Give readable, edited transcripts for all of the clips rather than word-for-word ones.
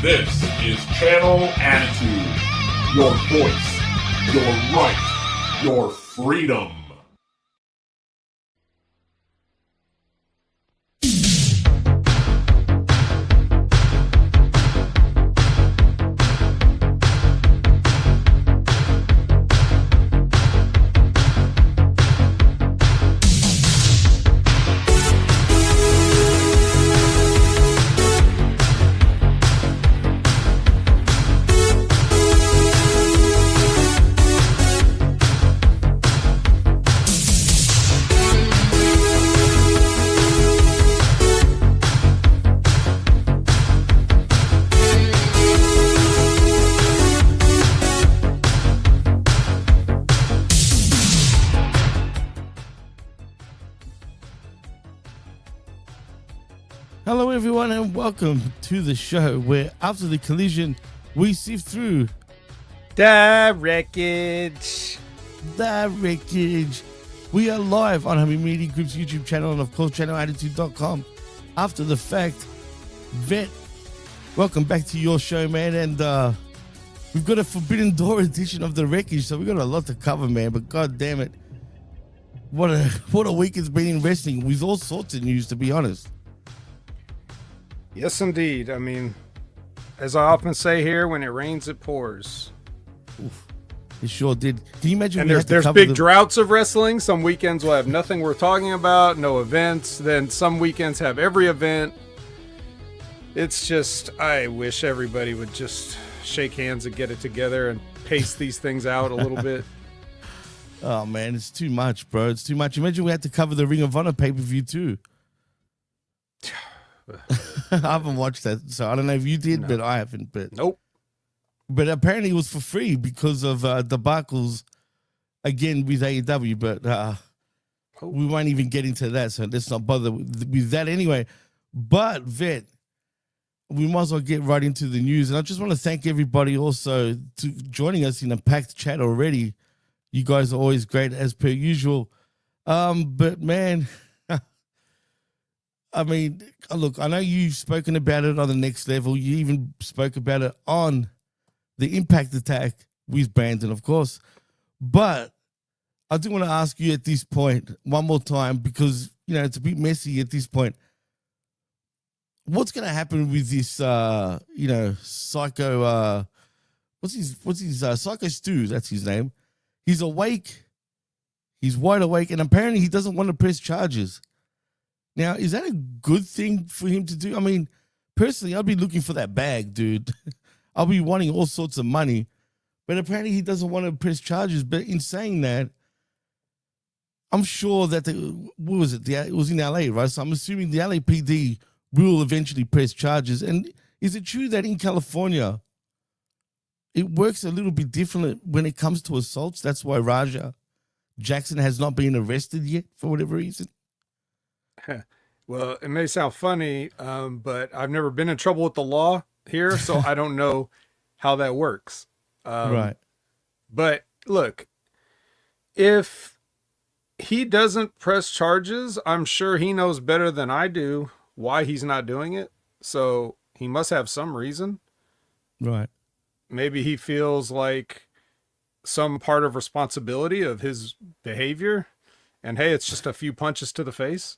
This is Channel Attitude. Your voice, your right, your freedom. Hello everyone and welcome to the show where after the collision we sift through the wreckage. We are live on Hungry Media Group's YouTube channel and of course channelattitude.com. After the fact, Vet, welcome back to your show, man, and we've got a Forbidden Door edition of the Wreckage, so we've got a lot to cover, man, but god damn it, what a week it's been in wrestling with all sorts of news, to be honest. Yes, indeed. I mean, as I often say here, when it rains, it pours. Oof, it sure did. Can you imagine? And there's big droughts of wrestling. Some weekends will have nothing worth talking about, no events. Then some weekends have every event. It's just, I wish everybody would just shake hands and get it together and pace these things out a little bit. Oh, man, it's too much, bro. It's too much. Imagine we had to cover the Ring of Honor pay-per-view too. I haven't watched that, so I don't know if you did, but I haven't. But nope. But apparently it was for free because of debacles again with AEW. But we won't even get into that, so let's not bother with that anyway. But Vet, we might as well get right into the news, and I just want to thank everybody also to joining us in a packed chat already. You guys are always great as per usual. But man. I mean, look, I know you've spoken about it on the next level. You even spoke about it on the Impact Attack with Brandon, of course. But I do want to ask you at this point one more time because, you know, it's a bit messy at this point. What's going to happen with this, Psycho, what's his Psycho Stu, that's his name. He's awake. He's wide awake. And apparently he doesn't want to press charges. Now, is that a good thing for him to do? I mean, personally, I'd be looking for that bag, dude. I'll be wanting all sorts of money. But apparently he doesn't want to press charges. But in saying that, I'm sure that, it was in LA, right? So I'm assuming the LAPD will eventually press charges. And is it true that in California, it works a little bit different when it comes to assaults? That's why Raja Jackson has not been arrested yet for whatever reason? Well, it may sound funny, but I've never been in trouble with the law here, so I don't know how that works. Right. But look, if he doesn't press charges, I'm sure he knows better than I do why he's not doing it. So he must have some reason. Right. Maybe he feels like some part of responsibility of his behavior. And hey, it's just a few punches to the face.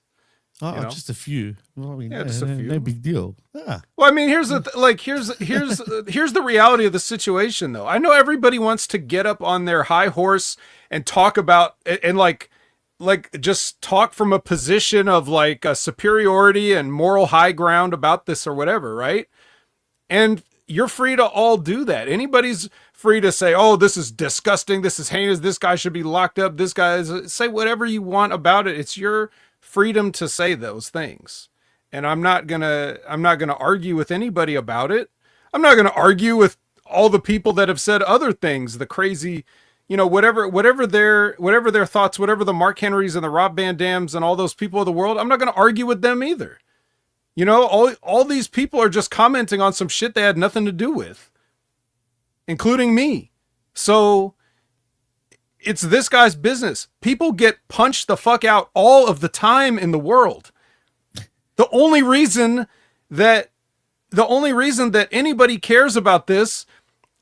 Oh, you know? Just a few. Well, I mean, yeah, just a few. No big deal. Ah. Well, I mean, here's the reality of the situation, though. I know everybody wants to get up on their high horse and talk about and like just talk from a position of like a superiority and moral high ground about this or whatever, right? And you're free to all do that. Anybody's free to say, "Oh, this is disgusting. This is heinous. This guy should be locked up. This guy is." Say whatever you want about it. It's your freedom to say those things. And I'm not gonna argue with anybody about it. I'm not gonna argue with all the people that have said other things, the crazy, whatever their thoughts, whatever the Mark Henrys and the Rob Van Dams and all those people of the world, I'm not gonna argue with them either. All these people are just commenting on some shit they had nothing to do with, including me. So it's this guy's business. People get punched the fuck out all of the time in the world. The only reason that the only reason that anybody cares about this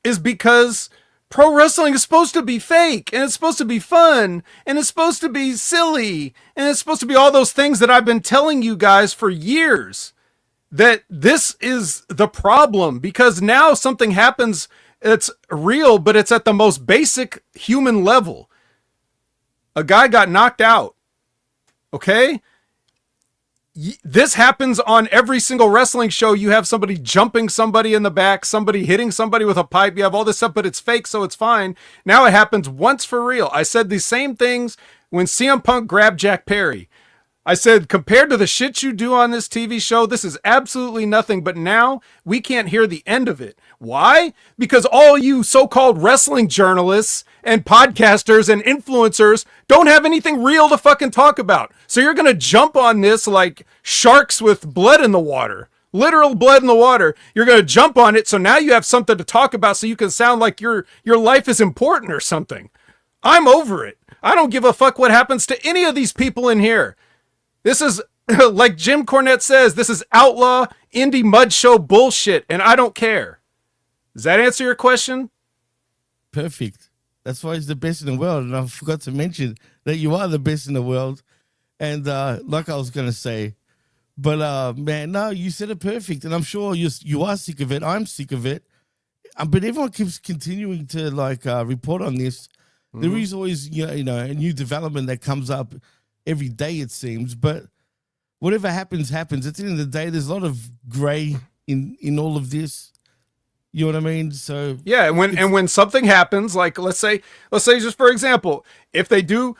is because pro wrestling is supposed to be fake, and it's supposed to be fun, and it's supposed to be silly, and it's supposed to be all those things that I've been telling you guys for years. That this is the problem, because now something happens, it's real, but it's at the most basic human level. A guy got knocked out. Okay? This happens on every single wrestling show. You have somebody jumping somebody in the back, somebody hitting somebody with a pipe. You have all this stuff, but it's fake, so it's fine. Now it happens once for real. I said these same things when CM Punk grabbed Jack Perry. I said, compared to the shit you do on this TV show, this is absolutely nothing. But now we can't hear the end of it. Why? Because all you so-called wrestling journalists and podcasters and influencers don't have anything real to fucking talk about. So you're going to jump on this like sharks with blood in the water. Literal blood in the water. You're going to jump on it. So now you have something to talk about so you can sound like your life is important or something. I'm over it. I don't give a fuck what happens to any of these people in here. This is, like Jim Cornette says, this is outlaw indie mud show bullshit, and I don't care. Does that answer your question? Perfect. That's why he's the best in the world. And I forgot to mention that you are the best in the world. And like I was going to say, but man, no, you said it perfect. And I'm sure you are sick of it. I'm sick of it. But everyone keeps continuing to report on this. Mm-hmm. There is always, you know, a new development that comes up every day, it seems, but whatever happens. At the end of the day, there's a lot of gray in all of this. You know what I mean? So yeah, and when something happens, like let's say just for example, if they do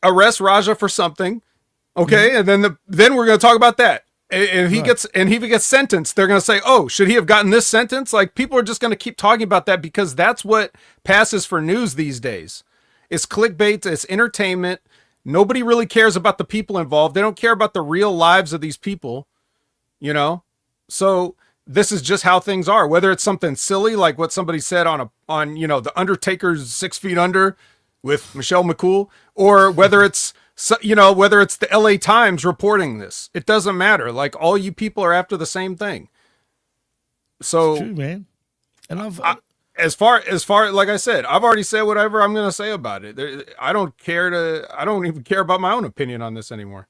arrest Raja for something, okay, mm-hmm. and then we're going to talk about that. And he gets sentenced, they're going to say, "Oh, should he have gotten this sentence?" Like people are just going to keep talking about that because that's what passes for news these days. It's clickbait, it's entertainment. Nobody really cares about the people involved. They don't care about the real lives of these people, you know? So this is just how things are. Whether it's something silly like what somebody said on you know, the Undertaker's 6 Feet Under with Michelle McCool, or whether it's the LA Times reporting this. It doesn't matter. Like all you people are after the same thing. So it's true, man. And as far like I said, I've already said whatever I'm going to say about it. I don't even care about my own opinion on this anymore.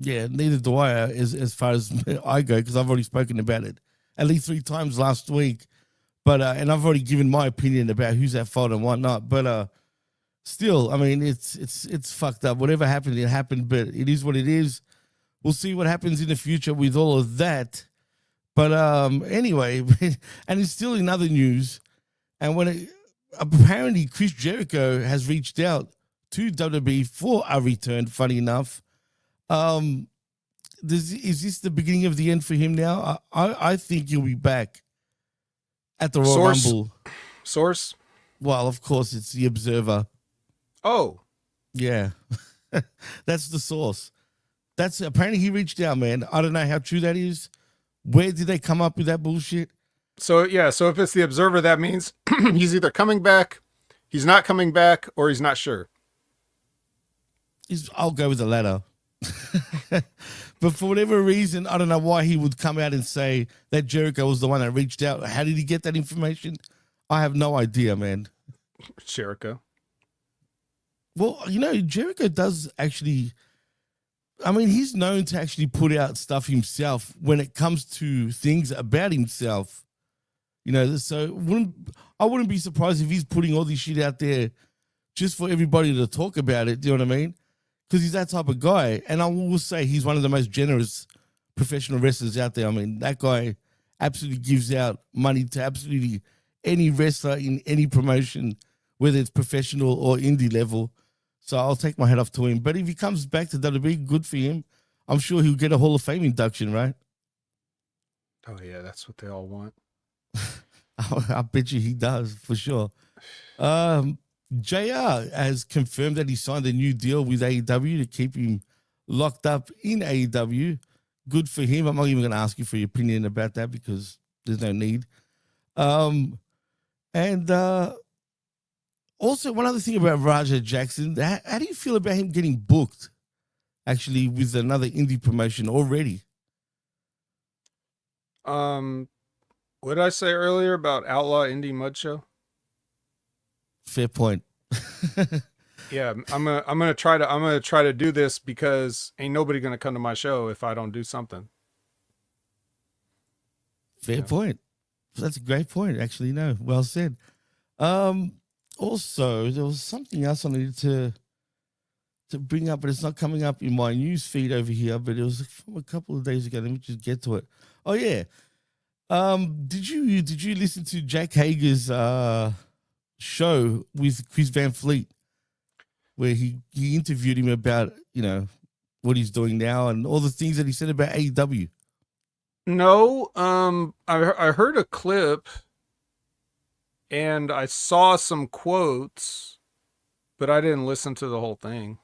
Yeah, neither do I as far as I go, because I've already spoken about it at least 3 times last week. But and I've already given my opinion about who's at fault and whatnot. But still, I mean, it's fucked up. Whatever happened, it happened. But it is what it is. We'll see what happens in the future with all of that. But anyway, and it's still in other news. And apparently Chris Jericho has reached out to WWE for a return, funny enough. Is this the beginning of the end for him now? I think he'll be back at the Royal Rumble. Source? Well, of course, it's the Observer. Oh. Yeah. That's the source. That's apparently he reached out, man. I don't know how true that is. Where did they come up with that bullshit? So if it's the Observer, that means he's either coming back, he's not coming back, or he's not sure. I'll go with the latter. But for whatever reason, I don't know why he would come out and say that Jericho was the one that reached out. How did he get that information? I have no idea, man. Jericho. Well, you know, Jericho does actually... I mean, he's known to actually put out stuff himself when it comes to things about himself. You know, so I wouldn't be surprised if he's putting all this shit out there just for everybody to talk about it. Do you know what I mean? Because he's that type of guy. And I will say he's one of the most generous professional wrestlers out there. I mean, that guy absolutely gives out money to absolutely any wrestler in any promotion, whether it's professional or indie level. So I'll take my hat off to him. But if he comes back to WWE, good for him. I'm sure he'll get a Hall of Fame induction, right? Oh, yeah, that's what they all want. I bet you he does, for sure. JR has confirmed that he signed a new deal with AEW to keep him locked up in AEW. Good for him. I'm not even going to ask you for your opinion about that because there's no need. Also, one other thing about Raja Jackson, how do you feel about him getting booked, actually, with another indie promotion already? What did I say earlier about Outlaw Indie Mud Show? Fair point. Yeah, I'm gonna try to do this because ain't nobody gonna come to my show if I don't do something. Fair point. That's a great point, actually. No, well said. Also, there was something else I needed to bring up, but it's not coming up in my news feed over here. But it was from a couple of days ago. Let me just get to it. Oh yeah. Did you listen to Jack Hager's show with Chris Van Fleet, where he interviewed him about what he's doing now and all the things that he said about AEW? No, I heard a clip and I saw some quotes, but I didn't listen to the whole thing.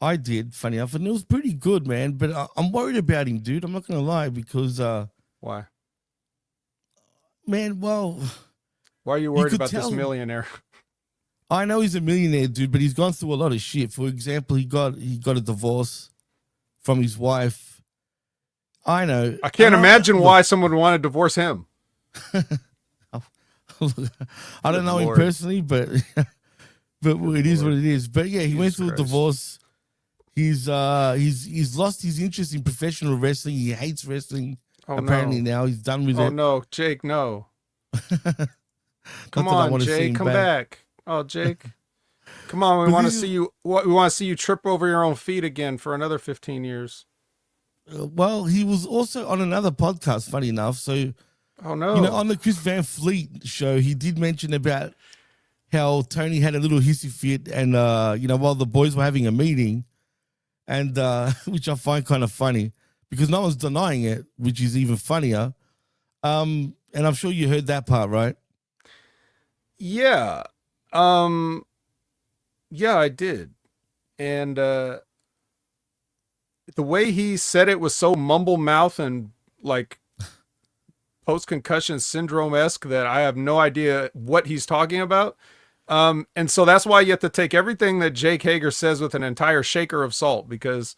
I did, funny enough, and it was pretty good, man. But I'm worried about him, dude. I'm not gonna lie, because why? Man, well, why are you worried about this millionaire? I know he's a millionaire, dude, but he's gone through a lot of shit. For example, he got a divorce from his wife. I know. I can't imagine why someone would want to divorce him. I don't know him personally, but it is what it is. But yeah, he went through a divorce. He's lost his interest in professional wrestling. He hates wrestling. Apparently now he's done with it. Oh no, Jake, no. Come on, Jake, come back. Oh, Jake. Come on, we want to see you. We want to see you trip over your own feet again for another 15 years. Well, he was also on another podcast, funny enough. So, oh no, on the Chris Van Fleet show, he did mention about how Toni had a little hissy fit, and while the boys were having a meeting, and which I find kind of funny because no one's denying it, which is even funnier. And I'm sure you heard that part, right? Yeah. Yeah, I did. And the way he said it was so mumble mouth and like post-concussion syndrome-esque that I have no idea what he's talking about. And so that's why you have to take everything that Jake Hager says with an entire shaker of salt, because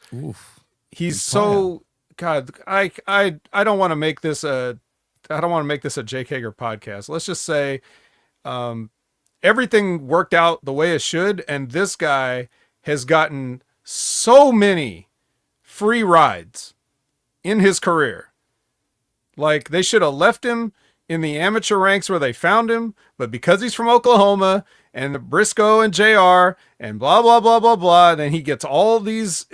he's so God. I don't want to make this a Jake Hager podcast. Let's just say everything worked out the way it should, and this guy has gotten so many free rides in his career. Like, they should have left him in the amateur ranks where they found him, but because he's from Oklahoma and Briscoe and JR and blah blah blah blah blah, then he gets all these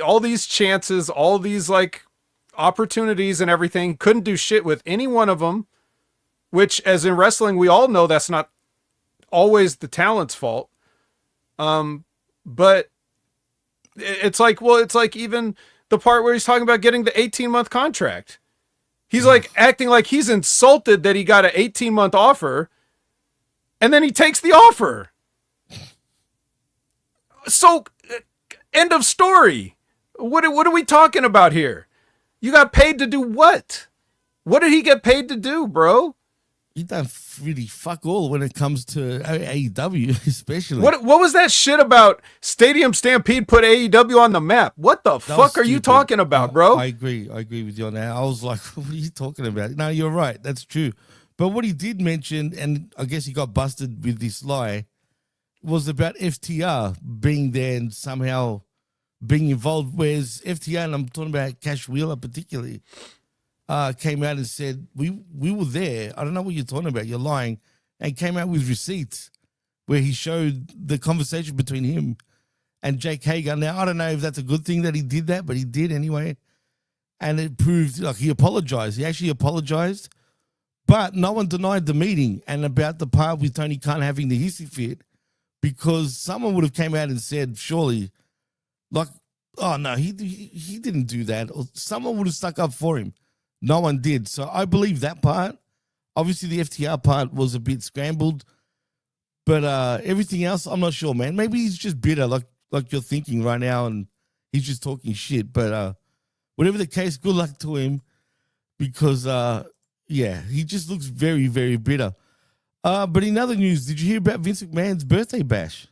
chances, all these like opportunities and everything. Couldn't do shit with any one of them, which, as in wrestling, we all know that's not always the talent's fault. But it's like even the part where he's talking about getting the 18-month contract. He's like acting like he's insulted that he got an 18-month offer, and then he takes the offer. So, end of story. What are we talking about here? You got paid to do what? What did he get paid to do, bro? He done really fuck all when it comes to AEW, especially. What was that shit about Stadium Stampede put AEW on the map? What the fuck are you talking about, bro? I agree with you on that. I was like, what are you talking about? No, you're right. That's true. But what he did mention, and I guess he got busted with this lie, was about FTR being there and somehow being involved. Whereas FTR, and I'm talking about Cash Wheeler particularly, came out and said, we were there. I don't know what you're talking about. You're lying. And came out with receipts where he showed the conversation between him and Jake Hager. Now, I don't know if that's a good thing that he did that, but he did anyway. And it proved, like, he apologized. He actually apologized, but no one denied the meeting and about the part with Tony Khan having the hissy fit, because someone would have came out and said, surely, like, oh, no, he didn't do that. Or someone would have stuck up for him. No one did. So I believe that part. Obviously, the FTR part was a bit scrambled, but everything else, I'm not sure, man. Maybe he's just bitter, like you're thinking right now, and he's just talking shit. But whatever the case, good luck to him, because, yeah, he just looks very, very bitter. But in other news, did you hear about Vince McMahon's birthday bash?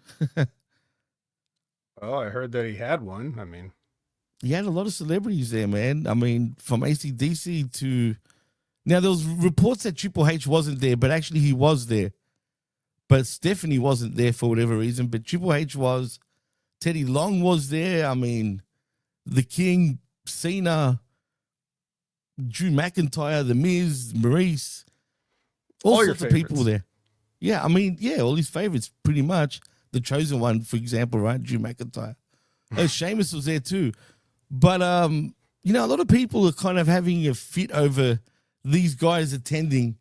Oh, I heard that he had one. I mean, he had a lot of celebrities there, man. I mean, from AC/DC to Now, there was reports that Triple H wasn't there, but actually he was there. But Stephanie wasn't there for whatever reason. But Triple H was. Teddy Long was there. I mean, The King, Cena, Drew McIntyre, The Miz, Maurice. All sorts of people there. Yeah, I mean, yeah, all his favorites, pretty much. The Chosen One, for example, right? Drew McIntyre. Sheamus was there too. But, you know, a lot of people are kind of having a fit over these guys attending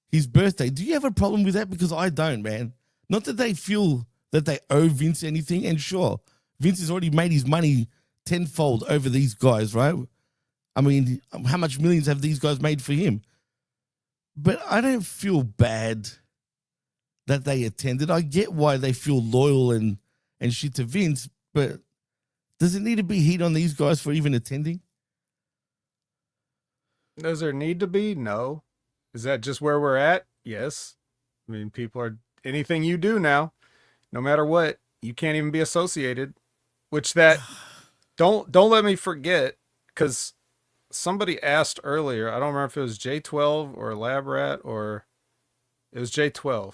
his birthday. Do you have a problem with that? Because I don't, man. Not that they feel that they owe Vince anything. And sure, Vince has already made his money tenfold over these guys, right? I mean, how much millions have these guys made for him? But I don't feel bad that they attended. I get why they feel loyal and shit to Vince, but does it need to be heat on these guys for even attending? Does there need to be? No. Is that just where we're at? Yes. I mean, people are, anything you do now, no matter what, you can't even be associated. Which that, don't let me forget, because somebody asked earlier, I don't remember if it was J12 or Lab Rat, or it was J12.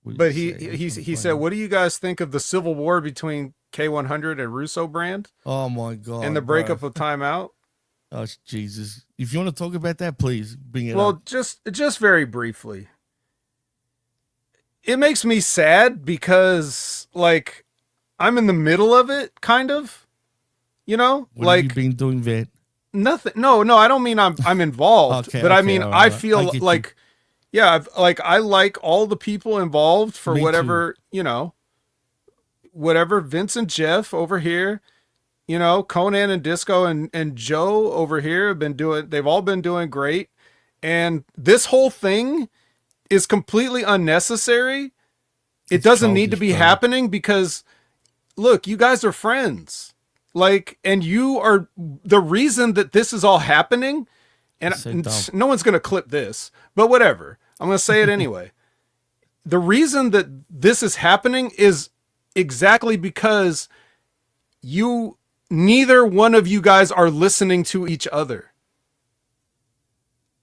But he said, what do you guys think of the civil war between K100 and Russo brand? Oh my God. And the breakup of Timeout? Oh, Jesus. If you want to talk about that, please bring it up. Well, just very briefly. It makes me sad because, like, I'm in the middle of it, kind of. You know? What have you been doing, Vet? Nothing. No, I don't mean I'm involved. Okay, but I mean, right. I feel like, yeah, I like all the people involved for Me whatever, you know, whatever Vince and Jeff over here. You know, Conan and Disco and Joe over here have been doing, they've all been doing great. And this whole thing is completely unnecessary. It doesn't need to be happening because, look, you guys are friends. Like, and you are the reason that this is all happening. And no one's going to clip this, but whatever. I'm going to say it anyway. The reason that this is happening is exactly because neither one of you guys are listening to each other.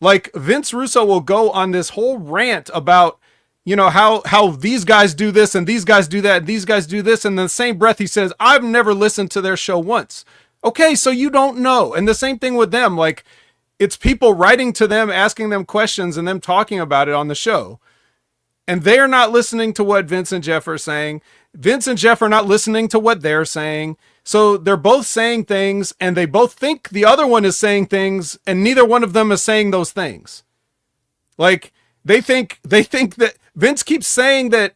Like, Vince Russo will go on this whole rant about, you know, how these guys do this and these guys do that and these guys do this. And in the same breath, he says, I've never listened to their show once. Okay, so you don't know. And the same thing with them. Like, it's people writing to them, asking them questions and them talking about it on the show. And they are not listening to what Vince and Jeff are saying. Vince and Jeff are not listening to what they're saying. So they're both saying things and they both think the other one is saying things and neither one of them is saying those things. Like, they think that Vince keeps saying that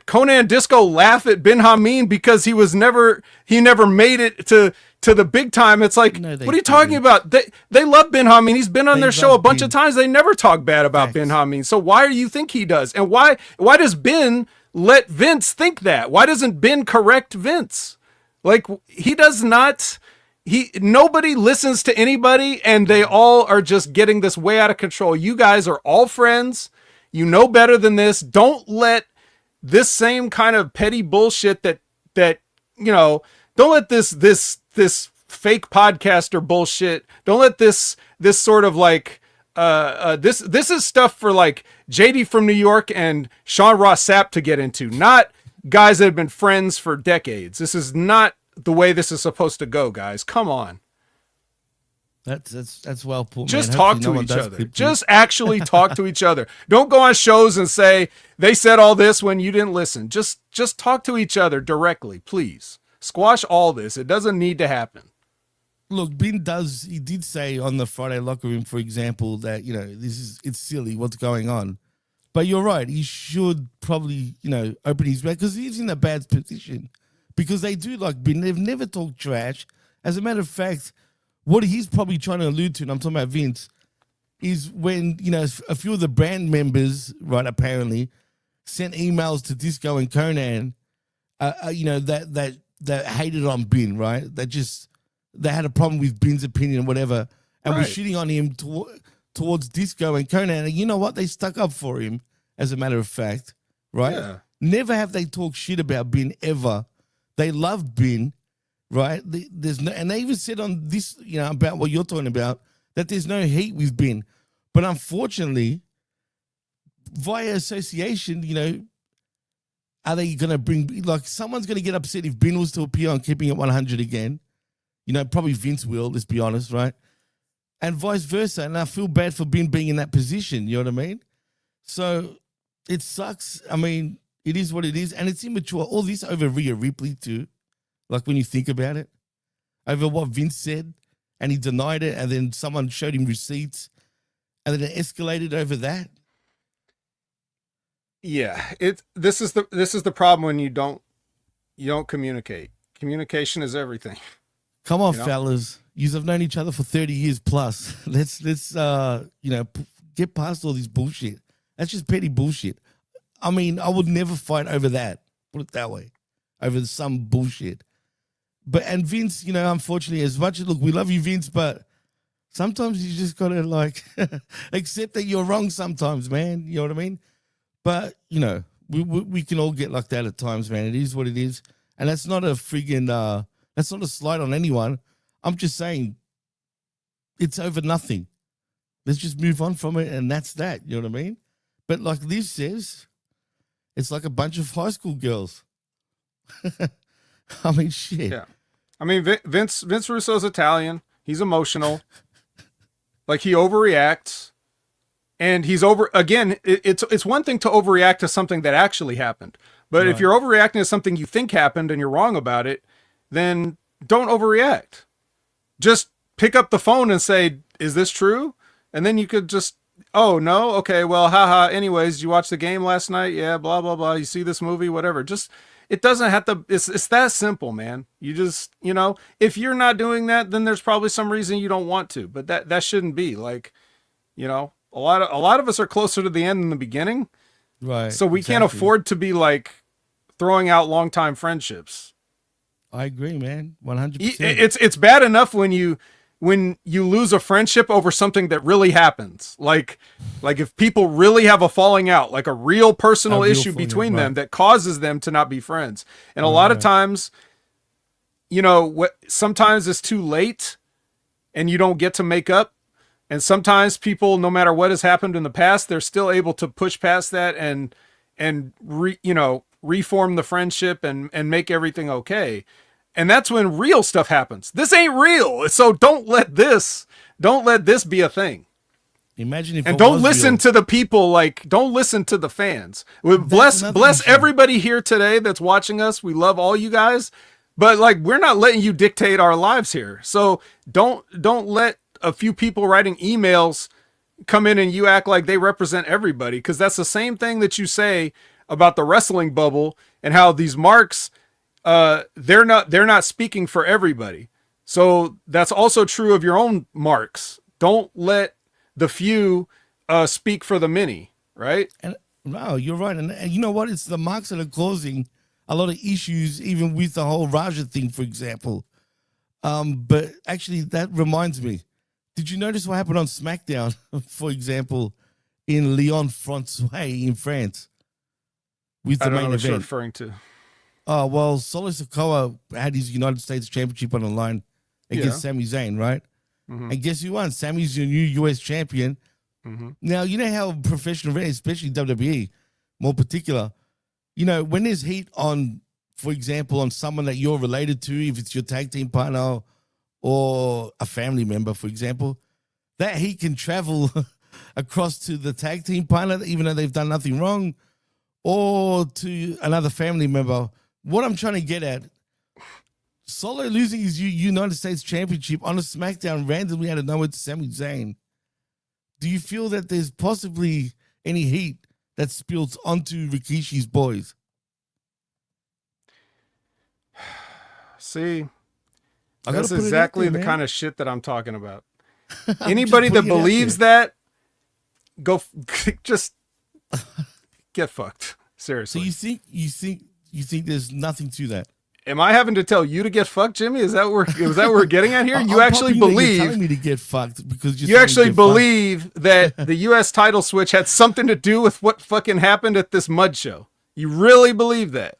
Conan Disco laugh at Ben Hameen because he never made it to the big time. It's like, no, what are you talking about? They love Ben Hameen. He's been on their show a bunch of times. They never talk bad about Ben Hameen. So why do you think he does? And why does Ben let Vince think that? Why doesn't Ben correct Vince? Like, he does not. Nobody listens to anybody, and they all are just getting this way out of control. You guys are all friends. You know better than this. Don't let this same kind of petty bullshit that you know. Don't let this fake podcaster bullshit. Don't let this sort of like this is stuff for like JD from New York and Sean Ross Sapp to get into, not guys that have been friends for decades. This is not the way this is supposed to go, guys. Come on. That's well put. Just talk to each other. Just actually talk to each other. Don't go on shows and say they said all this when you didn't listen. Just talk to each other directly, please. Squash all this. It doesn't need to happen. Look, Ben he did say on the Friday locker room, for example, that, you know, it's silly what's going on. But you're right. He should probably, you know, open his mouth because he's in a bad position. Because they do like Ben. They've never talked trash. As a matter of fact, what he's probably trying to allude to, and I'm talking about Vince, is when, you know, a few of the brand members, right, apparently, sent emails to Disco and Conan, you know, that hated on Ben, right? They had a problem with Ben's opinion, whatever, and were shitting on him towards Disco and Conan. And you know what? They stuck up for him, as a matter of fact, right? Yeah. Never have they talked shit about Ben ever. They loved Ben. right? There's no, and they even said on this, about what you're talking about, that there's no heat with Ben. But unfortunately, via association, are they going to bring, like, someone's going to get upset if Ben was to appear on Keeping It 100 again. Probably Vince will, let's be honest, right? And vice versa. And I feel bad for Ben being in that position, you know what I mean? So it sucks. I mean, it is what it is. And it's immature. All this over Rhea Ripley too. Like when you think about it. Over what Vince said. And he denied it. And then someone showed him receipts. And then it escalated over that. Yeah. This is the problem when you don't communicate. Communication is everything. Come on, fellas. You've known each other for 30 years plus. Let's get past all this bullshit. That's just petty bullshit. I mean, I would never fight over that. Put it that way. Over some bullshit. And Vince, unfortunately, as much as, look, we love you, Vince, but sometimes you just got to, accept that you're wrong sometimes, man. You know what I mean? But, we can all get like that at times, man. It is what it is. And that's not a friggin', that's not a slight on anyone. I'm just saying it's over nothing. Let's just move on from it, and that's that. You know what I mean? But like Liv says, it's like a bunch of high school girls. I mean, shit. Yeah. I mean, Vince Russo's Italian. He's emotional. Like, he overreacts. And he's again, it's one thing to overreact to something that actually happened. But right. If you're overreacting to something you think happened and you're wrong about it, then don't overreact. Just pick up the phone and say, is this true? And then you could just, oh, no? Okay, well, haha. Anyways, you watch the game last night? Yeah, blah, blah, blah. You see this movie? Whatever. Just, it doesn't have to, it's that simple, man. You just, if you're not doing that, then there's probably some reason you don't want to. But that shouldn't be. Like, a lot of us are closer to the end than the beginning. Right. So we can't afford to be like throwing out longtime friendships. I agree, man. 100%. It's bad enough when you lose a friendship over something that really happens. Like if people really have a falling out, like a real personal issue between them that causes them to not be friends. And a lot of times, sometimes it's too late and you don't get to make up. And sometimes people, no matter what has happened in the past, they're still able to push past that and reform the friendship and make everything okay. And that's when real stuff happens. This ain't real. So don't let this be a thing. Imagine if and don't listen to the people, don't listen to the fans. Bless everybody here today that's watching us. We love all you guys, but we're not letting you dictate our lives here. So don't let a few people writing emails come in and you act like they represent everybody. Because that's the same thing that you say about the wrestling bubble and how these marks, they're not speaking for everybody. So that's also true of your own marks. Don't let the few speak for the many, right? And no, you're right. And you know what? It's the marks that are causing a lot of issues, even with the whole Raja thing, for example. But actually, that reminds me. Did you notice what happened on SmackDown, for example, in Lyon François in France? With the main event. You're referring to. Oh, well, Solo Sikoa had his United States Championship on the line against Sami Zayn, right? Mm-hmm. And guess who won? Sami's your new US champion. Mm-hmm. Now, you know how professional wrestling, especially WWE, more particular, when there's heat on, for example, on someone that you're related to, if it's your tag team partner or a family member, for example, that heat can travel across to the tag team partner, even though they've done nothing wrong, or to another family member. What I'm trying to get at, Solo losing his United States Championship on a SmackDown randomly out of nowhere to Sami Zayn. Do you feel that there's possibly any heat that spills onto Rikishi's boys? See, that's exactly the kind of shit that I'm talking about. Anybody that believes that, just get fucked. Seriously. So you think there's nothing to that? Am I having to tell you to get fucked, Jimmy? Is that what we're getting at here? You actually believe you're telling me to get fucked because you actually believe that the U.S. title switch had something to do with what fucking happened at this mud show. You really believe that?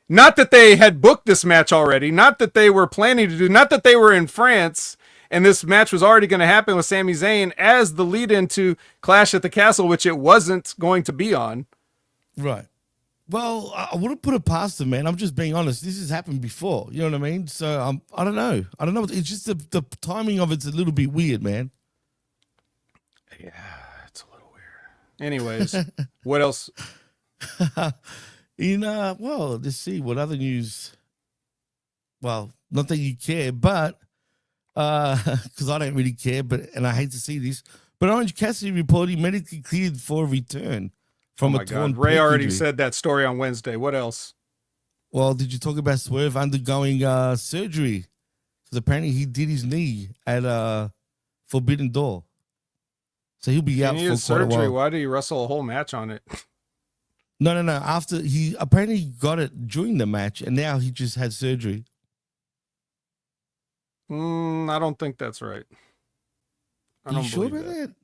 Not that they had booked this match already, not that they were planning to do, not that they were in France and this match was already going to happen with Sami Zayn as the lead into Clash at the Castle, which it wasn't going to be on. Right. Well, I wouldn't put it past them, man. I'm just being honest. This has happened before. You know what I mean? So I don't know. I don't know. It's just the timing of it's a little bit weird, man. Yeah, it's a little weird. Anyways, what else? Well, let's see what other news. Well, not that you care, but because I don't really care, and I hate to see this, but Orange Cassidy reported medically cleared for a return from a torn God. Ray already injury. said that story on Wednesday. What else? Well, did you talk about Swerve undergoing surgery? Because apparently he did his knee at Forbidden Door, so he'll be out for quite surgery. a while. Why did he wrestle a whole match on it? No. After he apparently got it during the match, and now he just had surgery. I don't think that's right. I don't you sure believe about that. that?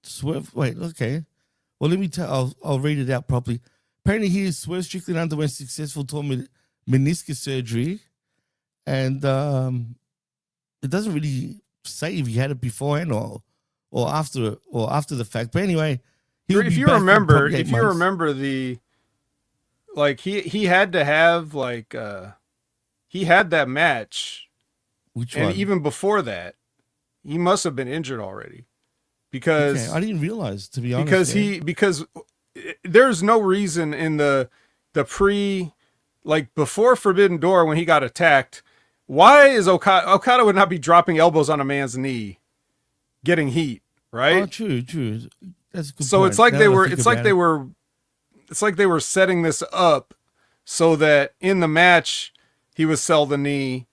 Swerve. Wait. Okay. Well, let me tell. I'll read it out properly. Apparently, here Swerve Strickland underwent successful torn meniscus surgery, and it doesn't really say if he had it beforehand or after the fact. But anyway, if you remember the, like he had to have like he had that match. Which and one? even before that, he must have been injured already, because I didn't realize, to be honest. Because there's no reason in the before Forbidden Door when he got attacked, why is Okada would not be dropping elbows on a man's knee, getting heat, right? Oh, true. That's a good So point. it's like Now they were setting this up so that in the match he would sell the knee.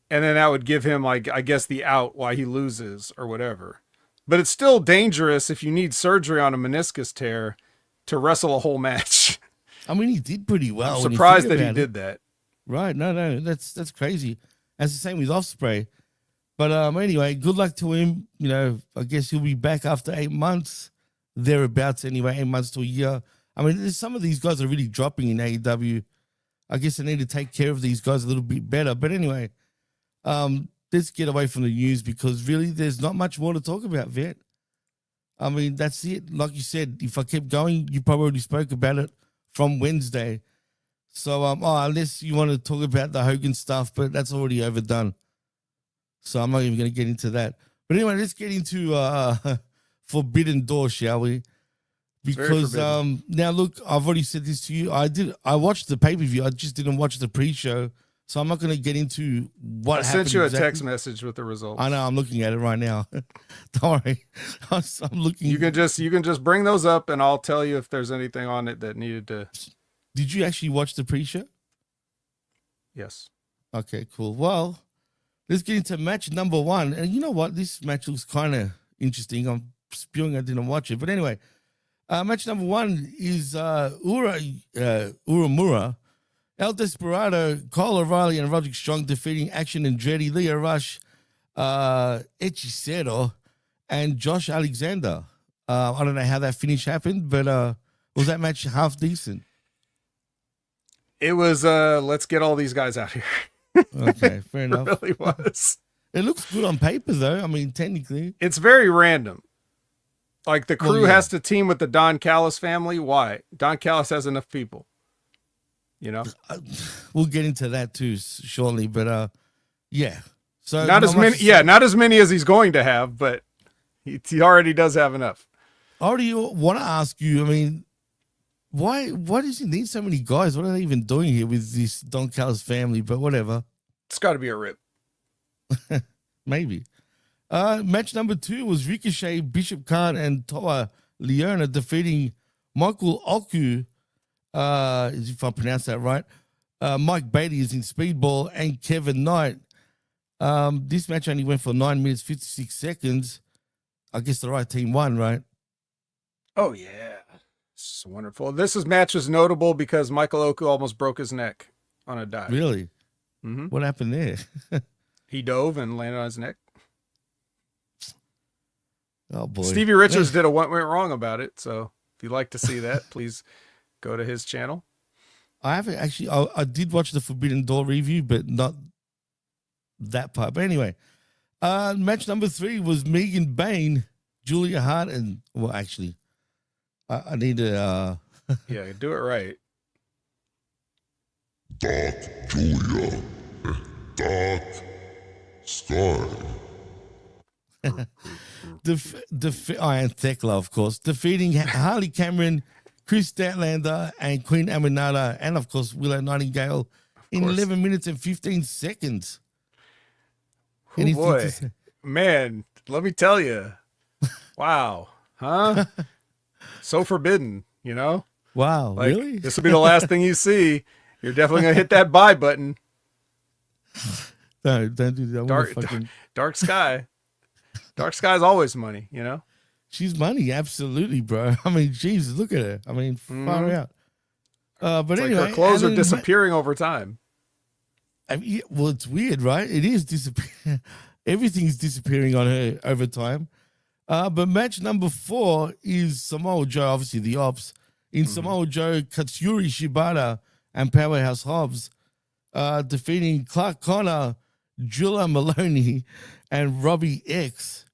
And then that would give him, like, I guess, the out why he loses or whatever. But it's still dangerous if you need surgery on a meniscus tear to wrestle a whole match. I mean, he did pretty well. I'm when you surprised think that he about it. did that. Right. No. That's crazy. That's the same with Ospreay. But anyway, good luck to him. You know, I guess he'll be back after 8 months, thereabouts anyway, 8 months to a year. I mean, some of these guys are really dropping in AEW. I guess they need to take care of these guys a little bit better. But anyway, let's get away from the news because really there's not much more to talk about, Vet. I mean, that's it. Like you said, if I kept going, you probably already spoke about it from Wednesday. So, unless you want to talk about the Hogan stuff, but that's already overdone. So I'm not even going to get into that. But anyway, let's get into Forbidden Door, shall we? Because now look, I've already said this to you. I watched the pay-per-view. I just didn't watch the pre-show. So I'm not going to get into what happened. I sent you exactly. a text message with the results. I know. I'm looking at it right now. Don't worry. I'm looking. You can just bring those up, and I'll tell you if there's anything on it that needed to. Did you actually watch the pre-show? Yes. Okay, cool. Well, let's get into match number 1. And you know what? This match looks kind of interesting. I'm spewing I didn't watch it. But anyway, match number 1 is Uramura, El Desperado, Kyle O'Reilly, and Roderick Strong defeating Action Andretti, Lio Rush, Hechicero, and Josh Alexander. I don't know how that finish happened, but was that match half decent? It was, let's get all these guys out here. Okay, fair enough. It really was. It looks good on paper, though. I mean, technically. It's very random. Like, the crew Well, yeah. has to team with the Don Callis family. Why? Don Callis has enough people. You know? We'll get into that, too, shortly. But, yeah. So not as many as he's going to have, but he already does have enough. I already want to ask you, I mean, why does he need so many guys? What are they even doing here with this Don Callis family? But whatever. It's got to be a rip. Maybe. Match number 2 was Ricochet, Bishop Khan, and Toa Leona defeating Michael Oku, if I pronounce that right. Mike Beatty is in Speedball, and Kevin Knight. This match only went for 9 minutes, 56 seconds. I guess the right team won, right? Oh, yeah. It's wonderful. This match was notable because Michael Oku almost broke his neck on a dive. Really? Mm-hmm. What happened there? He dove and landed on his neck. Oh, boy. Stevie Richards went wrong about it. So if you'd like to see that, please go to his channel. I haven't actually. I did watch the Forbidden Door review, but not that part. But anyway, match number 3 was Megan Bain, Julia Hart, and well, actually, I need to. Yeah, do it right. Dark Julia, Dark Sky. And Thekla, of course, defeating Harley Cameron, Chris Statlander, and Queen Aminata, and of course Willow Nightingale in 11 minutes and 15 seconds. Oh boy, man, let me tell you, wow, huh? So forbidden, you know? Wow, like, really? This will be the last thing you see. You're definitely gonna hit that buy button. No, don't do that. Dark Sky. Dark Sky is always money, you know? She's money, absolutely, bro. I mean, Jesus, look at her. I mean, far out. But it's anyway, like her clothes are disappearing over time. I mean, well, it's weird, right? It is disappearing. Everything's disappearing on her over time. But match number 4 is Samoa Joe, obviously the Ops, in Samoa Joe, Katsuyori Shibata, and Powerhouse Hobbs, defeating Clark Connor, Jula Maloney, and Robbie X,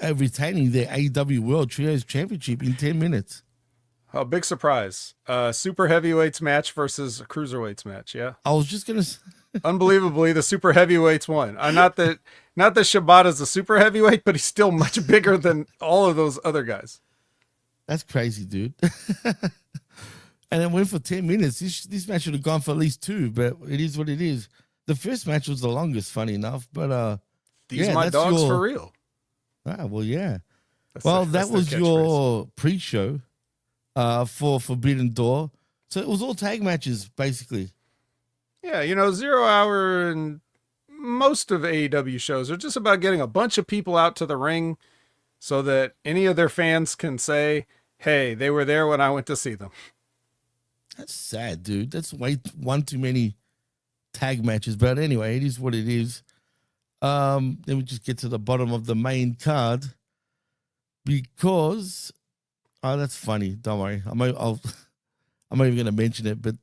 retaining their AEW World Trios Championship in 10 minutes. Oh, big surprise. Super heavyweights match versus a cruiserweights match, yeah? I was just going to say. Unbelievably, the super heavyweights won. Not that Shibata's a super heavyweight, but he's still much bigger than all of those other guys. That's crazy, dude. And it went for 10 minutes. This match should have gone for at least 2, but it is what it is. The first match was the longest, funny enough. But these my dogs for real. Ah, well, yeah. That was your pre-show for Forbidden Door. So it was all tag matches, basically. Yeah, 0 Hour and most of AEW shows are just about getting a bunch of people out to the ring so that any of their fans can say, hey, they were there when I went to see them. That's sad, dude. That's one too many tag matches. But anyway, it is what it is. Then we just get to the bottom of the main card because, that's funny. Don't worry. I'm not even going to mention it, but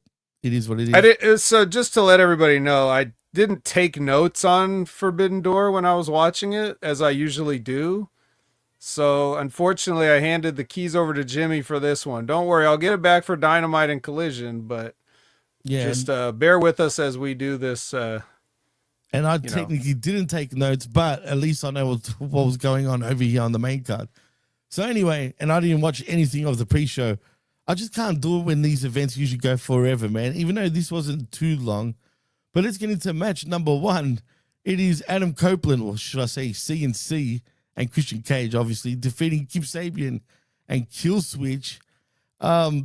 it is what it is. So just to let everybody know, I didn't take notes on Forbidden Door when I was watching it, as I usually do. So unfortunately, I handed the keys over to Jimmy for this one. Don't worry, I'll get it back for Dynamite and Collision, but just bear with us as we do this. And I technically didn't take notes, but at least I know what was going on over here on the main card. So anyway, and I didn't watch anything of the pre-show. I just can't do it when these events usually go forever, man, even though this wasn't too long. But let's get into match number 1. It is Adam Copeland, or should I say CNC, and Christian Cage, obviously, defeating Kip Sabian and Killswitch.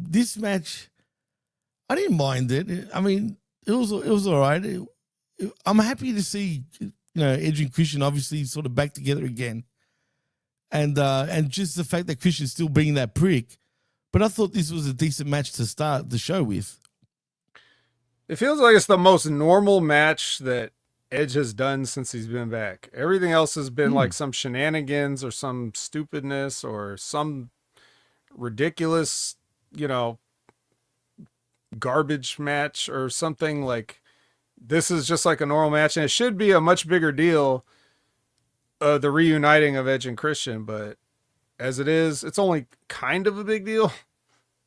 This match, I didn't mind it. I mean, it was all right. I'm happy to see, Edge and Christian obviously sort of back together again. And just the fact that Christian's still being that prick. But I thought this was a decent match to start the show with. It feels like it's the most normal match that Edge has done since he's been back. Everything else has been like some shenanigans or some stupidness or some ridiculous, garbage match or something. Like, this is just like a normal match, and it should be a much bigger deal, the reuniting of Edge and Christian, but as it is, it's only kind of a big deal.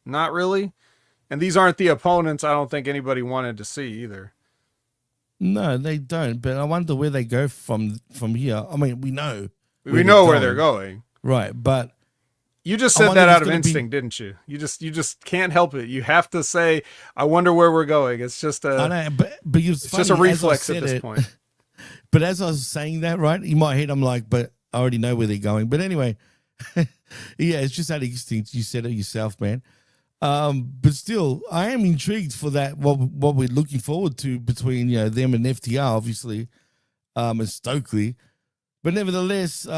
Not really. And these aren't the opponents I don't think anybody wanted to see either. No, they don't. But I wonder where they go from here. I mean, we know. We know where they're going. Right, but you just said that out of instinct, didn't you? You just can't help it. You have to say, I wonder where we're going. It's just I know, but it's just a reflex at this point. But as I was saying that, right, in my head, I'm like, but I already know where they're going. But anyway, yeah, it's just out of instinct. You said it yourself, man. But still, I am intrigued for that. What we're looking forward to between them and FTR, obviously, and Stokely. But nevertheless, we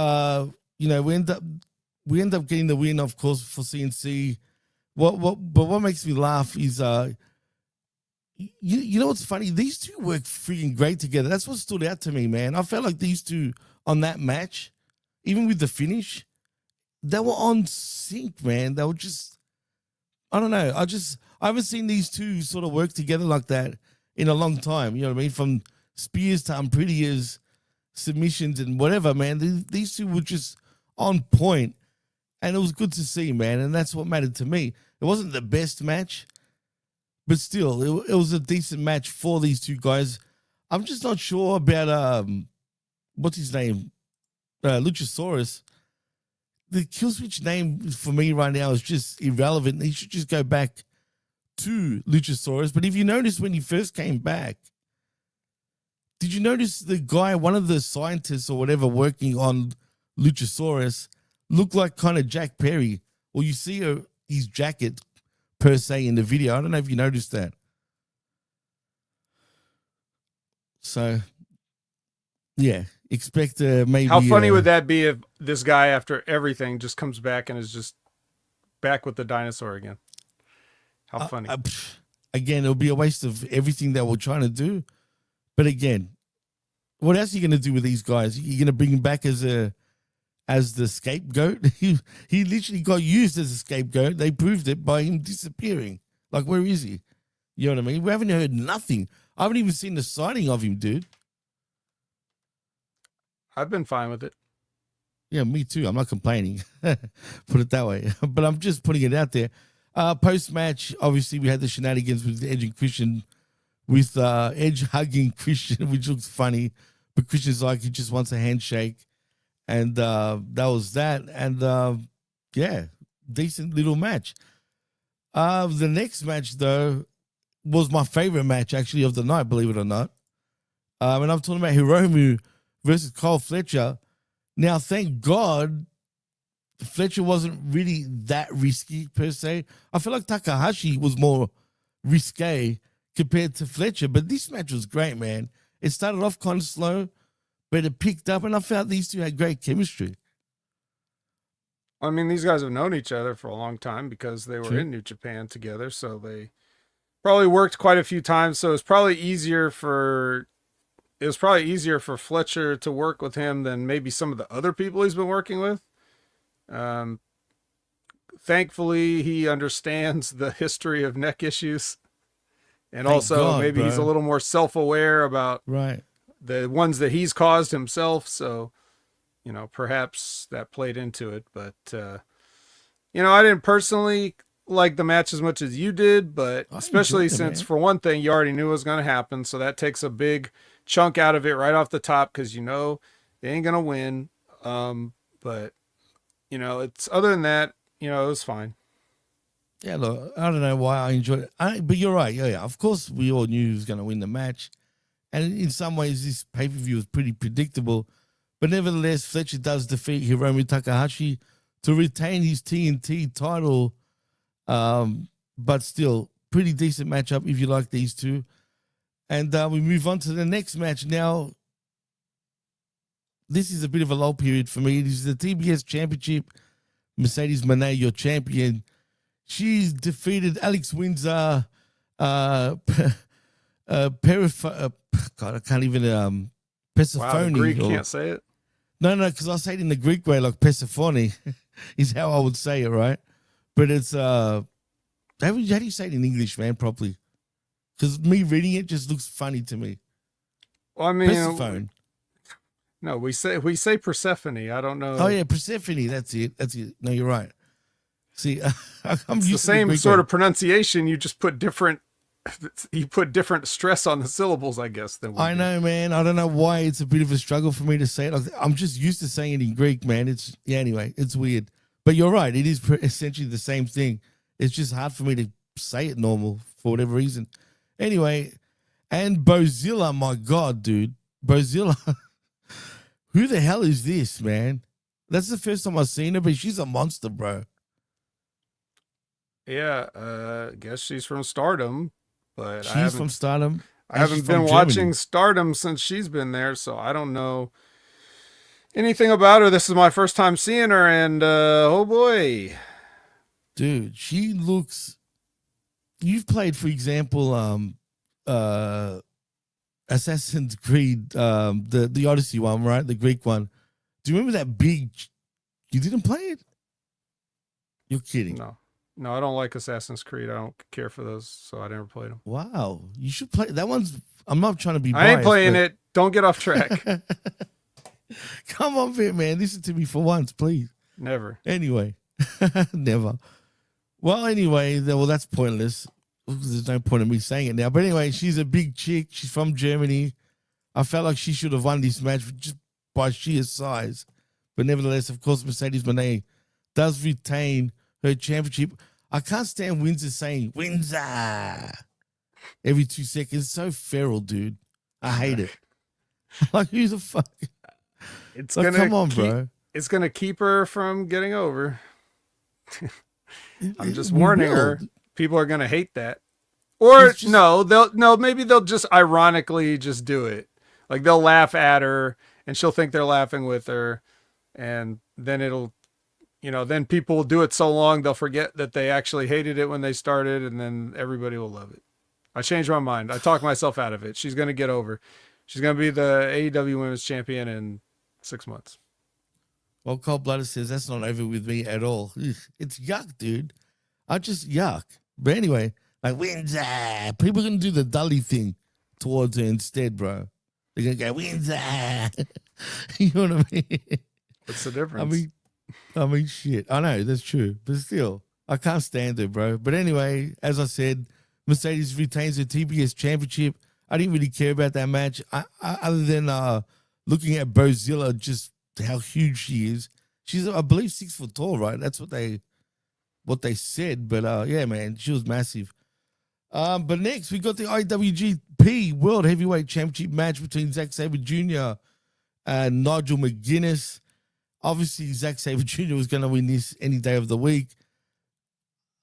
end up getting the win, of course, for CNC. But what makes me laugh is you know what's funny? These two work freaking great together. That's what stood out to me, man. I felt like these two on that match, even with the finish, they were on sync, man. They were just I don't know. I haven't seen these two sort of work together like that in a long time. You know what I mean? From spears to unprettiers, submissions and whatever, man. These two were just on point, and it was good to see, man. And that's what mattered to me. It wasn't the best match, but still, it was a decent match for these two guys. I'm just not sure about what's his name, Luchasaurus. The Killswitch name for me right now is just irrelevant. He should just go back to Luchasaurus. But if you notice when he first came back, did you notice the guy, one of the scientists or whatever working on Luchasaurus, looked like kind of Jack Perry? Or you see his jacket per se in the video. I don't know if you noticed that. So, yeah, expect maybe. How funny would that be if this guy, after everything, just comes back and is just back with the dinosaur again? How funny. Again, it'll be a waste of everything that we're trying to do. But again, what else are you going to do with these guys? You're going to bring him back as the scapegoat? He literally got used as a scapegoat. They proved it by him disappearing. Like, where is he? You know what I mean? We haven't heard nothing. I haven't even seen the sighting of him, dude. I've been fine with it. Yeah, me too. I'm not complaining. Put it that way. But I'm just putting it out there. Post-match, obviously, we had the shenanigans with Edge and Christian, with Edge hugging Christian, which looks funny. But Christian's like, he just wants a handshake. And that was that. And, yeah, decent little match. The next match, though, was my favorite match, actually, of the night, believe it or not. And I'm talking about Hiromu versus Kyle Fletcher. Now, thank God, Fletcher wasn't really that risky, per se. I feel like Takahashi was more risque compared to Fletcher. But this match was great, man. It started off kind of slow, but it picked up, and I felt these two had great chemistry. I mean, these guys have known each other for a long time because they were in New Japan together, so they probably worked quite a few times. So it's probably easier for Fletcher to work with him than maybe some of the other people he's been working with. Thankfully, he understands the history of neck issues, and Thank also God, maybe he's a little more self-aware about the ones that he's caused himself. So, you know, perhaps that played into it. But, you know, I didn't personally like the match as much as you did, but especially since, for one thing, you already knew it was going to happen. So that takes a big chunk out of it right off the top, because you know they ain't going to win. But, you know, it's other than that, you know, it was fine. Yeah, look, I don't know why I enjoyed it. But you're right. Yeah, of course, we all knew he was going to win the match. And in some ways, this pay-per-view was pretty predictable. But nevertheless, Fletcher does defeat Hiromu Takahashi to retain his TNT title. But still, pretty decent matchup if you like these two. And we move on to the next match. Now, this is a bit of a lull period for me. It is the TBS Championship. Mercedes Moné, your champion. She's defeated Alex Windsor. God, I can't even Persephone. Wow, the Greek can't say it. No, because I say it in the Greek way, like Persephone is how I would say it, right? But it's how do you say it in English, man, properly? Because me reading it just looks funny to me. Well, I mean, Persephone. No, we say Persephone. I don't know. Oh yeah, Persephone. That's it. No, you're right. See, I'm it's used the same to the sort of pronunciation. You just put different. You put different stress on the syllables, I guess. Than I know, man. I don't know why it's a bit of a struggle for me to say it. I'm just used to saying it in Greek, man. Anyway, it's weird. But you're right. It is essentially the same thing. It's just hard for me to say it normal for whatever reason. Anyway, and Bozilla, my God, dude. Bozilla. Who the hell is this, man? That's the first time I've seen her, but she's a monster, bro. Yeah, I guess she's from Stardom, but she's from Stardom. I haven't been watching Stardom since she's been there, so I don't know anything about her. This is my first time seeing her, and oh boy, dude, she looks. You've played, for example, Assassin's Creed, the Odyssey one, right? The Greek one. Do you remember that big? You didn't play it? You're kidding. No, I don't like Assassin's Creed. I don't care for those, so I never played them. Wow, you should play that one's. I'm not trying to be. I ain't biased, playing but- it. Don't get off track. Come on, Vic, man. Listen to me for once, please. Never. Anyway, never. Well, anyway, that's pointless. There's no point in me saying it now. But anyway, she's a big chick. She's from Germany. I felt like she should have won this match just by sheer size. But nevertheless, of course, Mercedes Moné does retain her championship. I can't stand Windsor saying, Windsor, every 2 seconds. It's so feral, dude. I hate it. Like, who the fuck? It's Like, gonna come on, bro. It's gonna keep her from getting over. I'm just We warning will. her. People are gonna hate that. Or It's just- maybe they'll just ironically just do it. Like they'll laugh at her and she'll think they're laughing with her, and then it'll, then people will do it so long they'll forget that they actually hated it when they started, and then everybody will love it. I changed my mind. I talked myself out of it. She's gonna get over. She's gonna be the AEW Women's Champion in 6 months. Well, Cold Blooded says that's not over with me at all. Ugh, it's yuck, dude. I just yuck. But anyway, like Windsor, people are gonna do the Dully thing towards her instead, bro. They're gonna go Windsor. You know what I mean? What's the difference? I mean, shit. I know that's true, but still, I can't stand it, bro. But anyway, as I said, Mercedes retains her TBS championship. I didn't really care about that match, other than looking at Bozilla, just how huge she is. She's, I believe, 6 foot tall, right? That's what they said. But yeah, man, she was massive. But next we got the IWGP World Heavyweight Championship match between Zack Sabre Jr. and Nigel McGuinness. Obviously, Zack Sabre Jr. was going to win this any day of the week.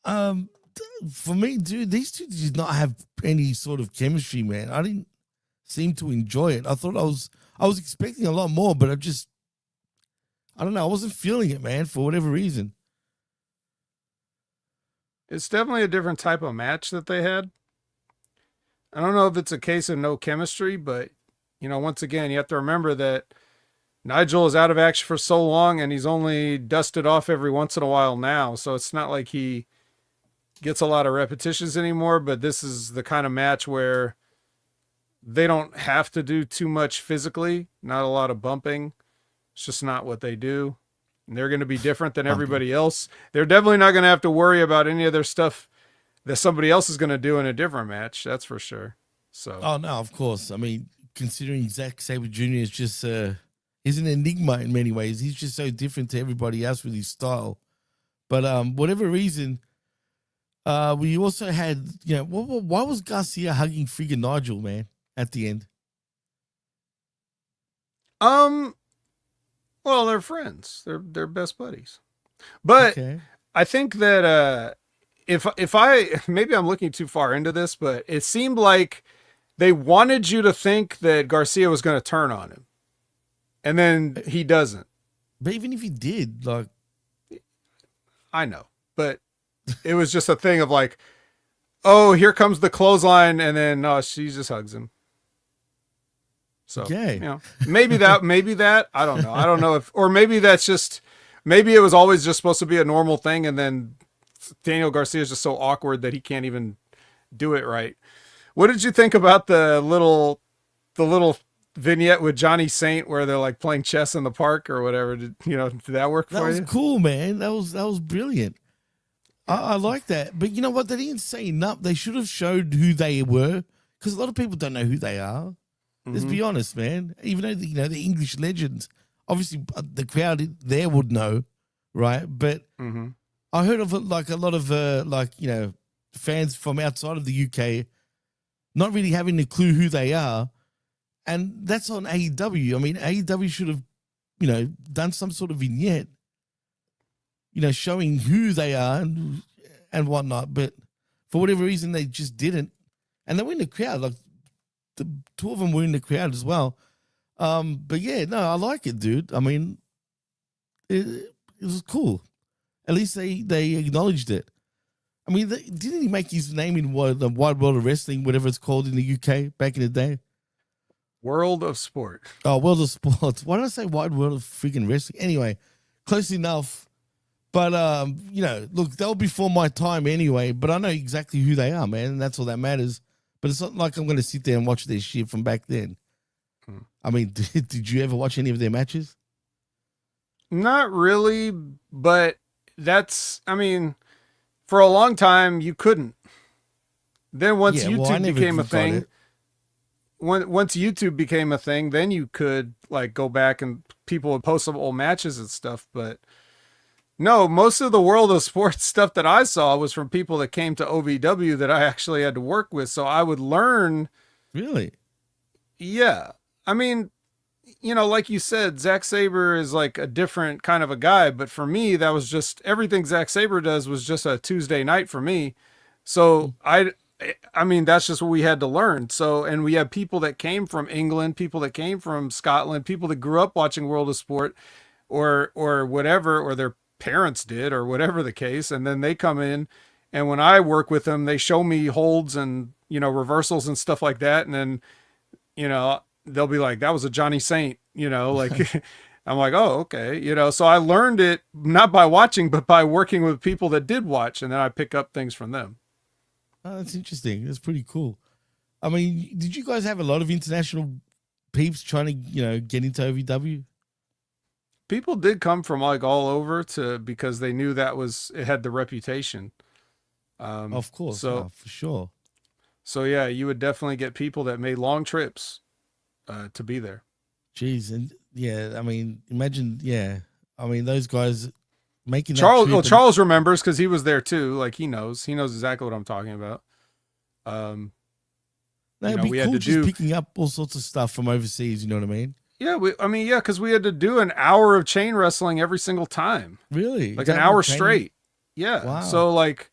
For me, dude, these two did not have any sort of chemistry, man. I didn't seem to enjoy it. I thought I was expecting a lot more, but I don't know. I wasn't feeling it, man, for whatever reason. It's definitely a different type of match that they had. I don't know if it's a case of no chemistry, but, once again, you have to remember that Nigel is out of action for so long, and he's only dusted off every once in a while now. So it's not like he gets a lot of repetitions anymore, but this is the kind of match where they don't have to do too much physically, not a lot of bumping. It's just not what they do. And they're going to be different than everybody else. They're definitely not going to have to worry about any of their stuff that somebody else is going to do in a different match. That's for sure. So. Oh, no, of course. I mean, considering Zack Sabre Jr. is just he's an enigma in many ways. He's just so different to everybody else with his style. But whatever reason, we also had, why was Garcia hugging friggin' Nigel, man, at the end? Well, they're friends. They're best buddies. But Okay. I think that if I maybe I'm looking too far into this, but it seemed like they wanted you to think that Garcia was going to turn on him, and then he doesn't. But even if he did, like, I know, but it was just a thing of like, oh, here comes the clothesline, and then she just hugs him. So, Okay. maybe that, I don't know. I don't know if, or maybe that's just, maybe it was always just supposed to be a normal thing. And then Daniel Garcia is just so awkward that he can't even do it right. What did you think about the little vignette with Johnny Saint where they're like playing chess in the park or whatever? Did that work that for was you? cool, man. That was brilliant. I like that. But you know what? They didn't say enough. They should have showed who they were, because a lot of people don't know who they are. Let's be honest, man. Even though the English legends, obviously the crowd there would know, right? But I heard of like a lot of fans from outside of the UK not really having a clue who they are, and that's on AEW. I mean, AEW should have done some sort of vignette, showing who they are and whatnot. But for whatever reason, they just didn't, and they were in the crowd like. The two of them were in the crowd as well. But yeah, no, I like it, dude. I mean, it was cool. At least they acknowledged it. I mean, didn't he make his name in the Wide World of Wrestling, whatever it's called in the UK back in the day? World of Sport. Oh, World of Sports. Why did I say Wide World of freaking Wrestling? Anyway, close enough. But you know, look, they were before my time anyway. But I know exactly who they are, man, and that's all that matters. But it's not like I'm going to sit there and watch their shit from back then. I mean, did you ever watch any of their matches? Not really, but I mean, for a long time you couldn't. Then once YouTube became a thing, once YouTube became a thing, then you could like go back and people would post some old matches and stuff. But no, most of the world of sports stuff that I saw was from people that came to OVW that I actually had to work with. So I would learn. Really? Yeah. I mean, you know, like you said, Zack Sabre is like a different kind of a guy. But for me, that was just everything Zack Sabre does was just a Tuesday night for me. So I mean, that's just what we had to learn. So, and we have people that came from England, people that came from Scotland, people that grew up watching World of Sport or whatever, or their parents did or whatever the case. And then they come in, and when I work with them, they show me holds and, you know, reversals and stuff like that. And then, you know, they'll be like, that was a Johnny Saint, you know, like I'm like, oh, okay. You know, so I learned it not by watching, but by working with people that did watch. And then I pick up things from them. Oh, that's interesting. That's pretty cool. I mean, did you guys have a lot of international peeps trying to, you know, get into OVW? People did come from like all over because they knew it had the reputation. Of course. So no, for sure. So yeah, you would definitely get people that made long trips to be there. Jeez. And yeah, I mean, imagine, yeah. I mean, those guys making Charles, that trip Charles remembers because he was there too. Like he knows exactly what I'm talking about. No, it'd be cool just picking up all sorts of stuff from overseas. You know what I mean? Yeah, because we had to do an hour of chain wrestling every single time. Really? Like an hour straight. Yeah. Wow. So like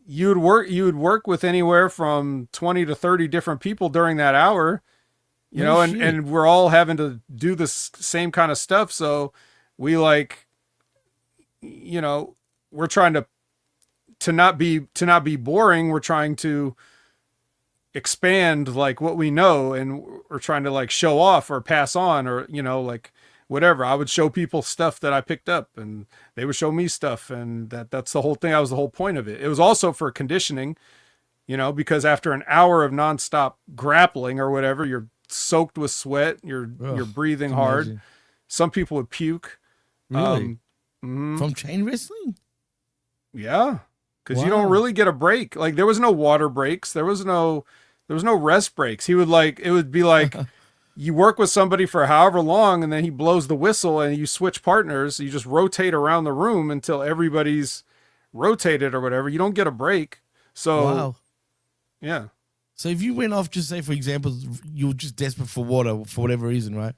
you would work with anywhere from 20 to 30 different people during that hour, you know, and we're all having to do the same kind of stuff. So we like, you know, we're trying to not be boring. We're trying to expand like what we know, and we're trying to like show off or pass on, or, you know, like whatever. I would show people stuff that I picked up and they would show me stuff, and that's the whole thing. That was the whole point of it. It was also for conditioning, you know, because after an hour of nonstop grappling or whatever, you're soaked with sweat, you're breathing hard. Imagine. Some people would puke. Really? From chain wrestling? Yeah. Because you don't really get a break. Like there was no water breaks. There was no rest breaks. It would be like you work with somebody for however long, and then he blows the whistle and you switch partners. You just rotate around the room until everybody's rotated or whatever. You don't get a break. So, yeah. So if you went off, just say, for example, you were just desperate for water for whatever reason, right?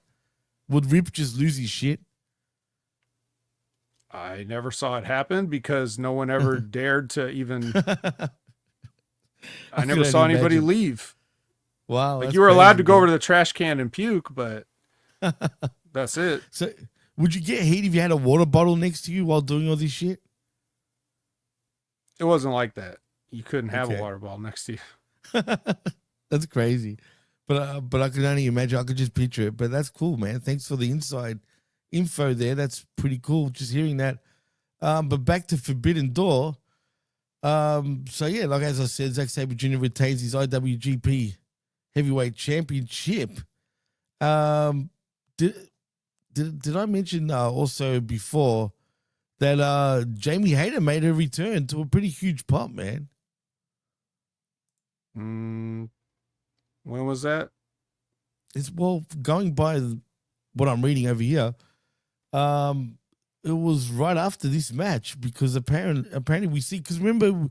Would Rip just lose his shit? I never saw it happen because no one ever dared to even. I never saw anybody leave. Wow. Like you were allowed to go over to the trash can and puke, but that's it. So would you get heat if you had a water bottle next to you while doing all this shit? It wasn't like that. You couldn't have a water bottle next to you. That's crazy. But I could only imagine. I could just picture it. But that's cool, man. Thanks for the inside info there. That's pretty cool just hearing that. But back to Forbidden Door. So yeah, like as I said, Zack Sabre Jr. retains his IWGP Heavyweight Championship. Did I mention also before that Jamie Hayter made her return to a pretty huge pop, man? When was that? It's going by what I'm reading over here. It was right after this match because apparently we see, because remember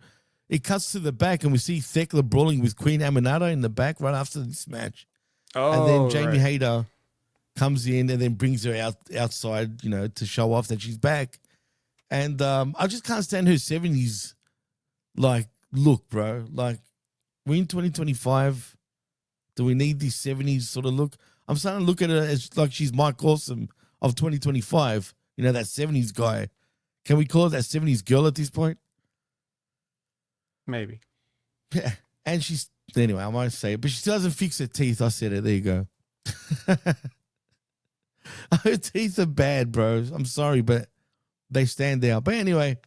it cuts to the back and we see Thekla brawling with Queen Aminata in the back right after this match. Oh, and then Jamie Hayter comes in and then brings her outside, you know, to show off that she's back. And I just can't stand her 70s like look, bro. Like we're in 2025. Do we need this 70s sort of look? I'm starting to look at her as like she's Mike Awesome of 2025. You know, that 70s guy. Can we call it that 70s girl at this point? Maybe. Yeah. And she's, anyway, I might say it, but she still doesn't fix her teeth. I said it. There you go. Her teeth are bad, bro. I'm sorry, but they stand out. But anyway,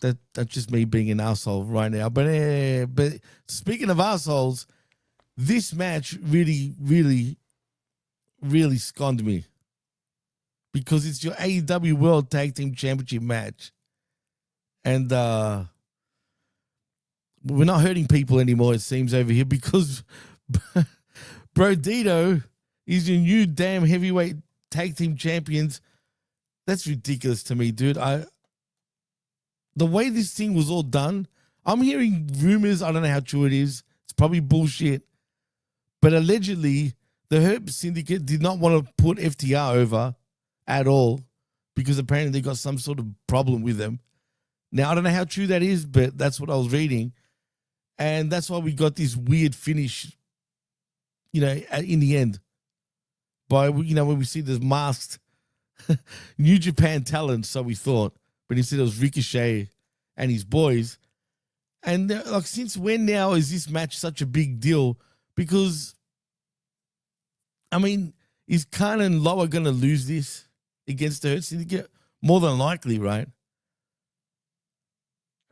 that's just me being an asshole right now. But speaking of assholes, this match really, really, really scorned me because it's your AEW World Tag Team Championship match, and we're not hurting people anymore. It seems over here because Brodito is your new damn heavyweight tag team champions. That's ridiculous to me, dude. The way this thing was all done, I'm hearing rumors. I don't know how true it is. It's probably bullshit. But allegedly, the Hurt Syndicate did not want to put FTR over at all because apparently they got some sort of problem with them. Now, I don't know how true that is, but that's what I was reading. And that's why we got this weird finish, in the end. When we see this masked New Japan talent, so we thought. But instead it was Ricochet and his boys. And since when now is this match such a big deal? Because, is Khan and Loa going to lose this against the Hurt Syndicate? More than likely, right?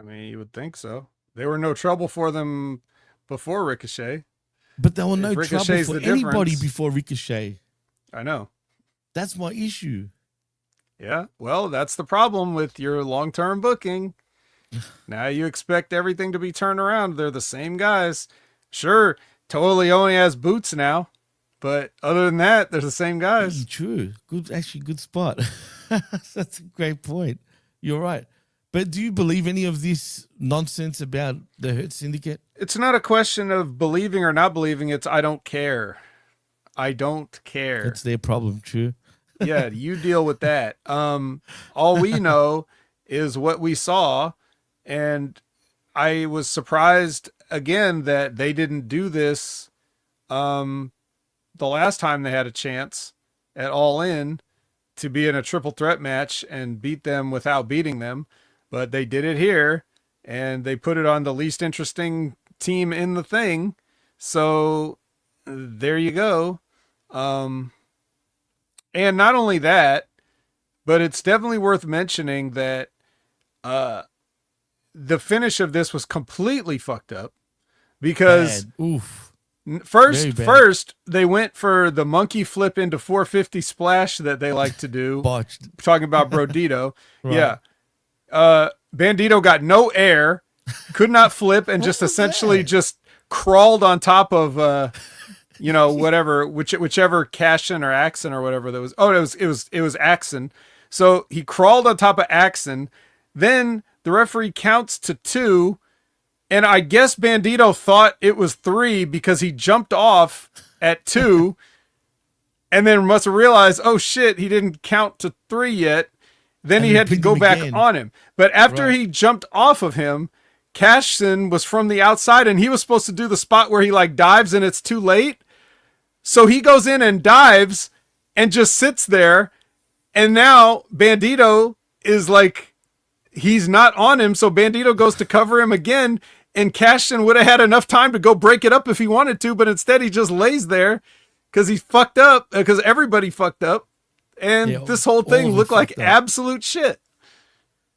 You would think so. They were no trouble for them before Ricochet. But there were no trouble for anybody before Ricochet. I know. That's my issue. Yeah, well, that's the problem with your long-term booking. Now you expect everything to be turned around. They're the same guys. Sure, Totally only has boots now, but other than that, they're the same guys. True. Good spot. That's a great point. You're right. But do you believe any of this nonsense about the Hurt Syndicate? It's not a question of believing or not believing. It's I don't care. I don't care. That's their problem, true. Yeah, you deal with that. All we know is what we saw, and I was surprised again that they didn't do this the last time they had a chance at All In to be in a triple threat match and beat them without beating them. But they did it here, and they put it on the least interesting team in the thing. So there you go. And not only that, but it's definitely worth mentioning that the finish of this was completely fucked up because first they went for the monkey flip into 450 splash that they like to do. Botched. Talking about Brodito. Right. Yeah. Bandito got no air, could not flip, and just essentially just crawled on top of whichever Cashin or Axon or whatever that was. Oh, it was Axon. So he crawled on top of Axon. Then the referee counts to 2, and I guess Bandito thought it was 3 because he jumped off at 2, and then must have realized, oh shit, he didn't count to 3 yet. Then he had to go back on him. But after he jumped off of him, Cashin was from the outside, and he was supposed to do the spot where he dives and it's too late. So he goes in and dives and just sits there. And now Bandito is he's not on him. So Bandito goes to cover him again. And Cashin would have had enough time to go break it up if he wanted to. But instead he just lays there because he fucked up, because everybody fucked up. And this whole thing looked like absolute shit.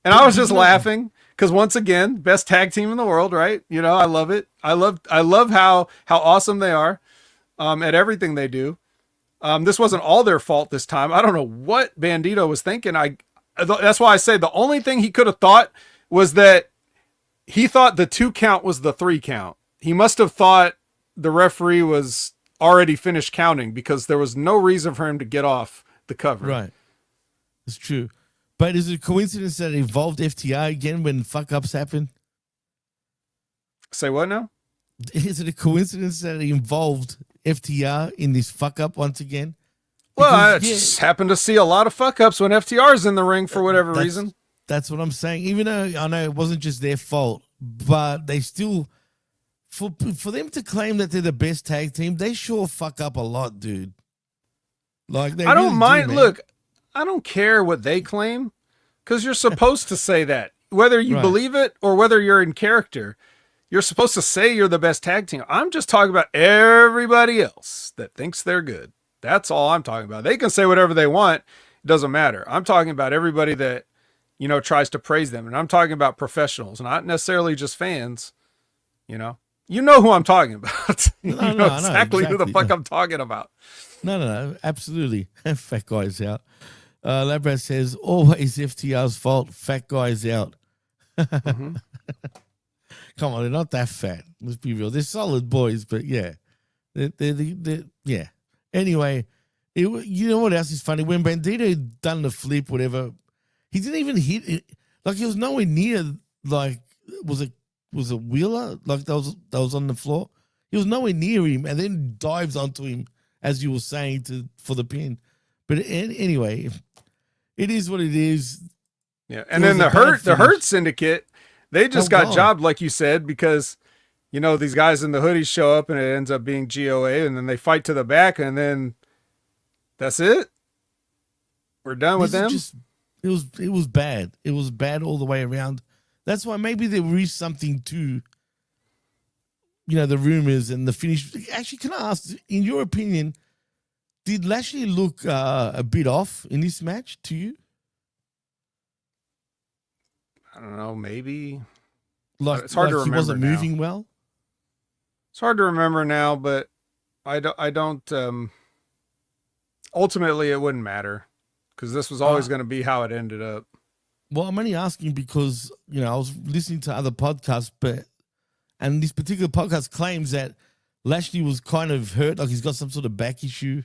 And I was just laughing because once again, best tag team in the world, right? I love it. I love how awesome they are at everything they do. This wasn't all their fault this time. I don't know what Bandito was thinking. That's why I say the only thing he could have thought was that he thought the 2 count was the 3 count. He must have thought the referee was already finished counting because there was no reason for him to get off the cover. Right. It's true. But is it a coincidence that it involved FTR again when fuck-ups happen? Say what now? Is it a coincidence that it involved FTR in this fuck-up once again? Well, I just happen to see a lot of fuck-ups when FTR is in the ring for whatever reason. That's what I'm saying. Even though I know it wasn't just their fault, but they still, for them to claim that they're the best tag team, they sure fuck up a lot, dude. I don't mind. Look, I don't care what they claim because you're supposed to say that. Whether you believe it or whether you're in character, you're supposed to say you're the best tag team. I'm just talking about everybody else that thinks they're good. That's all I'm talking about. They can say whatever they want. It doesn't matter. I'm talking about everybody that, tries to praise them. And I'm talking about professionals, not necessarily just fans, You know who I'm talking about. You know exactly who the fuck I'm talking about. No, absolutely. Fat guy's out. Labrat says, always FTR's fault. Fat guy's out. Mm-hmm. Come on, they're not that fat. Let's be real. They're solid boys, but yeah. They're yeah. Anyway, you know what else is funny? When Bandito done the flip, whatever, he didn't even hit it. Like, he was nowhere near, like, was it Wheeler? Like, that was on the floor? He was nowhere near him and then dives onto him, as you were saying, for the pin. But anyway, it is what it is. Yeah, and then the Hurt Syndicate, they just got jobbed, like you said, because these guys in the hoodies show up and it ends up being GOA, and then they fight to the back, and then that's it. We're done with them. It was bad. It was bad all the way around. That's why maybe there is something to, the rumors and the finish. Actually, can I ask, in your opinion, did Lashley look a bit off in this match to you? I don't know, maybe. It's hard to remember. He wasn't moving well. It's hard to remember now, but I don't. Ultimately, it wouldn't matter because this was always going to be how it ended up. Well, I'm only asking because I was listening to other podcasts, and this particular podcast claims that Lashley was kind of hurt, like he's got some sort of back issue,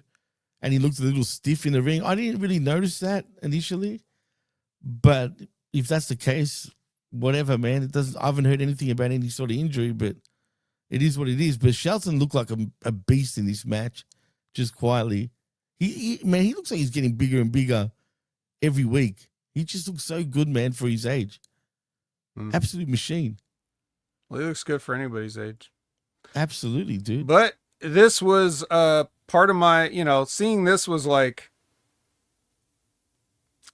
and he looked a little stiff in the ring. I didn't really notice that initially, but if that's the case, whatever, man. It doesn't. I haven't heard anything about any sort of injury, but it is what it is. But Shelton looked like a beast in this match, just quietly. He looks like he's getting bigger and bigger every week. He just looks so good, man, for his age. Absolute machine. Well, he looks good for anybody's age. Absolutely, dude. But this was part of my, seeing this was like,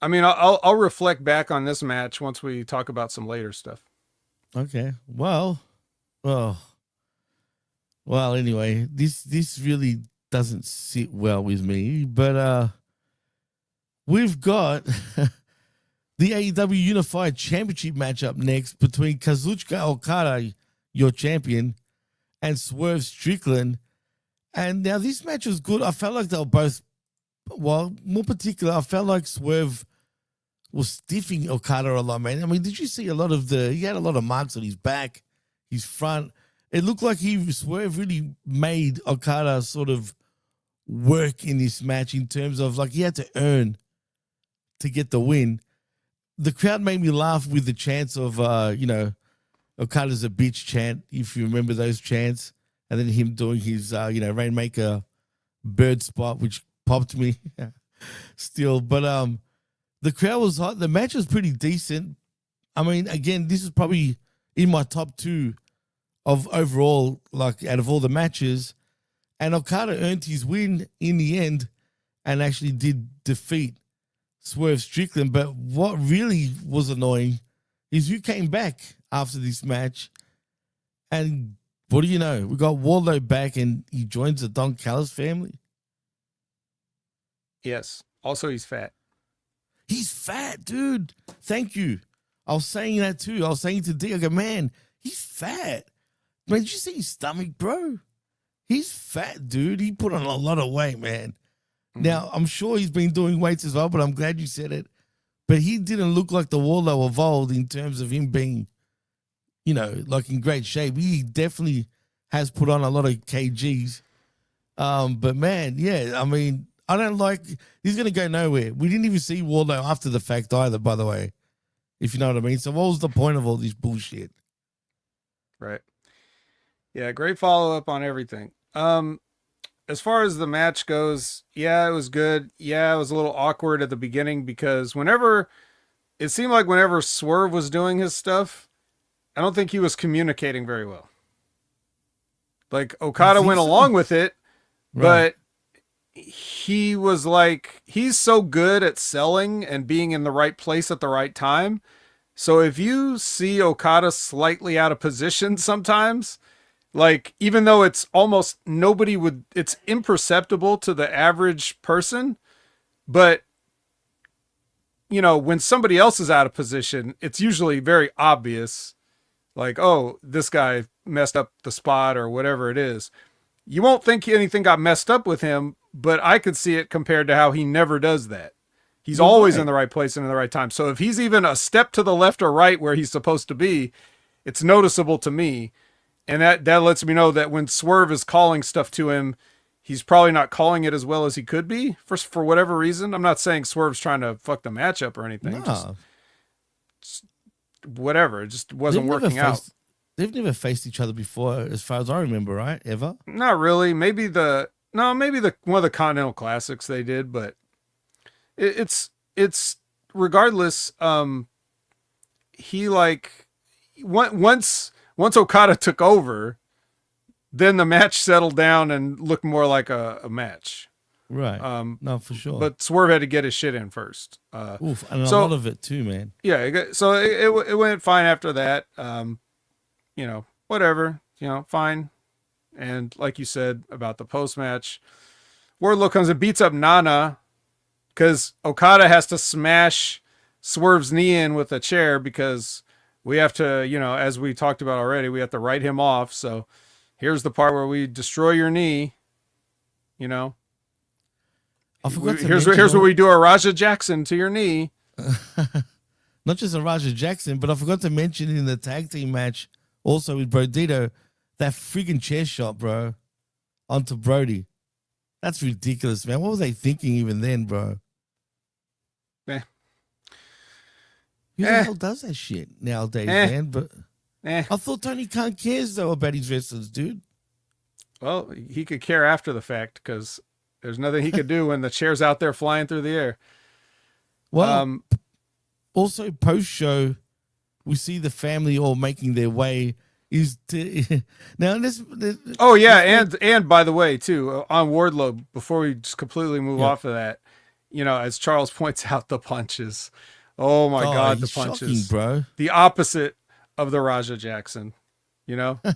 I mean, I'll reflect back on this match once we talk about some later stuff. Okay. Well, anyway, this really doesn't sit well with me, but we've got the AEW Unified Championship matchup next between Kazuchika Okada, your champion, and Swerve Strickland. And now this match was good. I felt like they were both, well, more particular, I felt like Swerve was stiffing Okada a lot, man. I mean, did you see he had a lot of marks on his back, his front. It looked like Swerve really made Okada sort of work in this match in terms of, like, he had to earn to get the win. The crowd made me laugh with the chants of, Okada's a bitch chant, if you remember those chants. And then him doing his, Rainmaker bird spot, which popped me still. But the crowd was hot. The match was pretty decent. I mean, again, this is probably in my top 2 of overall, like, out of all the matches. And Okada earned his win in the end and actually did defeat Swerve Strickland. But what really was annoying is you came back after this match, and what do you know? We got Wardlow back, and he joins the Don Callis family. Yes. Also, he's fat. He's fat, dude. Thank you. I was saying that too. I was saying to D, I go, man, he's fat. Man, did you see his stomach, bro? He's fat, dude. He put on a lot of weight, man. Now, I'm sure he's been doing weights as well, but I'm glad you said it. But he didn't look like the Wardlow of old in terms of him being, like in great shape. He definitely has put on a lot of kgs. But man, yeah, I mean, I don't like, he's going to go nowhere. We didn't even see Wardlow after the fact either, by the way, if you know what I mean. So what was the point of all this bullshit? Right. Yeah, great follow-up on everything. As far as the match goes, yeah, it was good. Yeah, it was a little awkward at the beginning because it seemed like whenever Swerve was doing his stuff, I don't think he was communicating very well. Like, Okada went along with it, but he was like, he's so good at selling and being in the right place at the right time. So if you see Okada slightly out of position sometimes, like, even though it's almost it's imperceptible to the average person, but when somebody else is out of position, it's usually very obvious. Like, oh, this guy messed up the spot or whatever it is. You won't think anything got messed up with him, but I could see it compared to how he never does that. He's always in the right place and in the right time. So if he's even a step to the left or right where he's supposed to be, it's noticeable to me. And that lets me know that when Swerve is calling stuff to him, he's probably not calling it as well as he could be for whatever reason. I'm not saying Swerve's trying to fuck the matchup or anything. No. Just whatever. It just wasn't working out. They've never faced each other before, as far as I remember, right? Ever? Not really. Maybe one of the Continental Classics they did, but it's regardless. He once Okada took over, then the match settled down and looked more like a match. Right. No, for sure. But Swerve had to get his shit in first. Oof, and a lot of it too, man. Yeah. So it went fine after that. Whatever, fine. And like you said about the post match, Wardlow comes and beats up Nana because Okada has to smash Swerve's knee in with a chair because we have to, as we talked about already, we have to write him off. So here's the part where we destroy your knee, I forgot here's where we do a Raja Jackson to your knee. Not just a Raja Jackson, but I forgot to mention in the tag team match, also with Brodito, that freaking chair shot, bro, onto Brody. That's ridiculous, man. What was they thinking even then, bro? Who the hell does that shit nowadays, man? But I thought Tony Khan cares, though, about his wrestlers, dude. Well, he could care after the fact because there's nothing he could do when the chair's out there flying through the air. Well, also post-show, we see the family all making their way. Now this. Oh yeah, and by the way, too, on Wardlow, before we just completely move off of that, as Charles points out, the punches. Oh my God, the punches, shocking, bro. The opposite of the Raja Jackson.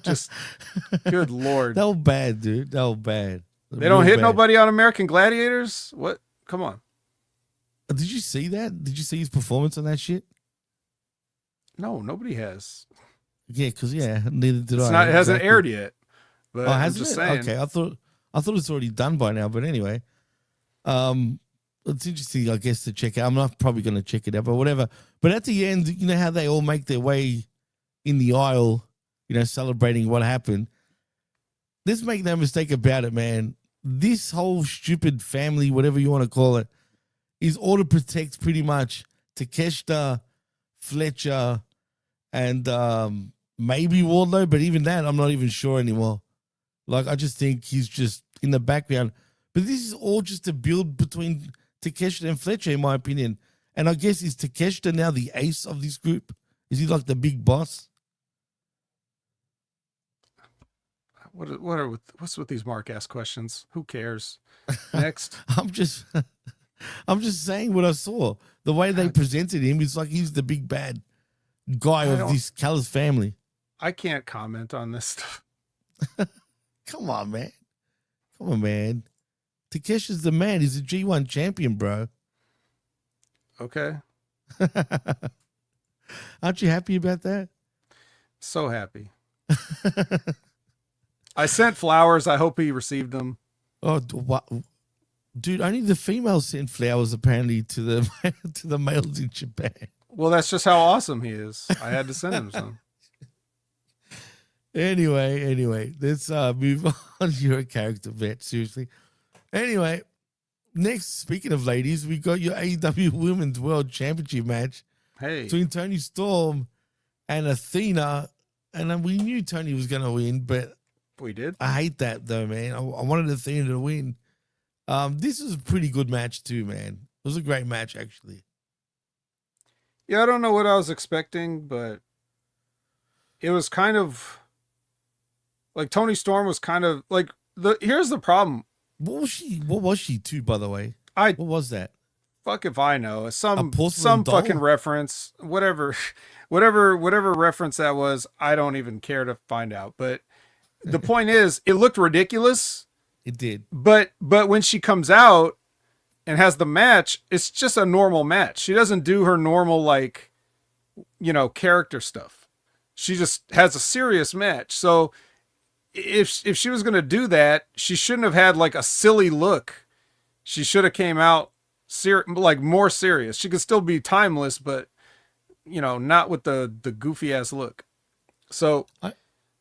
Just good Lord. That was bad, dude. That was bad. They don't hit nobody on American Gladiators. What? Come on. Did you see that? Did you see his performance on that shit? No, nobody has. Yeah, because neither did I. It hasn't aired yet. But I'm hasn't just it? saying. Okay, I thought it's already done by now. But anyway, it's interesting, I guess, to check out. I'm not probably going to check it out, but whatever. But at the end, how they all make their way in the aisle, celebrating what happened. Let's make no mistake about it, man. This whole stupid family, whatever you want to call it, is all to protect pretty much Takeshita, Fletcher, and maybe Wardlow, but even that, I'm not even sure anymore. I just think he's just in the background. But this is all just a build between Takeshita and Fletcher, in my opinion. And I guess, is Takeshita now the ace of this group? Is he like the big boss? What's with these Mark ass questions? Who cares? Next. I'm just saying what I saw. The way they presented him, it's like he's the big bad guy of this Callis family. I can't comment on this stuff. Come on, man. Takeshi's the man. He's a G1 champion, bro. Okay. Aren't you happy about that? So happy. I sent flowers. I hope he received them. Oh, what? Dude, only the females sent flowers apparently to the males in Japan. Well, that's just how awesome he is. I had to send him some. Anyway, let's move on. You're a character vet, seriously. Anyway, next, speaking of ladies, we got your AEW Women's World Championship match between Toni Storm and Athena. And we knew Toni was going to win, but we did. I hate that, though, man. I wanted Athena to win. This was a pretty good match, too, man. It was a great match, actually. Yeah, I don't know what I was expecting, but it was kind of like Toni Storm was kind of like here's the problem. What was she too, by the way? What was that? Fuck if I know. Some doll? fucking reference. Whatever reference that was, I don't even care to find out. But the point is, it looked ridiculous. It did. But when she comes out, and has the match, it's just a normal match. She doesn't do her normal, like, you know, character stuff. She just has a serious match. So if she was going to do that, she shouldn't have had like a silly look. She should have came out like more serious. She could still be timeless, but you know, not with the goofy ass look. So,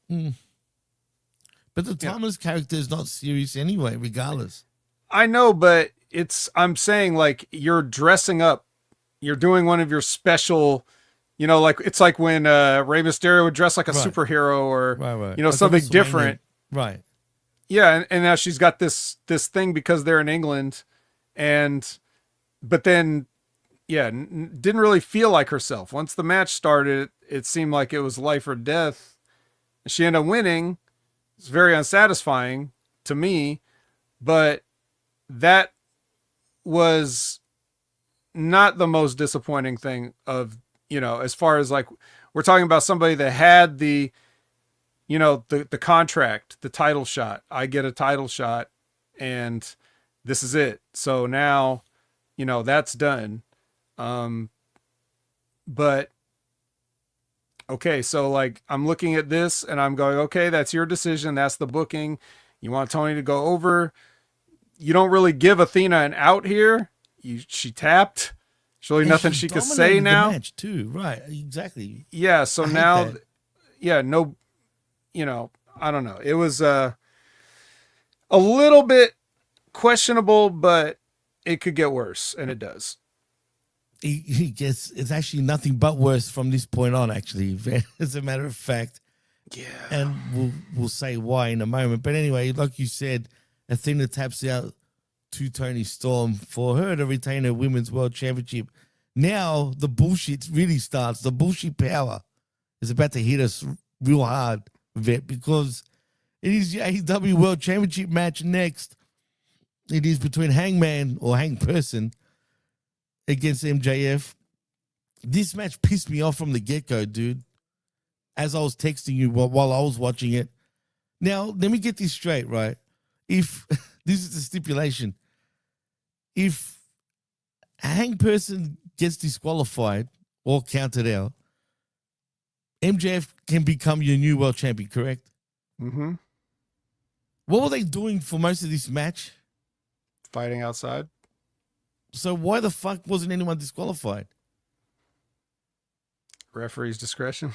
but the timeless character is not serious anyway, regardless. I know, but I'm saying like you're dressing up, you're doing one of your special, you know, like it's like when Rey Mysterio would dress like a superhero or you know, like something different. Right. Yeah, and now she's got this thing because they're in England, but then didn't really feel like herself. Once the match started, it seemed like it was life or death. She ended up winning. It's very unsatisfying to me, but that was not the most disappointing thing of, you know, as far as like, we're talking about somebody that had the, you know, the contract, the title shot. I get a title shot and this is it. So now, you know, that's done. But okay, so like I'm looking at this and I'm going, okay, that's your decision. That's the booking. You want Toni to go over. You don't really give Athena an out here. She tapped. There's really nothing she could say now. Match too, right? Exactly. Yeah. So now, no, you know, I don't know. It was a little bit questionable, but it could get worse, and it does. He gets, it's actually nothing but worse from this point on, actually, as a matter of fact. Yeah. And we'll say why in a moment. But anyway, like you said, Athena taps out to Toni Storm for her to retain her Women's World Championship. Now the bullshit really starts. The bullshit power is about to hit us real hard, Vet, because it is the AEW World Championship match next. It is between Hangman or Hang Person against MJF. This match pissed me off from the get-go, dude, as I was texting you while I was watching it. Now, let me get this straight, right? If this is the stipulation, if Hang Person gets disqualified or counted out, MJF can become your new world champion, correct? Mm-hmm. What were they doing for most of this match? Fighting outside. So why the fuck wasn't anyone disqualified? Referee's discretion.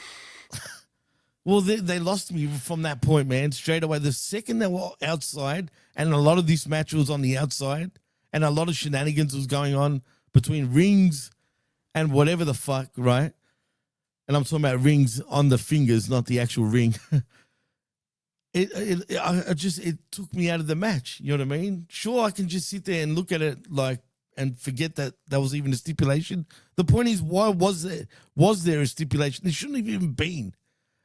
Well, they lost me from that point, man. Straight away, the second they were outside, and a lot of this match was on the outside, and a lot of shenanigans was going on between rings and whatever the fuck, right? And I'm talking about rings on the fingers, not the actual ring. It took me out of the match. You know what I mean? Sure, I can just sit there and look at it and forget that was even a stipulation. The point is, why was there a stipulation? There shouldn't have even been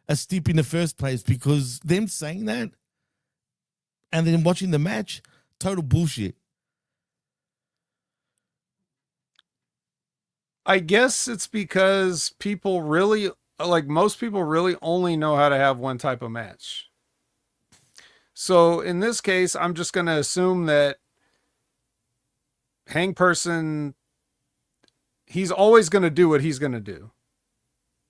a stip in the first place, because them saying that and then watching the match, total bullshit. I guess it's because people really, like most people really only know how to have one type of match. So in this case, I'm just going to assume that Hang Person, he's always going to do what he's going to do.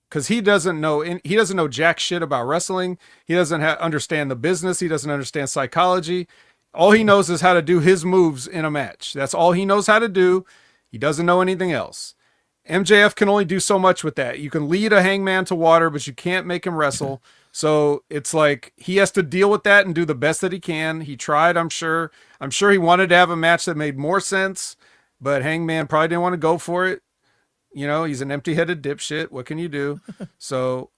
Because he doesn't know jack shit about wrestling. He doesn't understand the business. He doesn't understand psychology. All he knows is how to do his moves in a match. That's all he knows how to do. He doesn't know anything else. MJF can only do so much with that. You can lead a hangman to water, but you can't make him wrestle. So it's like he has to deal with that and do the best that he can. He tried, I'm sure. I'm sure he wanted to have a match that made more sense, but Hangman probably didn't want to go for it. You know, he's an empty-headed dipshit. What can you do? So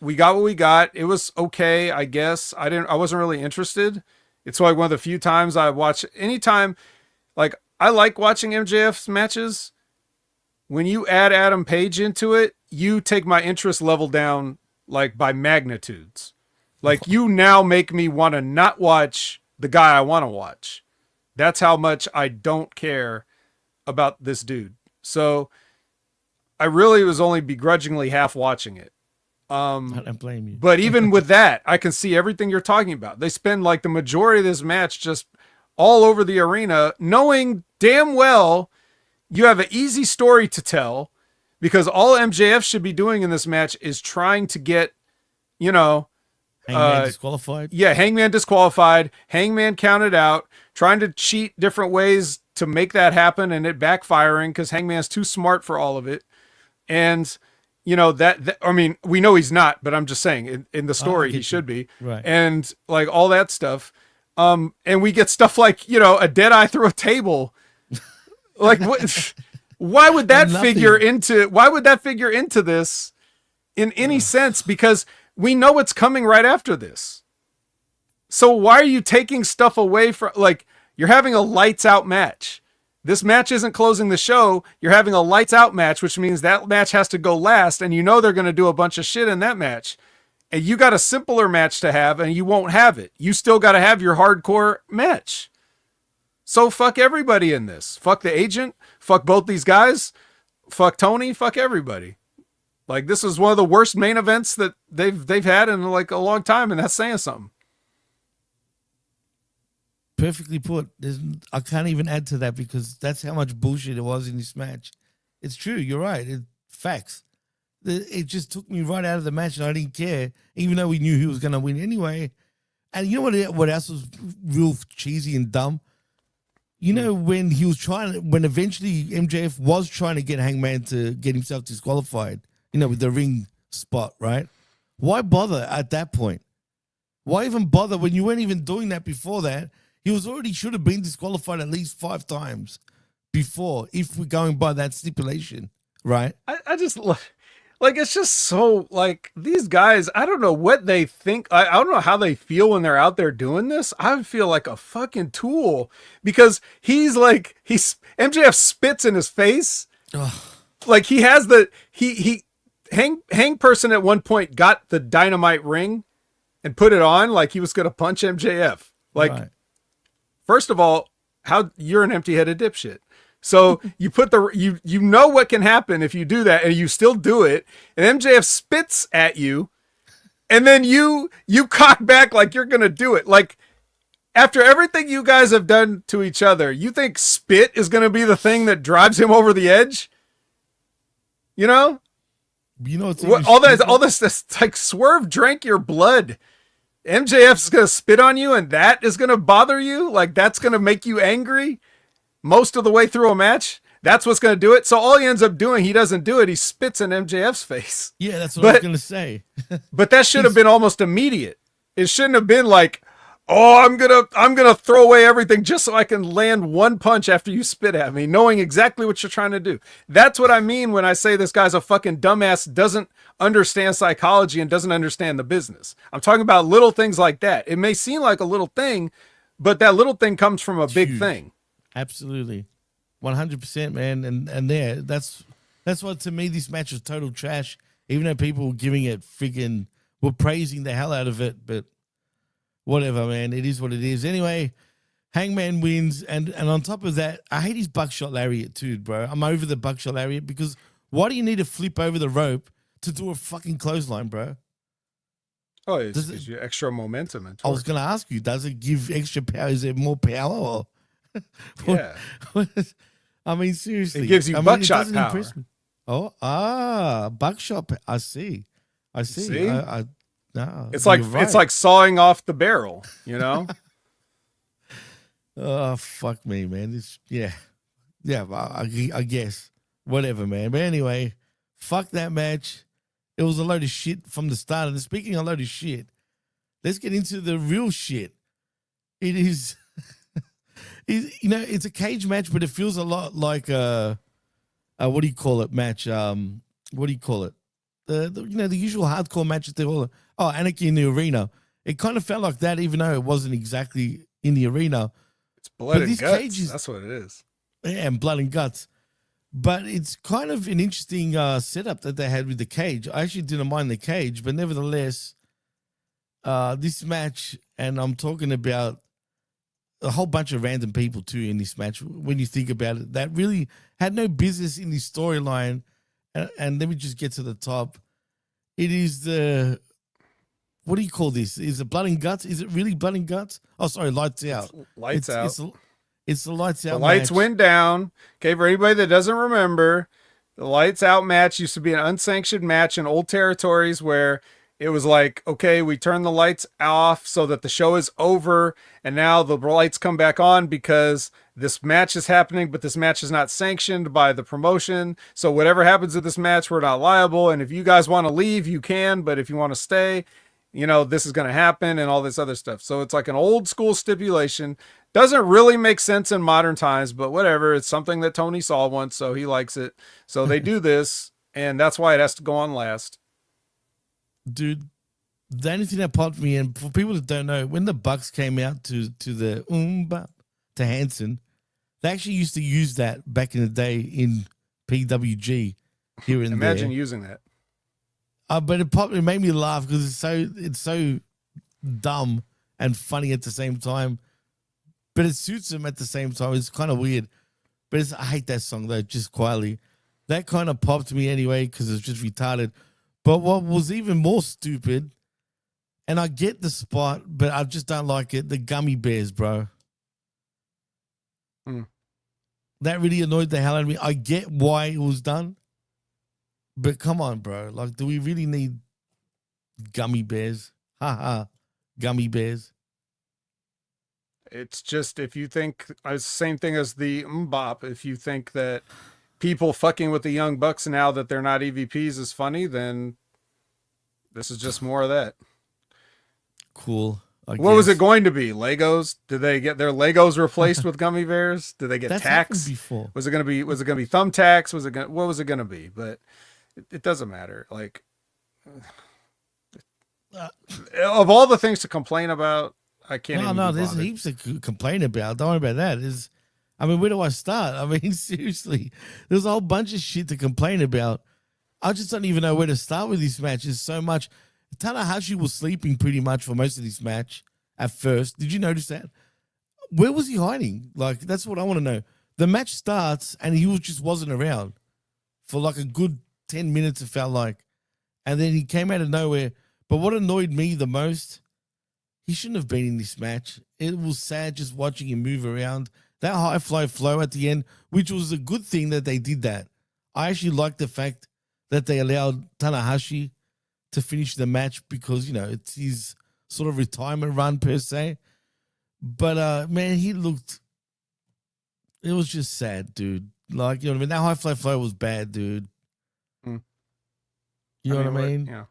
we got what we got. It was okay, I guess. I wasn't really interested. It's like one of the few times I watch anytime. Like, I like watching MJF's matches. When you add Adam Page into it, you take my interest level down like by magnitudes. Like, you now make me want to not watch the guy I want to watch. That's how much I don't care about this dude. So I really was only begrudgingly half watching it. I don't blame you. But even with that, I can see everything you're talking about. They spend like the majority of this match just all over the arena, knowing damn well you have an easy story to tell, because all MJF should be doing in this match is trying to get, Hangman disqualified. Yeah, Hangman disqualified, Hangman counted out, trying to cheat different ways to make that happen, and it backfiring because Hangman's too smart for all of it. And that I mean, we know he's not, but I'm just saying in the story he should be. Right. And like all that stuff. And we get stuff like, a dead eye through a table. Like what? Why would that figure into this in any sense? Because we know it's coming right after this. So why are you taking stuff away from, like, you're having a lights out match. This match isn't closing the show. You're having a lights out match, which means that match has to go last. And they're going to do a bunch of shit in that match. And you got a simpler match to have and you won't have it. You still got to have your hardcore match. So fuck everybody in this. Fuck the agent. Fuck both these guys. Fuck Toni. Fuck everybody. Like, this is one of the worst main events that they've had in like a long time, and that's saying something. Perfectly put. I can't even add to that because that's how much bullshit it was in this match. It's true. You're right. Facts. It just took me right out of the match, and I didn't care, even though we knew he was going to win anyway. And you know what else was real cheesy and dumb? When when eventually MJF was trying to get Hangman to get himself disqualified, with the ring spot, right? Why bother at that point? Why even bother when you weren't even doing that before that? He should have been disqualified at least 5 times before, if we're going by that stipulation, right? I just like, it's just so, like, these guys, I don't know what they think. I don't know how they feel when they're out there doing this. I feel like a fucking tool because MJF spits in his face. Ugh. Like, he has Hang Person at one point got the Dynamite ring and put it on like he was going to punch MJF. Like, right. First of all, you're an empty-headed dipshit. So you put you know what can happen if you do that, and you still do it, and MJF spits at you, and then you cock back like you're going to do it. Like, after everything you guys have done to each other, you think spit is going to be the thing that drives him over the edge? All this like, Swerve drank your blood. MJF's gonna spit on you, and that is gonna bother you. Like, that's gonna make you angry most of the way through a match. That's what's gonna do it. So all he ends up doing, he doesn't do it. He spits in MJF's face. Yeah, that's what I was gonna say. But that should have been almost immediate. It shouldn't have been like, oh, I'm gonna throw away everything just so I can land one punch after you spit at me, knowing exactly what you're trying to do. That's what I mean when I say this guy's a fucking dumbass, doesn't understand psychology and doesn't understand the business. I'm talking about little things like that. It may seem like a little thing, but that little thing comes from a big thing. Absolutely. 100%, man. And there, that's why to me this match was total trash, even though people were praising the hell out of it, but whatever, man. It is what it is. Anyway, Hangman wins, and on top of that, I hate his buckshot lariat too, bro. I'm over the buckshot lariat because why do you need to flip over the rope to do a fucking clothesline, bro? Oh, it gives you extra momentum. I was going to ask you, does it give extra power? Is there more power? Or yeah. I mean, seriously. It gives you buckshot power. Buckshot. I see. See? No, it's like sawing off the barrel, Oh, fuck me, man. Yeah, I guess. Whatever, man. But anyway, fuck that match. It was a load of shit from the start. And speaking of a load of shit, let's get into the real shit. It is, it's a cage match, but it feels a lot like what do you call it match? What do you call it? The usual hardcore matches. They're all Anarchy in the Arena. It kind of felt like that, even though it wasn't exactly in the arena. It's blood and guts. That's what it is. Yeah, and blood and guts. But it's kind of an interesting setup that they had with the cage. I actually didn't mind the cage, but nevertheless, this match, and I'm talking about a whole bunch of random people too in this match, when you think about it, that really had no business in this storyline. And let me just get to the top. It is what do you call this? Is it blood and guts? Is it really blood and guts? Oh, sorry, lights out. Lights out. It's the lights out. The lights match. went down. Okay, for anybody that doesn't remember, the lights out match used to be an unsanctioned match in old territories where it was like, okay, we turn the lights off so that the show is over, and now the lights come back on because this match is happening, but this match is not sanctioned by the promotion. So whatever happens with this match, we're not liable. And if you guys want to leave, you can, but if you want to stay, this is going to happen and all this other stuff. So it's like an old school stipulation. Doesn't really make sense in modern times, but whatever. It's something that Tony saw once, so he likes it. So they do this, and that's why it has to go on last. Dude, the only thing that popped me, and for people that don't know, when the Bucks came out to the to Hanson, they actually used to use that back in the day in PWG here and Imagine there. using that. But it made me laugh because it's so dumb and funny at the same time. But it suits them at the same time. It's kind of weird. But I hate that song, though, just quietly. That kind of popped me anyway because it's just retarded. But what was even more stupid, and I get the spot, but I just don't like it, the gummy bears, bro. That really annoyed the hell out of me. I get why it was done. But come on, bro. Like, do we really need gummy bears? Ha, gummy bears. It's just, if you think, same thing as the Mbop, if you think that people fucking with the Young Bucks now that they're not EVPs is funny, then this is just more of that. Cool. What was it going to be? Legos? Did they get their Legos replaced with gummy bears? Did they get tacks? Before. Was it going to be thumbtacks? What was it going to be? But it doesn't matter. Like, of all the things to complain about, I can't. No, there's heaps to complain about. Don't worry about that. Where do I start? I mean, seriously, there's a whole bunch of shit to complain about. I just don't even know where to start with this match. There's so much. Tanahashi was sleeping pretty much for most of this match at first. Did you notice that? Where was he hiding? Like, that's what I want to know. The match starts and he just wasn't around for like a good 10 minutes, it felt like. And then he came out of nowhere. But what annoyed me the most, he shouldn't have been in this match. It was sad just watching him move around. That high flow at the end, which was a good thing that they did that. I actually liked the fact that they allowed Tanahashi to finish the match because, it's his sort of retirement run per se. But, man, it was just sad, dude. Like, you know what I mean? That high flow was bad, dude. You know what I mean? Yeah.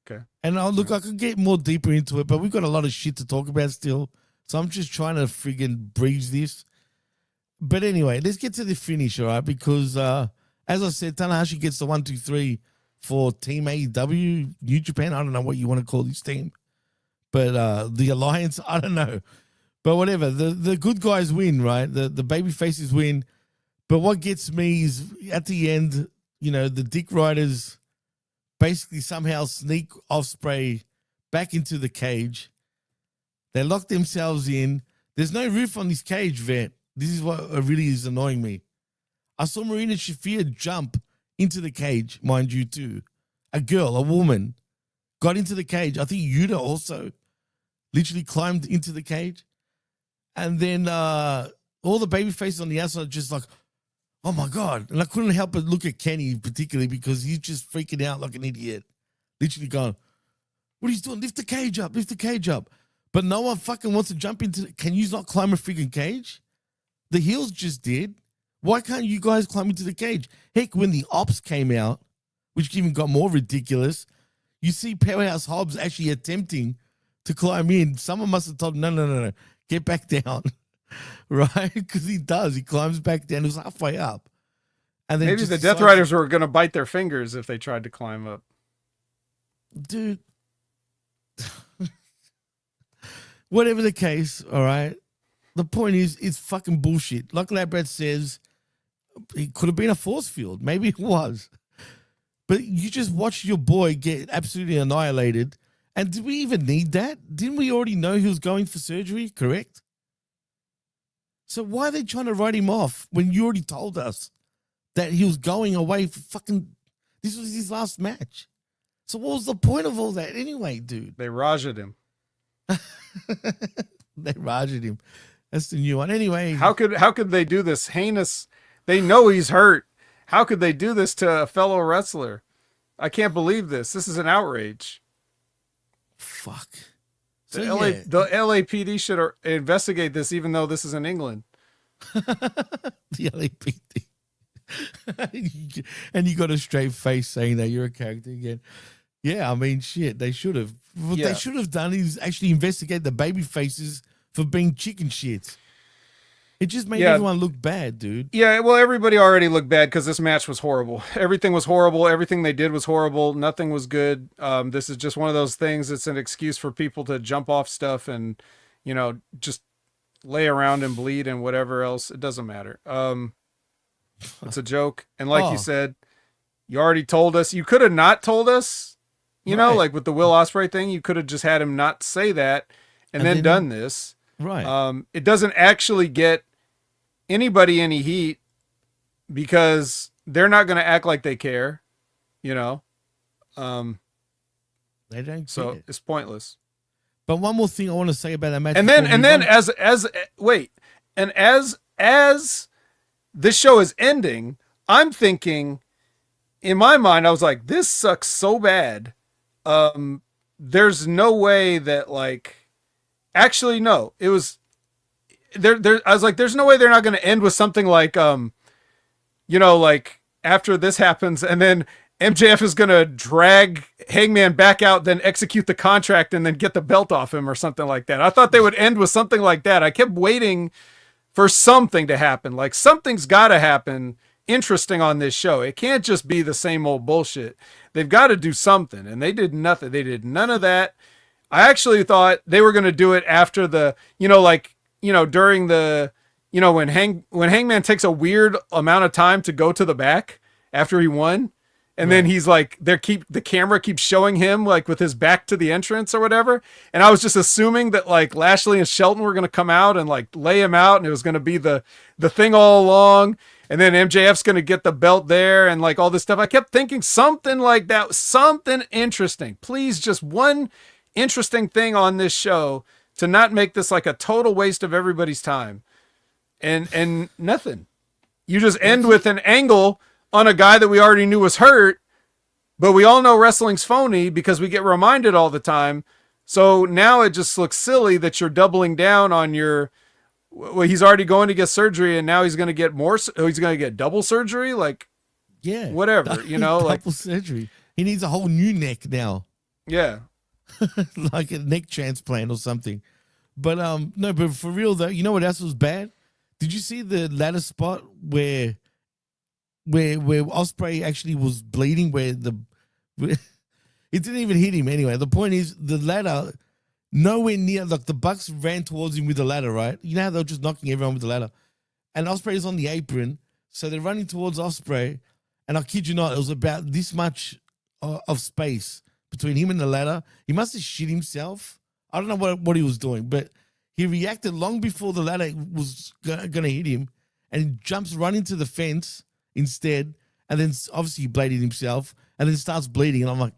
Okay. And I could get more deeper into it, but we've got a lot of shit to talk about still. So I'm just trying to friggin' breeze this. But anyway, let's get to the finish, all right? Because, as I said, Tanahashi gets the 1, 2, 3 for Team AEW, New Japan. I don't know what you want to call this team. But the Alliance, I don't know. But whatever. The good guys win, right? The baby faces win. But what gets me is at the end, the Dick Riders basically somehow sneak Ospreay back into the cage. They lock themselves in. There's no roof on this cage, Vet. This is what really is annoying me. I saw Marina Shafir jump into the cage, mind you, too. A woman, got into the cage. I think Yuta also literally climbed into the cage. And then all the baby faces on the outside just like, oh, my God. And I couldn't help but look at Kenny particularly because he's just freaking out like an idiot. Literally going, what are you doing? Lift the cage up, lift the cage up. But no one fucking wants to jump into it. Can you not climb a freaking cage? The heels just did. Why can't you guys climb into the cage? Heck, when the Ops came out, which even got more ridiculous, you see Powerhouse Hobbs actually attempting to climb in. Someone must have told him, no, get back down. Right? Because he does. He climbs back down. He was halfway up. And then maybe the Death Riders were going to bite their fingers if they tried to climb up. Dude. Whatever the case, all right? The point is, it's fucking bullshit. Like Labrat says, it could have been a force field. Maybe it was. But you just watched your boy get absolutely annihilated. And did we even need that? Didn't we already know he was going for surgery, correct? So why are they trying to write him off when you already told us that he was going away for fucking... This was his last match. So what was the point of all that anyway, dude? They Raja'd him. They Raja'd him. That's the new one. Anyway, How could they do this heinous? They know he's hurt. How could they do this to a fellow wrestler? I can't believe this. This is an outrage. fuck. The, So, LA, yeah. the LAPD should investigate this, even though this is in England. The LAPD. And you got a straight face saying that you're a character again. Yeah, I mean, shit, they should have. What Yeah. they should have done is actually investigate the baby faces for being chicken shit. It just made Yeah. everyone look bad, dude. Yeah, well, everybody already looked bad because this match was horrible. Everything was horrible. Everything they did was horrible. Nothing was good. This is just one of those things. It's an excuse for people to jump off stuff and, just lay around and bleed and whatever else. It doesn't matter. It's a joke. And like you said, you already told us. You could have not told us, Right. like with the Will Ospreay thing. You could have just had him not say that and then done this. Right. It doesn't actually get anybody any heat because they're not going to act like they care, They don't. so care. it's pointless. But one more thing I want to say about that match. And then before we move on. as this show is ending, I'm thinking in my mind, I was like, this sucks so bad. There's no way that actually, no, it was there. I was like, there's no way they're not going to end with something like, after this happens and then MJF is going to drag Hangman back out, then execute the contract and then get the belt off him or something like that. I thought they would end with something like that. I kept waiting for something to happen. Like something's got to happen interesting on this show. It can't just be the same old bullshit. They've got to do something. And they did nothing. They did none of that. I actually thought they were going to do it after the, during the, when Hangman takes a weird amount of time to go to the back after he won. And then he's like, the camera keeps showing him like with his back to the entrance or whatever. And I was just assuming that like Lashley and Shelton were going to come out and like lay him out. And it was going to be the thing all along. And then MJF's going to get the belt there and like all this stuff. I kept thinking something like that, something interesting. Please, just one interesting thing on this show to not make this like a total waste of everybody's time. And nothing. You just end with an angle on a guy that we already knew was hurt, but we all know wrestling's phony because we get reminded all the time. So now it just looks silly that you're doubling down on he's already going to get surgery and now he's going to get he's going to get double surgery. Like, Yeah. whatever, Double surgery. He needs a whole new neck now. yeah. Like a neck transplant or something. But no, but for real though, you know what else was bad? Did you see the ladder spot where Ospreay actually was bleeding, it didn't even hit him anyway. The point is the ladder nowhere near, like the Bucks ran towards him with the ladder, right? You know how they're just knocking everyone with the ladder. And Ospreay is on the apron, so they're running towards Ospreay, and I kid you not, it was about this much of space between him and the ladder. He must have shit himself. I don't know what he was doing, but he reacted long before the ladder was going to hit him, and he jumps right into the fence instead, and then obviously he bladed himself, and then starts bleeding, and I'm like,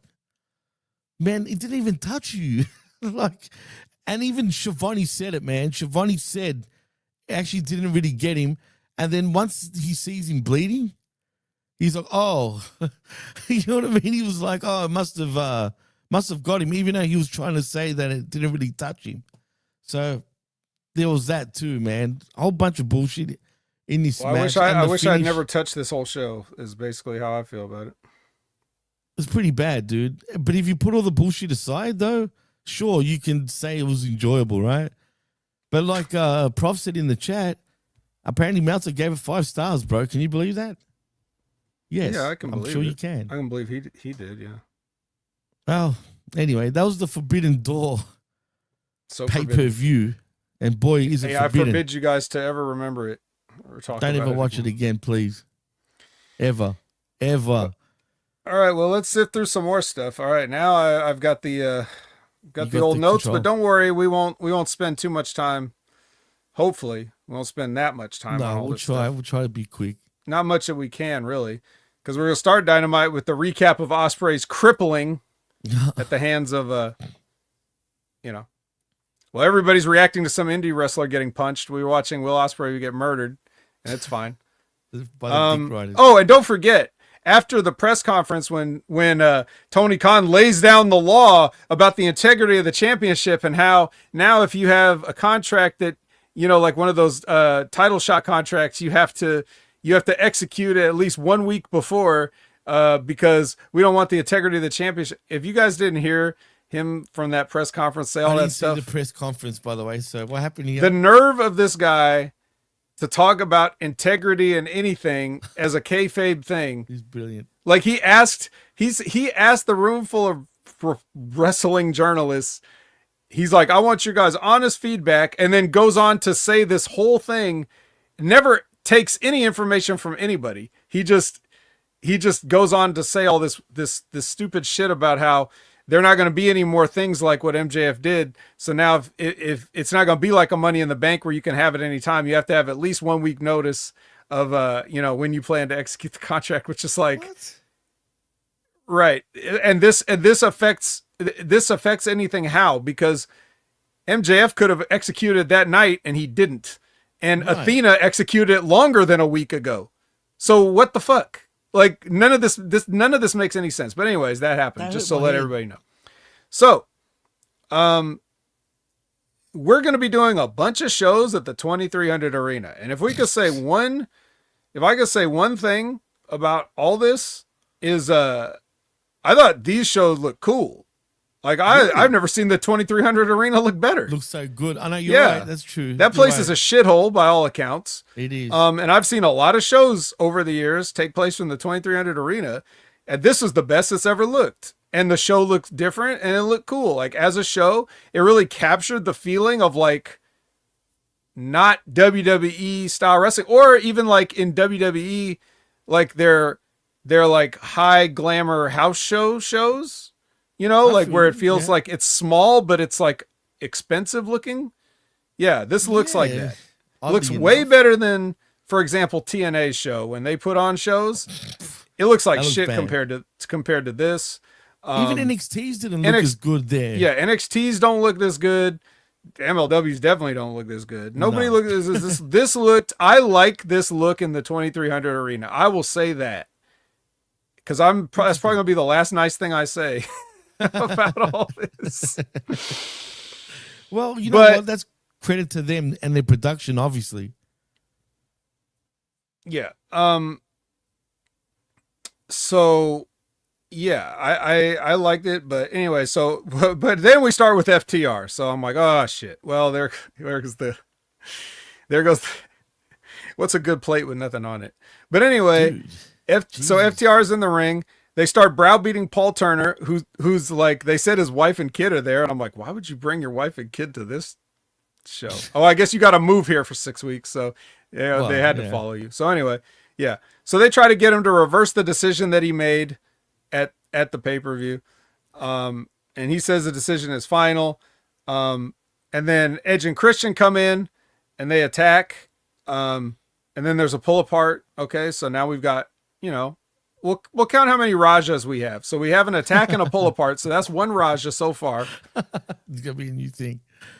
man, it didn't even touch you. And even Shivani said it, man. Shivani said it actually didn't really get him, and then once he sees him bleeding, he's like, oh, you know what I mean? He was like, oh, it must have got him, even though he was trying to say that it didn't really touch him. So there was that too, man. A whole bunch of bullshit in this match. I wish I'd never touched this whole show is basically how I feel about it. It's pretty bad, dude. But if you put all the bullshit aside, though, sure, you can say it was enjoyable, right? But like Prof said in the chat, apparently Meltzer gave it 5 stars, bro. Can you believe that? Yes. Yeah, I can believe I'm sure it. you can. I can believe he did, yeah. Well, anyway, that was the Forbidden Door So pay-per-view. And boy, is it Hey, I forbidden. forbid you guys to ever remember it or talk Don't about ever it watch it again, please. Ever. All right, well, let's sift through some more stuff. All right, now I've got the old notes, control. but don't worry, we won't spend too much time. Hopefully, we won't spend that much time on all we'll this try. stuff. We'll try to be quick. Not much that we can really, because we're gonna start Dynamite with the recap of Ospreay's crippling at the hands of Well, everybody's reacting to some indie wrestler getting punched. We were watching Will Ospreay get murdered, and it's fine. By the Dick Riders. Oh, and don't forget, after the press conference when Tony Khan lays down the law about the integrity of the championship and how now if you have a contract that, you know, like one of those title shot contracts, you have to execute it at least 1 week before because we don't want the integrity of the championship. If you guys didn't hear him from that press conference say all that stuff. The press conference, by the way. So what happened here? The nerve of this guy to talk about integrity and anything as a kayfabe thing. He's brilliant. Like he asked the room full of wrestling journalists. He's like, I want your guys' honest feedback, and then goes on to say this whole thing, never takes any information from anybody. He just goes on to say all this stupid shit about how they're not going to be any more things like what MJF did. So now if it's not going to be like a Money in the Bank where you can have it any time, you have to have at least 1 week notice of, when you plan to execute the contract, which is like, what? Right. And this affects anything. How? Because MJF could have executed that night and he didn't. And right. Athena executed it longer than a week ago. So what the fuck? Like none of this makes any sense. But anyways, that happened. Just to let everybody know. So, we're going to be doing a bunch of shows at the 2300 Arena. And if I could say one thing about all this is, I thought these shows look cool. Like I've never seen the 2300 Arena look better. Looks so good. I know you're right. That's true. That place is a shithole by all accounts. It is. And I've seen a lot of shows over the years take place from the 2300 Arena, and this was the best it's ever looked. And the show looked different and it looked cool. Like as a show, it really captured the feeling of like not WWE style wrestling, or even like in WWE, like they're like high glamour house shows. You know, like where it feels like it's small, but it's like expensive looking. Yeah, this looks like that. Looks way better than, for example, TNA's show. When they put on shows, it looks like shit compared to this. Even NXT's didn't look as good there. Yeah, NXT's don't look this good. MLW's definitely don't look this good. Nobody looked this looked. I like this look in the 2300 Arena. I will say that because that's probably gonna be the last nice thing I say. About all this. Well, you know what? That's credit to them and their production, obviously. Yeah. So yeah, I liked it, but anyway, but then we start with FTR. So I'm like, oh shit. Well, there goes what's a good plate with nothing on it. But anyway, so FTR is in the ring. They start browbeating Paul Turner, who's like, they said his wife and kid are there. And I'm like, why would you bring your wife and kid to this show? Oh, I guess you got to move here for 6 weeks. So yeah, they had to follow you. So anyway, yeah. So they try to get him to reverse the decision that he made at the pay-per-view. And he says the decision is final. And then Edge and Christian come in and they attack. And then there's a pull apart. Okay. So now we've got, We'll count how many Rajas we have. So we have an attack and a pull apart. So that's one Raja so far. It's going to be a new thing.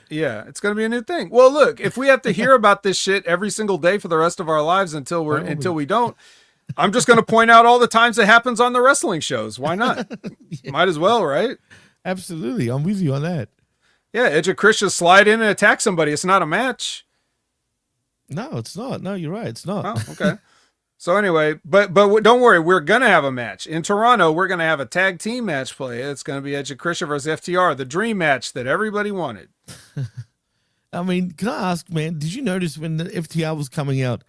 Yeah, it's going to be a new thing. Well, look, if we have to hear about this shit every single day for the rest of our lives until we don't, I'm just going to point out all the times it happens on the wrestling shows. Why not? Might as well, right? Absolutely. I'm with you on that. Yeah, Edge and Christian slide in and attack somebody. It's not a match. No, it's not. No, you're right. It's not. Oh, okay. So anyway, but don't worry, we're going to have a match. In Toronto, we're going to have a tag team match play. It's going to be Edge and Christian versus FTR, the dream match that everybody wanted. I mean, can I ask, man, did you notice when the FTR was coming out,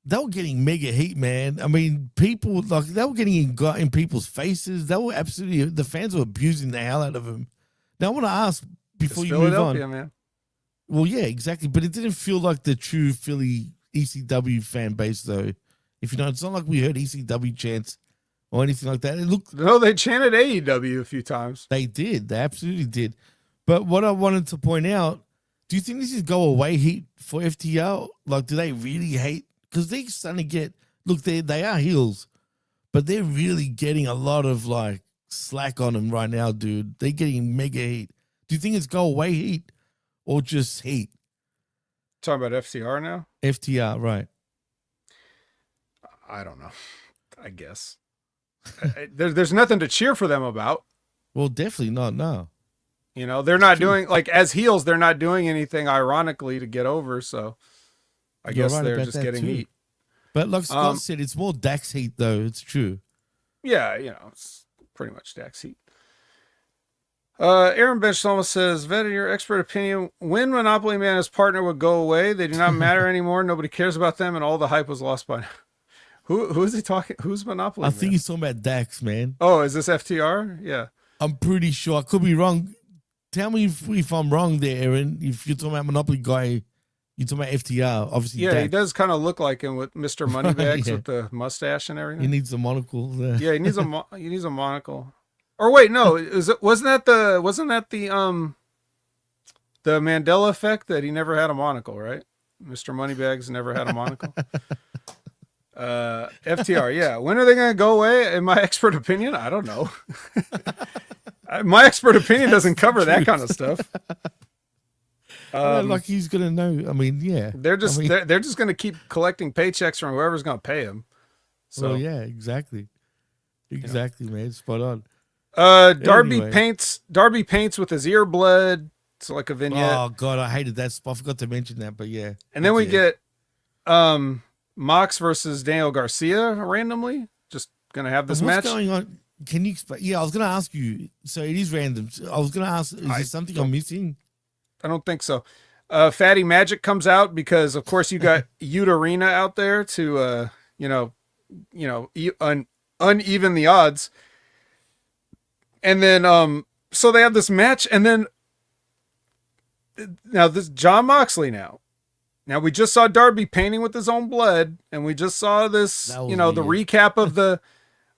they were getting mega heat, man. I mean, people, like, they were getting in people's faces. They were absolutely, the fans were abusing the hell out of them. Now, I want to ask, before you move on. Man. Well, yeah, exactly. But it didn't feel like the true Philly ECW fan base, though. If you know, it's not like we heard ECW chants or anything like that. No, they chanted AEW a few times. They did. They absolutely did. But what I wanted to point out, do you think this is go away heat for FTR? Like, do they really hate? Because they're starting to get, look, they are heels, but they're really getting a lot of like slack on them right now, dude. They're getting mega heat. Do you think it's go away heat or just heat? Talking about FTR now? FTR, right? I don't know. I guess there's nothing to cheer for them about. Well, definitely not. No. You know, they're not doing, like, as heels, they're not doing anything ironically to get over. So I You're guess right they're about just that getting too. heat. But like Scott said, it's more Dax heat, though. It's true. Yeah, you know, it's pretty much Dax heat. Aaron Bench almost says, Vet, in your expert opinion, when Monopoly Man and his partner would go away, they do not matter anymore. Nobody cares about them, and all the hype was lost by now. Who is he talking? Who's Monopoly I Man? think he's talking about Dax, man. Oh, is this FTR? Yeah. I'm pretty sure. I could be wrong. Tell me if I'm wrong there, Aaron. If you're talking about Monopoly guy, you're talking about FTR. Obviously, Yeah, Dax. he does kind of look like him with Mr. Moneybags Yeah. with the mustache and everything. He needs a monocle. Yeah, he needs a monocle. Or wait, no, wasn't that the Mandela effect that he never had a monocle, right? Mr. Moneybags never had a monocle. FTR, yeah. When are they going to go away? In my expert opinion, I don't know. My expert opinion doesn't cover that kind of stuff. Like he's gonna know. I mean, yeah. They're just they're just going to keep collecting paychecks from whoever's going to pay him. So well, yeah, exactly, man. Spot on. Darby Anyway. paints with his ear blood. It's like a vignette. Oh god, I hated that spot. I forgot to mention that, but yeah. And then we get Mox versus Daniel Garcia randomly. Just gonna have this What's match. going on? Can you explain? Yeah, I was gonna ask you. So it is random. I was gonna ask, is there something I'm missing? I don't think so. Fatty Magic comes out because, of course, you got Uterina out there to uneven the odds. And then so they have this match, and then now this John Moxley now. Now we just saw Darby painting with his own blood, and we just saw this, the recap of the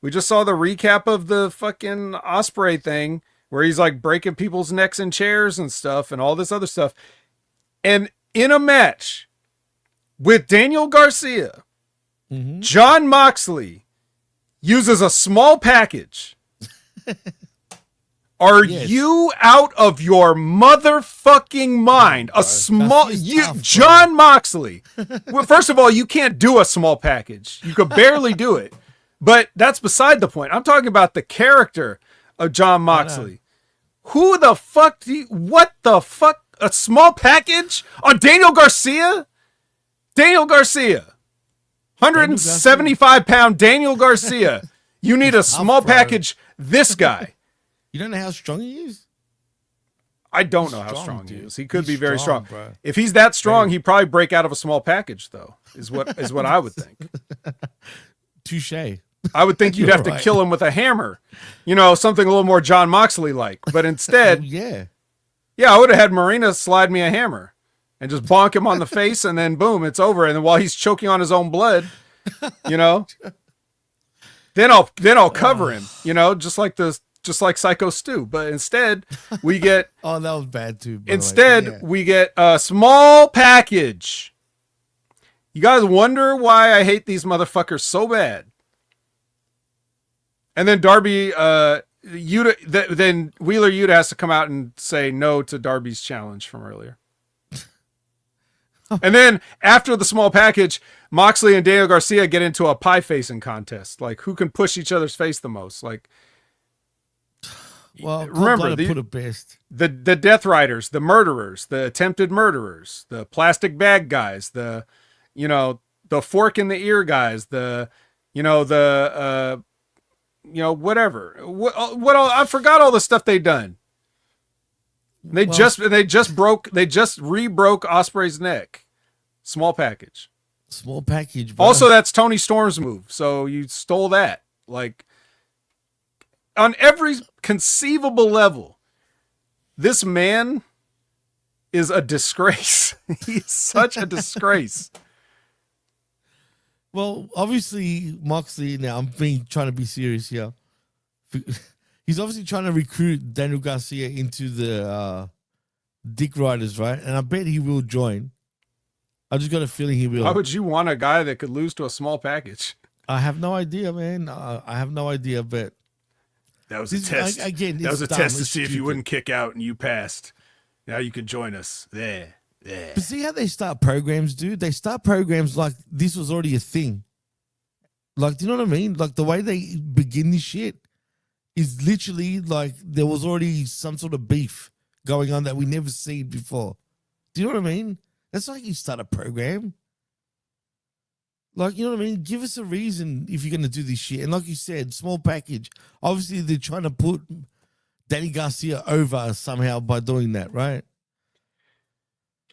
we just saw the recap of the fucking Ospreay thing where he's like breaking people's necks in chairs and stuff and all this other stuff. And in a match with Daniel Garcia, John Moxley uses a small package. Are you out of your motherfucking mind? A small, John Moxley. Well, first of all, you can't do a small package. You could barely do it. But that's beside the point. I'm talking about the character of John Moxley. Who the fuck what the fuck? A small package on Daniel Garcia? Daniel Garcia. 175-pound Daniel Garcia. You need a small package. This guy. You don't know how strong he is? I don't know how strong he is. He could be very strong. Bro. If he's that strong, he'd probably break out of a small package, though, is what I would think. Touche. I would think you'd have to kill him with a hammer. Something a little more John Moxley-like. But instead, I would have had Marina slide me a hammer and just bonk him on the face, and then boom, it's over. And then while he's choking on his own blood, then I'll cover him, just like Psycho Stu. But instead, we get oh, that was bad too. We get a small package. You guys wonder why I hate these motherfuckers so bad. And then Darby, then Wheeler Yuta has to come out and say no to Darby's challenge from earlier. And then after the small package, Moxley and Daniel Garcia get into a pie facing contest. Like, who can push each other's face the most? Like, well, remember put it best. The Death Riders, the murderers, the attempted murderers, the plastic bag guys, the fork in the ear guys, whatever. What all, I forgot all the stuff they done. They just re-broke Ospreay's neck. Small package. Small package. Bro. Also, that's Tony Storm's move. So you stole that. Like, on every conceivable level, this man is a disgrace. He's such a disgrace. Well, obviously, Moxley, now I'm trying to be serious here. He's obviously trying to recruit Daniel Garcia into the Dick Riders, right? And I bet he will join. I just got a feeling he will. Why would you want a guy that could lose to a small package? I have no idea, man. I have no idea, but that was a test. That was a test to see if you wouldn't kick out and you passed. Now you can join us. There. But see how they start programs, dude? They start programs like this was already a thing. Like, do you know what I mean? Like the way they begin this shit is literally like there was already some sort of beef going on that we never seen before. Do you know what I mean? That's like you start a program. Like, you know what I mean? Give us a reason if you're going to do this shit. And like you said, small package. Obviously, they're trying to put Danny Garcia over somehow by doing that, right?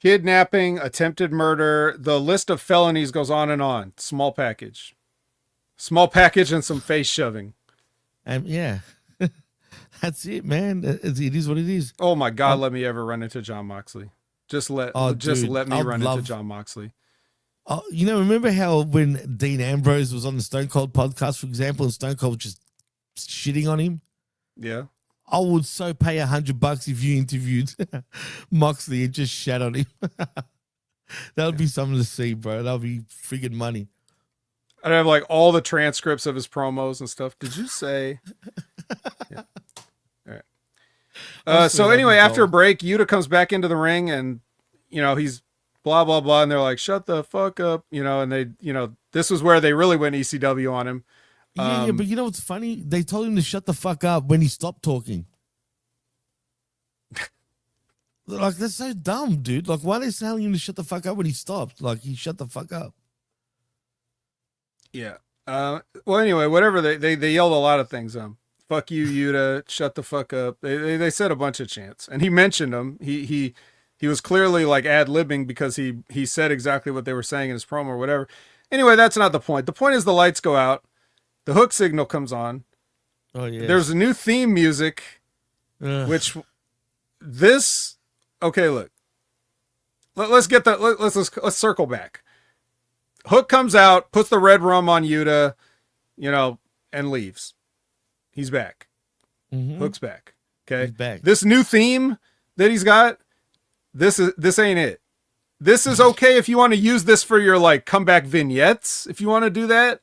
Kidnapping, attempted murder. The list of felonies goes on and on. Small package. Small package and some face shoving. And yeah, that's it, man. It is what it is. Oh my God, let me ever run into John Moxley. Just let me run into John Moxley. You know, remember how when Dean Ambrose was on the Stone Cold podcast, for example, and Stone Cold was just shitting on him? Yeah. I would so pay $100 if you interviewed Moxley and just shat on him. That would be something to see, bro. That would be freaking money. I'd have like all the transcripts of his promos and stuff. Did you say? Yeah. All right. So anyway, after a break, Yuta comes back into the ring and, you know, he's blah, blah, blah. And they're like, shut the fuck up. You know, and they, you know, this was where they really went ECW on him. Yeah, but you know what's funny? They told him to shut the fuck up when he stopped talking. Like, that's so dumb, dude. Like, why are they telling him to shut the fuck up when he stopped? Like, he shut the fuck up. Yeah. Well, anyway, whatever they yelled a lot of things. Fuck you, Yuta. Shut the fuck up. They said a bunch of chants, and he mentioned them. He was clearly like ad-libbing because he said exactly what they were saying in his promo or whatever. Anyway, that's not the point. The point is the lights go out, the hook signal comes on. Oh yeah. There's a new theme music, which this. Okay, look. Let's get that. Let's circle back. Hook comes out, puts the red rum on Yuta, you know, and leaves. He's back. Mm-hmm. Hook's back. Okay. He's back. This new theme that he's got, this ain't it. This is okay if you want to use this for your like comeback vignettes, if you want to do that.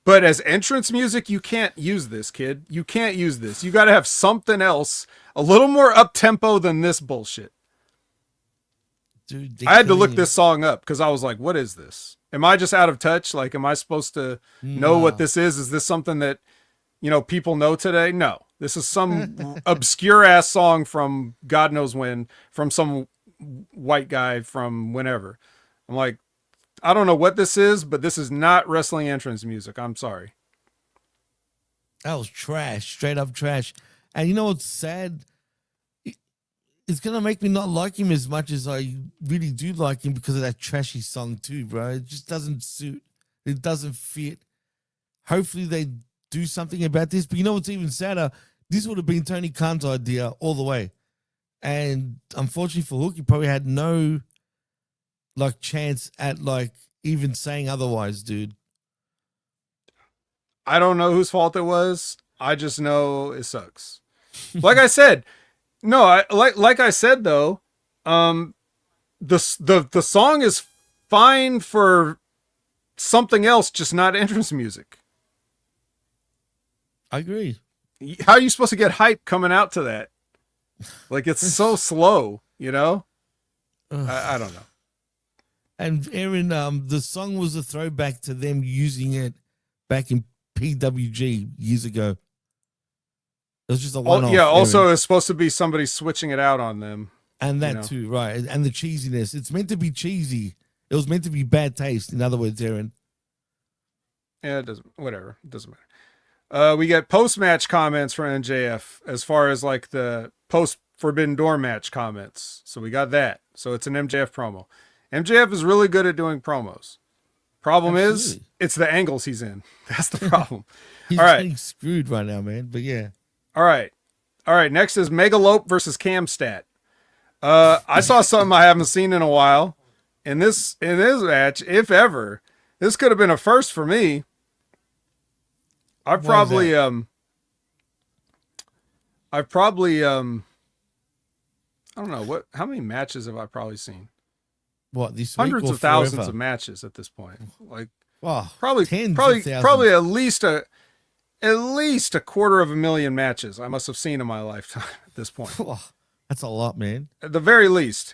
But as entrance music, you can't use this, kid. You can't use this. You got to have something else, a little more up tempo than this bullshit. Dude, I had to look this song up because I was like, what is this? Am I just out of touch? Like, am I supposed to know what this is? Is this something that, you know, people know today? No, this is some obscure ass song from God knows when, from some white guy from whenever. I'm like, I don't know what this is, but this is not wrestling entrance music. I'm sorry. That was trash, straight up trash. And you know what's sad? It's going to make me not like him as much as I really do like him because of that trashy song too, bro. It just doesn't suit. It doesn't fit. Hopefully they do something about this. But you know what's even sadder? This would have been Tony Khan's idea all the way. And unfortunately for Hook, he probably had no like chance at like even saying otherwise, dude. I don't know whose fault it was. I just know it sucks. Like I said, no, like I said though, the song is fine for something else, just not entrance music. I agree. How are you supposed to get hype coming out to that? Like it's so slow, you know? I don't know. And Aaron, the song was a throwback to them using it back in PWG years ago. It was just a one-off. Yeah, also it's supposed to be somebody switching it out on them. And that too, right. And the cheesiness. It's meant to be cheesy. It was meant to be bad taste, in other words, Aaron. Yeah, it doesn't, whatever. It doesn't matter. We get post-match comments from NJF as far as like the post-Forbidden Door match comments. So we got that. So it's an MJF promo. MJF is really good at doing promos. Problem is, it's the angles he's in. That's the problem. He's all right. getting screwed right now, man. But yeah. All right. Next is Megalope versus Camstat. I saw something I haven't seen in a while. In this match, if ever, this could have been a first for me. I don't know how many matches have I probably seen? What, this hundreds week or of thousands forever? of matches at this point. Like probably at least a 250,000 matches I must have seen in my lifetime at this point. That's a lot, man. At the very least.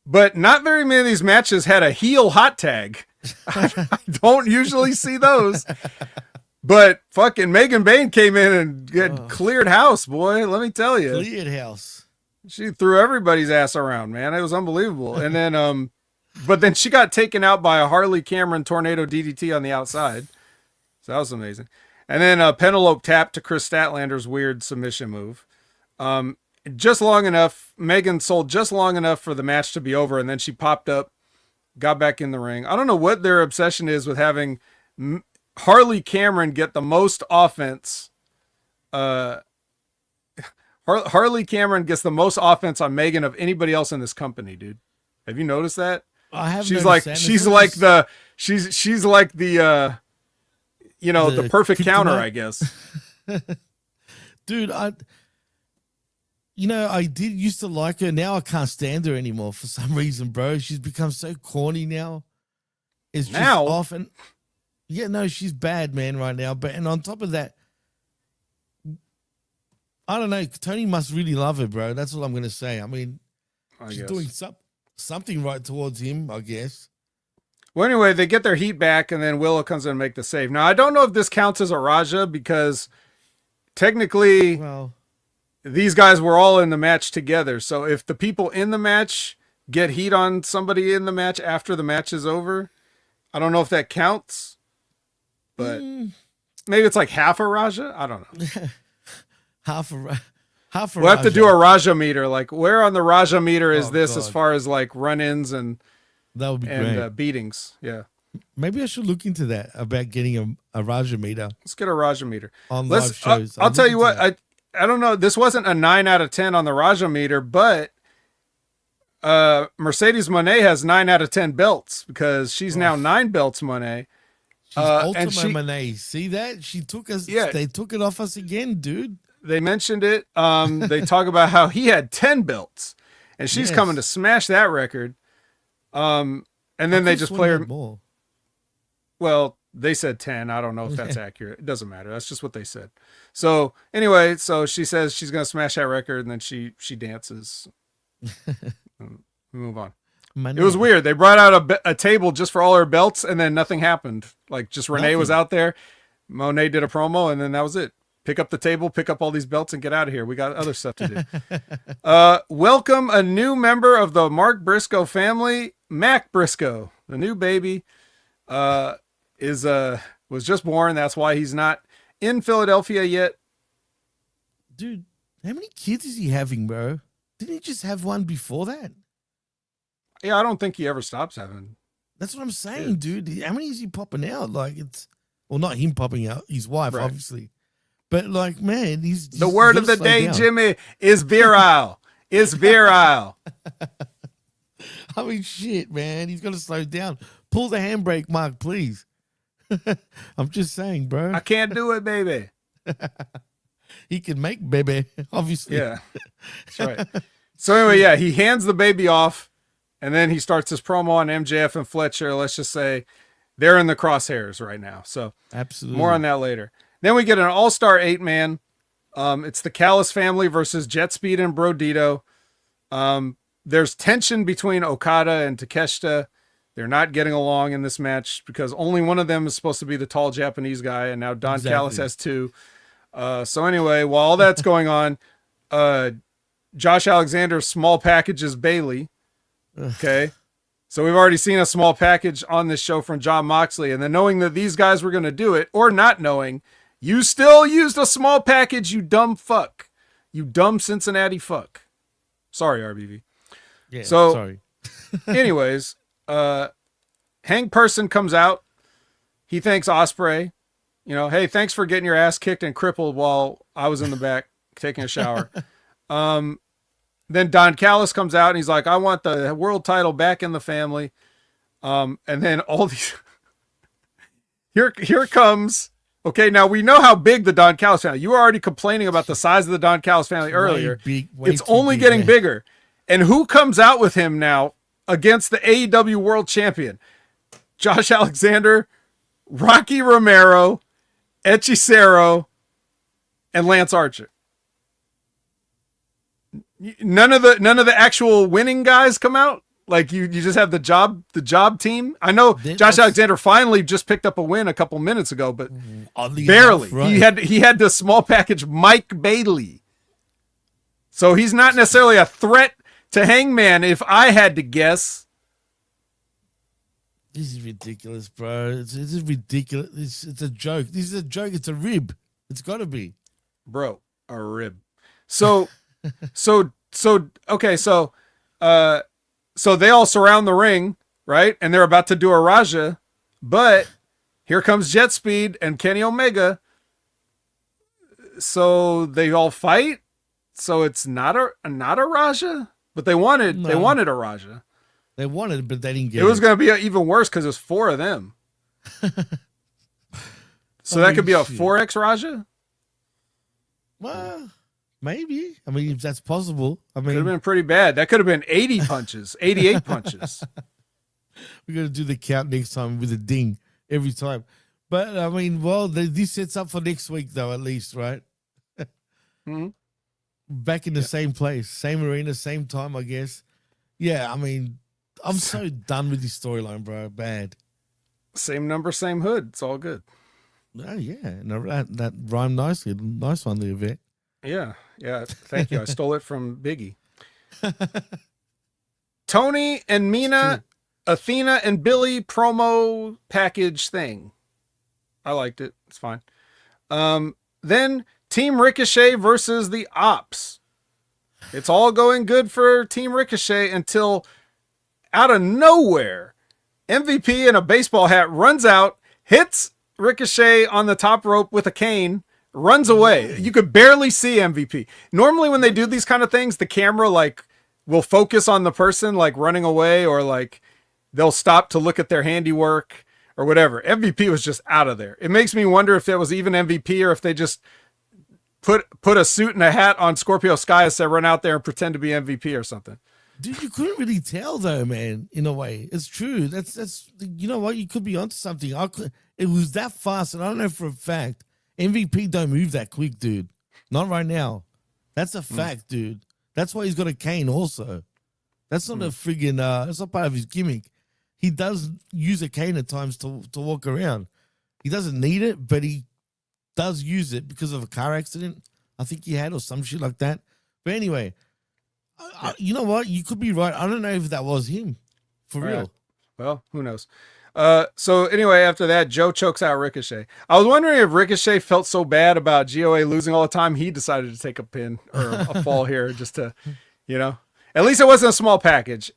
But not very many of these matches had a heel hot tag. I don't usually see those. But fucking Megan Bayne came in and cleared house, boy. Let me tell you. Cleared house. She threw everybody's ass around, man. It was unbelievable. And then, but then she got taken out by a Harley Cameron tornado DDT on the outside. So that was amazing. And then Penelope tapped to Chris Statlander's weird submission move. Just long enough. Megan sold just long enough for the match to be over. And then she popped up, got back in the ring. I don't know what their obsession is with having Harley Cameron get the most offense. Harley Cameron gets the most offense on Megan of anybody else in this company, dude. Have you noticed that? I have. She's like the the perfect counter, I guess. Dude, I did used to like her. Now I can't stand her anymore for some reason, bro. She's become so corny now. It's just often. Yeah, no, she's bad, man, right now. And on top of that, I don't know. Toni must really love her, bro. That's what I'm going to say. I mean, she's doing something right towards him, I guess. Well, anyway, they get their heat back, and then Willow comes in and make the save. Now, I don't know if this counts as a Raja because technically these guys were all in the match together. So if the people in the match get heat on somebody in the match after the match is over, I don't know if that counts. But maybe it's like half a Raja. I don't know. half a We'll Raja. have to do a Raja meter. Like, where on the Raja meter is this as far as like run-ins and that would be great. Beatings? Yeah. Maybe I should look into that about getting a Raja meter. Let's get a Raja meter on live shows. I'll tell you what. I don't know. This wasn't a 9 out of 10 on the Raja meter, but Mercedes Moné has 9 out of 10 belts because she's now 9 belts Moné. She's Ultima Moné. See that? She took us. Yeah. They took it off us again, dude. They mentioned it. They talk about how he had 10 belts, and she's coming to smash that record. And then they just play her more. Well, they said 10. I don't know if that's accurate. It doesn't matter. That's just what they said. So anyway, so she says she's going to smash that record, and then she dances. Move on. It was weird. They brought out a table just for all her belts, and then nothing happened. Like, just Renee was out there. Monet did a promo, and then that was it. Pick up the table, pick up all these belts, and get out of here. We got other stuff to do. Welcome a new member of the Mark Briscoe family, Mac Briscoe, the new baby, was just born. That's why he's not in Philadelphia yet. Dude, how many kids is he having, bro? Didn't he just have one before that? Yeah, I don't think he ever stops having. That's what I'm saying, dude. How many is he popping out? Like, not him popping out, his wife, obviously. But like, man, he's the word of the day, down. Jimmy, is virile. Is virile. I mean, shit, man. He's got to slow down. Pull the handbrake, Mark, please. I'm just saying, bro. I can't do it, baby. He can make baby, obviously. Yeah, that's right. So anyway, he hands the baby off. And then he starts his promo on MJF and Fletcher. Let's just say they're in the crosshairs right now. So absolutely, more on that later. Then we get an all-star 8-man. It's the Callis family versus Jet Speed and Brodito. There's tension between Okada and Takeshita. They're not getting along in this match because only one of them is supposed to be the tall Japanese guy, and now Don Callis has 2. So anyway, while all that's going on, Josh Alexander small packages Bailey. Okay. So we've already seen a small package on this show from Jon Moxley, and then knowing that these guys were going to do it, or not knowing, you still used a small package, you dumb fuck. You dumb Cincinnati fuck. Sorry, RBV. Yeah, so, sorry. anyways, Hank Person comes out. He thanks Ospreay. Hey, thanks for getting your ass kicked and crippled while I was in the back taking a shower. Then Don Callis comes out and he's like, I want the world title back in the family. And then all these here comes. Okay, now we know how big the Don Callis family. You were already complaining about the size of the Don Callis family earlier. It's only getting bigger. And who comes out with him now against the AEW World Champion? Josh Alexander, Rocky Romero, Hechicero, and Lance Archer. None of the actual winning guys come out. Like you just have the job team. I know Josh Alexander finally just picked up a win a couple minutes ago, but barely. Enough, right. He had the small package Mike Bailey, so he's not necessarily a threat to Hangman. If I had to guess, this is ridiculous, bro. It's ridiculous. It's a joke. This is a joke. It's a rib. It's got to be, bro, a rib. So okay, so they all surround the ring, right? And they're about to do a Raja, but here comes Jet Speed and Kenny Omega. So they all fight. So it's not a Raja, but they wanted a Raja. They wanted it, but they didn't get it. It was going to be even worse because there's 4 of them. So that could be a 4X Raja? Well, maybe. I mean, if that's possible. I mean, could have been pretty bad. That could have been 80 punches, 88 punches. We're going to do the count next time with a ding every time. But, I mean, well, this sets up for next week, though, at least, right? Mm-hmm. Back in the same place, same arena, same time, I guess. Yeah, I mean, I'm so done with this storyline, bro. Bad. Same number, same hood. It's all good. Oh, yeah. No, that rhymed nicely. Nice one there, Vic. Yeah. Thank you. I stole it from Biggie. Toni and Mina, Athena and Billy promo package thing. I liked it. It's fine. Then Team Ricochet versus the Ops. It's all going good for Team Ricochet until out of nowhere, MVP in a baseball hat runs out, hits Ricochet on the top rope with a cane, runs away. You could barely see MVP. Normally when they do these kind of things, the camera like will focus on the person like running away, or like they'll stop to look at their handiwork or whatever. MVP was just out of there. It makes me wonder if that was even MVP or if they just put a suit and a hat on Scorpio Sky and said run out there and pretend to be MVP or something. Dude, you couldn't really tell though, man. In a way, it's true. That's you know what, you could be onto something. It was that fast, and I don't know for a fact MVP don't move that quick, dude. Not right now. That's a fact, dude. That's why he's got a cane. Also, that's not a friggin'. That's not part of his gimmick. He does use a cane at times to walk around. He doesn't need it, but he does use it because of a car accident I think he had or some shit like that. But anyway. You know what? You could be right. I don't know if that was him. For real. Well, who knows? So anyway, after that, Joe chokes out Ricochet. I was wondering if Ricochet felt so bad about GOA losing all the time, he decided to take a pin or a fall here just to, at least it wasn't a small package,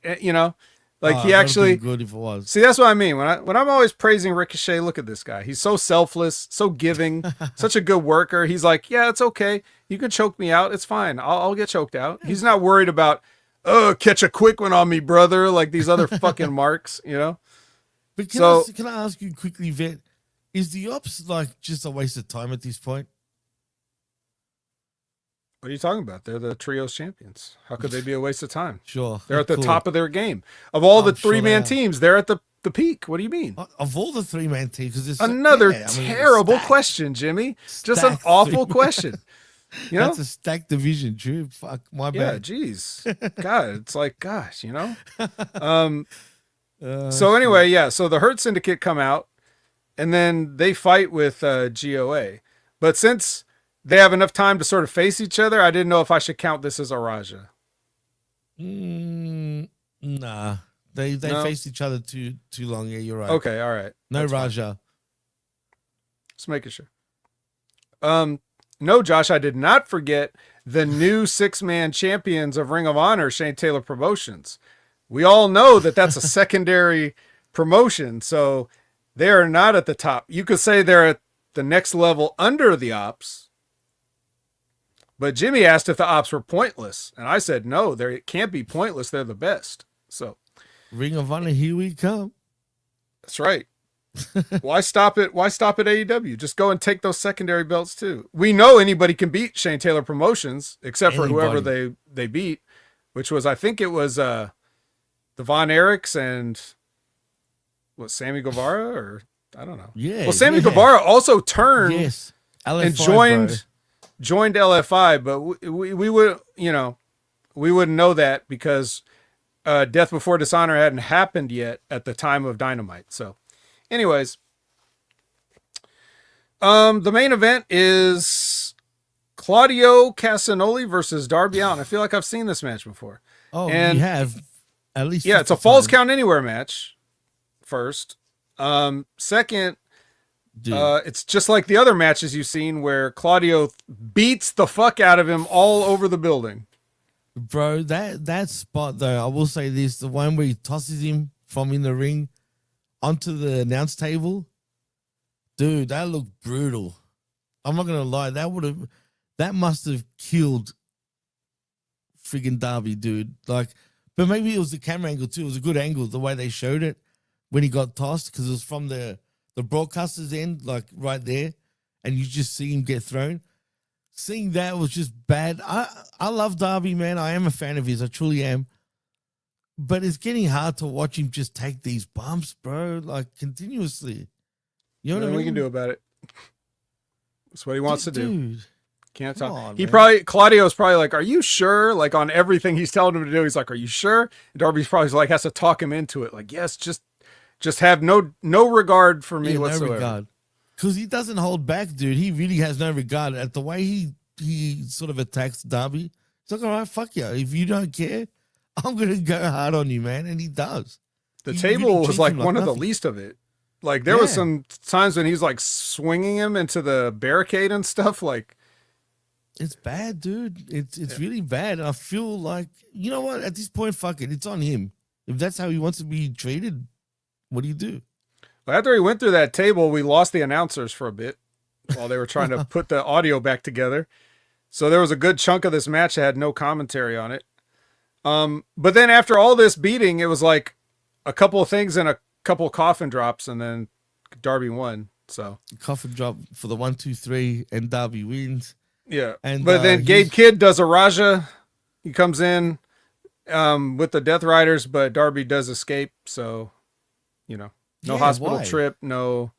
like he actually good if it was. See, that's what I mean. When I'm always praising Ricochet, look at this guy. He's so selfless, so giving, such a good worker. He's like, yeah, it's okay. You can choke me out. It's fine. I'll get choked out. He's not worried about, catch a quick one on me, brother. Like these other fucking marks, But can I ask you quickly, Vet? Is the Ops like just a waste of time at this point? What are you talking about? They're the trios champions. How could they be a waste of time? Sure. They're at the top of their game. Of all the three-man teams, they're at the peak. What do you mean? Of all the three-man teams, because another terrible question, Jimmy. Just an awful question. That's a stacked division, Drew. Fuck, my bad. Yeah, geez. God, it's like, gosh, So anyway, so the Hurt Syndicate come out, and then they fight with GOA. But since they have enough time to sort of face each other, I didn't know if I should count this as a Raja. Nah. They faced each other too long. Yeah, you're right. Okay, all right. No That's Raja. Fine. Just making sure. No, Josh, I did not forget the new 6-man champions of Ring of Honor, Shane Taylor Promotions. We all know that that's a secondary promotion, so they are not at the top. You could say they're at the next level under the Ops. But Jimmy asked if the Ops were pointless, and I said no, they can't be pointless. They're the best. So, Ring of Honor, here we come. That's right. Why stop at AEW? Just go and take those secondary belts too. We know anybody can beat Shane Taylor Promotions, except for whoever they beat, which was, I think it was the Von Erichs and Sammy Guevara, or I don't know. Yeah. Well, Sammy Guevara also turned LFI, and joined LFI, but we would, we wouldn't know that because Death Before Dishonor hadn't happened yet at the time of Dynamite. So, anyways, the main event is Claudio Castagnoli versus Darby Allin. I feel like I've seen this match before. Oh, and you have at least. Yeah, it's a Falls Count Anywhere match. First, second, it's just like the other matches you've seen where Claudio beats the fuck out of him all over the building. Bro, that spot though, I will say this: the one where he tosses him from in the ring onto the announce table, dude, that looked brutal. I'm not gonna lie, that must have killed friggin' Darby, dude. Like, but maybe it was the camera angle too. It was a good angle the way they showed it when he got tossed because it was from the broadcaster's end, like right there, and you just see him get thrown. Seeing that was just bad. I love Darby, man. I am a fan of his. I truly am. But it's getting hard to watch him just take these bumps, bro, like continuously. You know what I mean? We can do about it. That's what he wants to do. Dude. Can't tell. On, Claudio's probably like, are you sure? Like on everything he's telling him to do, he's like, are you sure? And Darby's probably like, has to talk him into it. Like, yes, just have no regard for me whatsoever. No regard. Because he doesn't hold back, dude. He really has no regard at the way he sort of attacks Darby. It's like, all right, fuck you. If you don't care, I'm going to go hard on you, man. And he does. The He table really was treats like him one of the nothing. least of it. Like there was some times when he's like swinging him into the barricade and stuff. Like It's bad, dude. It's really bad. I feel like, you know what? At this point, fuck it. It's on him. If that's how he wants to be treated, what do you do? after he went through that table, we lost the announcers for a bit while they were trying to put the audio back together. So there was a good chunk of this match that had no commentary on it. But then after all this beating, it was like a couple of things and a couple of coffin drops, and then Darby won. So Coffin drop for the 1, 2, 3, and Darby wins. yeah. And But then Gabe Kidd does a Raja. He comes in with the Death Riders, but Darby does escape. So, no hospital why? trip, no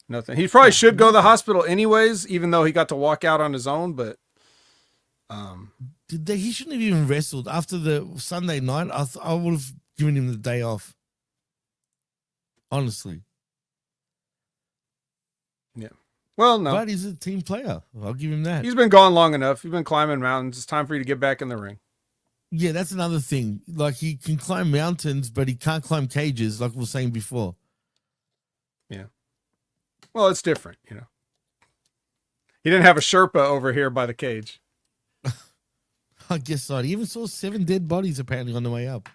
nothing. He probably should go to the hospital anyways, even though he got to walk out on his own. But he shouldn't have even wrestled after the Sunday night. I would have given him the day off. Honestly. yeah. Well, no. But he's a team player. I'll give him that. He's been gone long enough. You've been climbing mountains. It's time for you to get back in the ring. Yeah, that's another thing. Like, he can climb mountains, but he can't climb cages, like we were saying before. Yeah. Well, it's different, He didn't have a Sherpa over here by the cage. I guess not. He even saw 7 dead bodies apparently on the way up.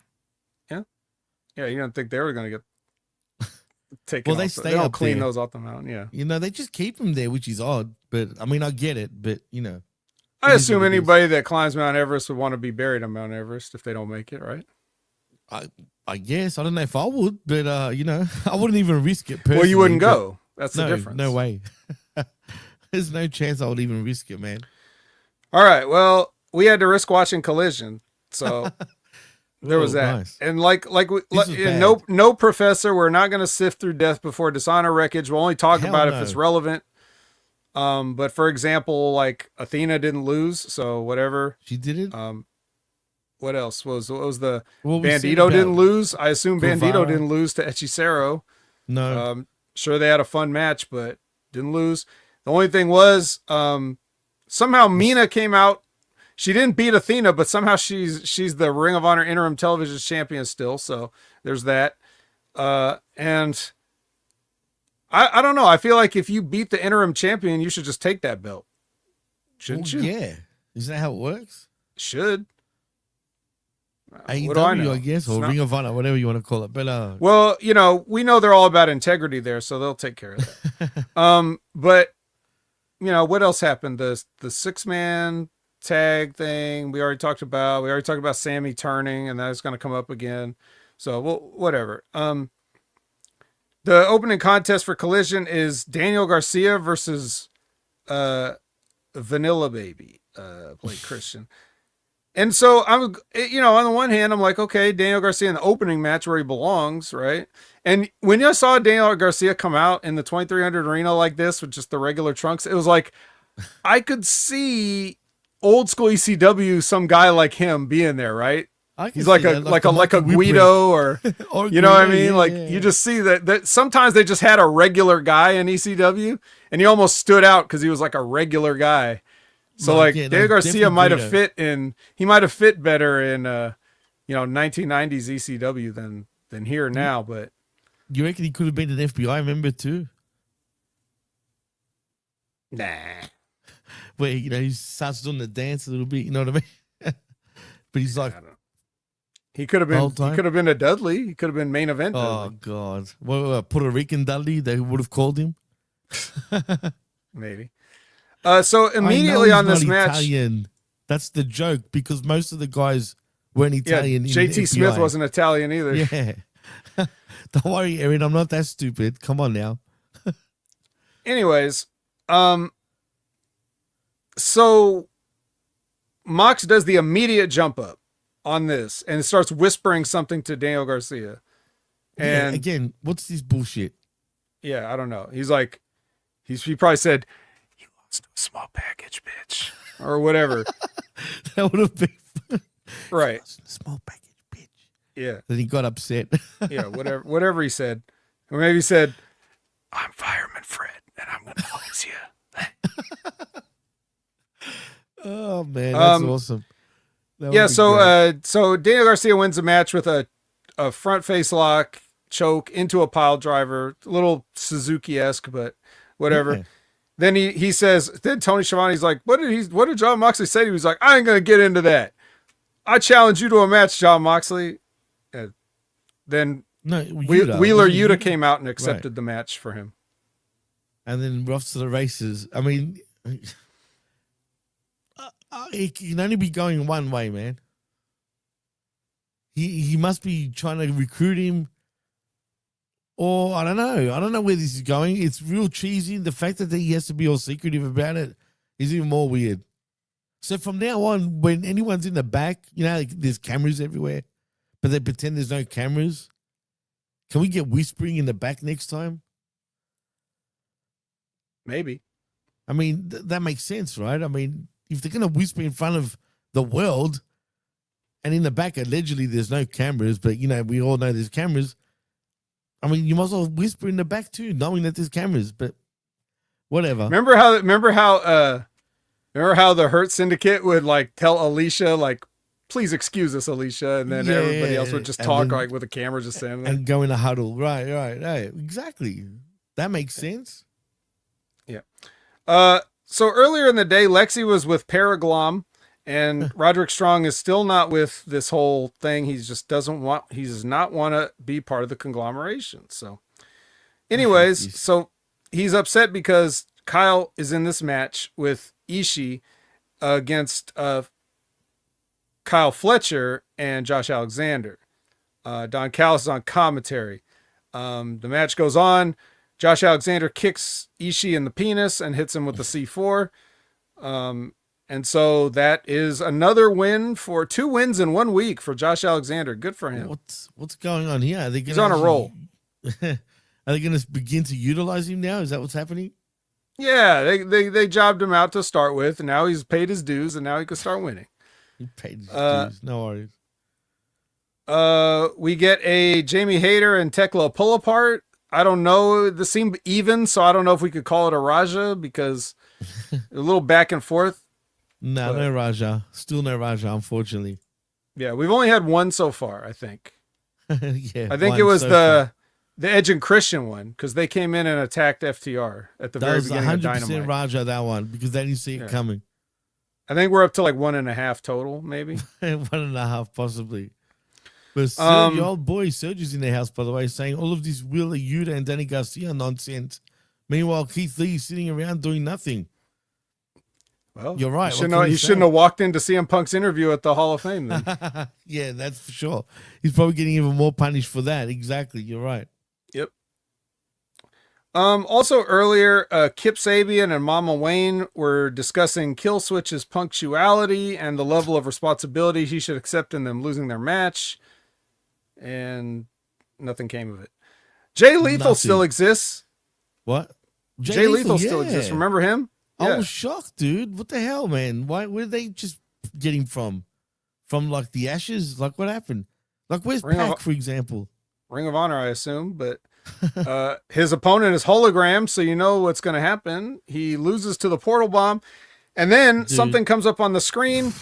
Yeah. Yeah, you don't think they were going to get taken Well, they off. stay They don't up clean there. those off the mountain, yeah. They just keep him there, which is odd. But, I mean, I get it. But, I it is assume what it is. anybody that climbs Mount Everest would want to be buried on Mount Everest if they don't make it, right? I guess. I don't know if I would. But, I wouldn't even risk it personally. Well, you wouldn't but- go. That's the difference. No way. There's no chance I would even risk it, man. All right. Well, we had to risk watching Collision, so there was Oh, that. nice. And was no professor. We're not going to sift through Death Before Dishonor Wreckage. We'll only talk Hell about it no. if it's relevant. But for example, like Athena didn't lose, so whatever. She did it? What else what was the What we said Bandito about didn't lose? I assume Bandito Guevara. didn't lose to Hechicero. No. Sure, they had a fun match, but didn't lose. The only thing was, somehow Mina came out. She didn't beat Athena, but somehow she's the Ring of Honor interim television champion still. So there's that. And I don't know. I feel like if you beat the interim champion, you should just take that belt. Shouldn't you? Yeah. Isn't that how it works? Should. AEW, What do I know? I guess, or It's not- Ring of Honor, whatever you want to call it. But Well, we know they're all about integrity there, so they'll take care of that. But what else happened? The 6-man tag thing we already talked about. We already talked about Sammy turning, and that's going to come up again. So whatever. The opening contest for Collision is Daniel Garcia versus Vanilla Baby, played Christian. And so I'm, on the one hand, I'm like, okay, Daniel Garcia in the opening match where he belongs, right? And when I saw Daniel Garcia come out in the 2300 arena like this with just the regular trunks, it was like, I could see old school ECW, some guy like him being there, right? I can He's like see a that, like a Monkey Guido or Or you know what I Guido, mean? yeah, Like yeah. you just see that sometimes they just had a regular guy in ECW and he almost stood out because he was like a regular guy. So Like, like yeah, Daniel no, Garcia definitely might have Guido. he might have fit better in 1990s ECW than here now, but You reckon he could have been an FBI member too? nah. Where he starts doing the dance a little bit, you know what I mean? But he's like, I don't know. He could have The whole been. He time? could have been a Dudley. He could have been main event. oh Dudley, god, well, Puerto Rican Dudley, they would have called him. maybe. So I know immediately he's on this not match, Italian. That's the joke because most of the guys weren't yeah, Italian. in JT Smith FBI. wasn't Italian either. Yeah. Don't worry, Erin. I'm not that stupid. Come on now. Anyways, so Mox does the immediate jump up on this and starts whispering something to Daniel Garcia. Yeah, And again, what's this bullshit? yeah, I don't know. He's like, he probably said, "You lost to a small package, bitch," or whatever. That would have been Right? small package, bitch. Yeah, Then he got upset. yeah. Whatever he said, or maybe he said, "I'm Fireman Fred, and I'm gonna lose you." Oh man, that's Um, awesome. That Yeah, would be great. so Daniel Garcia wins the match with a front face lock choke into a pile driver, a little Suzuki-esque, but whatever. Yeah. Then he says, then Tony Schiavone's like, what did John Moxley say? He was like, I ain't gonna get into that. I challenge you to a match, John Moxley. Then No, Wheeler Wasn't it Yuta came out and accepted the match for him. and then we're off to the races. I mean, it can only be going one way, man. He must be trying to recruit him, or I don't know. I don't know where this is going. It's real cheesy. The fact that he has to be all secretive about it is even more weird. So from now on, when anyone's in the back, like, there's cameras everywhere, but they pretend there's no cameras. Can we get whispering in the back next time? Maybe. I mean, that makes sense, right? I mean, if they're going to whisper in front of the world and in the back, allegedly, there's no cameras, but, we all know there's cameras. I mean, you might as well whisper in the back too, knowing that there's cameras, but whatever. Remember how the Hurt Syndicate would like tell Alicia, like, please excuse us, Alicia, and then everybody else would just and talk then- like with a camera just standing there. And go in a huddle. Right. Exactly. That makes sense. So earlier in the day, Lexi was with Paraglom, and Roderick Strong is still not with this whole thing. He just does not want to be part of the conglomeration. So anyways, Jeez. so he's upset because Kyle is in this match with Ishii against Kyle Fletcher and Josh Alexander. Don Callis is on commentary. The match goes on. Josh Alexander kicks Ishii in the penis and hits him with the C4. And so that is another win for 2 wins in 1 week for Josh Alexander. Good for him. What's going on here? He's on a roll. Are they going to begin to utilize him now? Is that what's happening? Yeah, they jobbed him out to start with, and now he's paid his dues, and now he can start winning. He paid his dues. No worries. We get a Jamie Hayter and Tekla pull apart. I don't know. This seemed even, so I don't know if we could call it a Raja because a little back and forth. No, But- no Raja. Still no Raja, unfortunately. Yeah, we've only had one so far, I think. Yeah, I think one it was so the far. Edge and Christian one because they came in and attacked FTR at the That very was beginning of 100% Dynamite. Raja, that one, because they didn't see it Yeah. coming. I think we're up to like 1.5 total, maybe. 1.5 possibly. But Serge, Um, your old boy Serge is in the house, by the way, saying all of this Wheeler Yuta and Danny Garcia nonsense. Meanwhile, Keith Lee is sitting around doing nothing. Well, You're right. He shouldn't have walked into CM Punk's interview at the Hall of Fame then. Yeah, that's for sure. He's probably getting even more punished for that. Exactly. You're right. Yep. Also earlier, Kip Sabian and Mama Wayne were discussing Killswitch's punctuality and the level of responsibility he should accept in them losing their match. And nothing came of it. Jay Lethal Nothing. still exists. What? Jay Lethal still yeah. exists. Remember him? I was shocked, dude. What the hell, man? Where did they just get him from? From like the ashes? Like what happened? Like where's Pac, for example? Ring of Honor, I assume, but his opponent is hologram, so you know what's going to happen. He loses to the portal bomb, and then something comes up on the screen,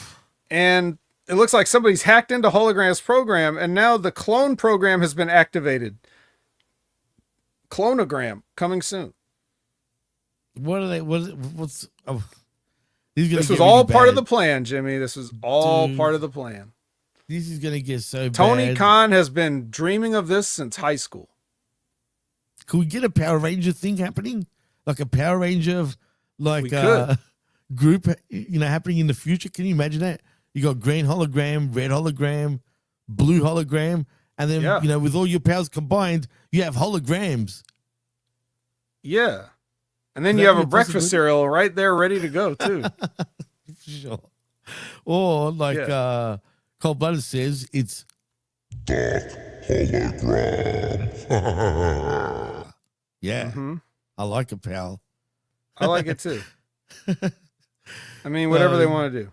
and it looks like somebody's hacked into hologram's program, and now the clone program has been activated. Clonogram coming soon. What are they? What's? Oh, this was all part of the plan, Jimmy. This was all part of the plan. This is gonna get so bad. Tony Khan has been dreaming of this since high school. Could we get a Power Ranger thing happening? Like a Power Ranger of like group, happening in the future? Can you imagine that? You got green hologram, red hologram, blue hologram, and then with all your powers combined, you have holograms. Yeah. And then you have a breakfast cereal right there ready to go, too. Sure. Or like Cold Blooded says, it's Dark Hologram. yeah. Mm-hmm. I like it, pal. I like it, too. I mean, whatever they want to do.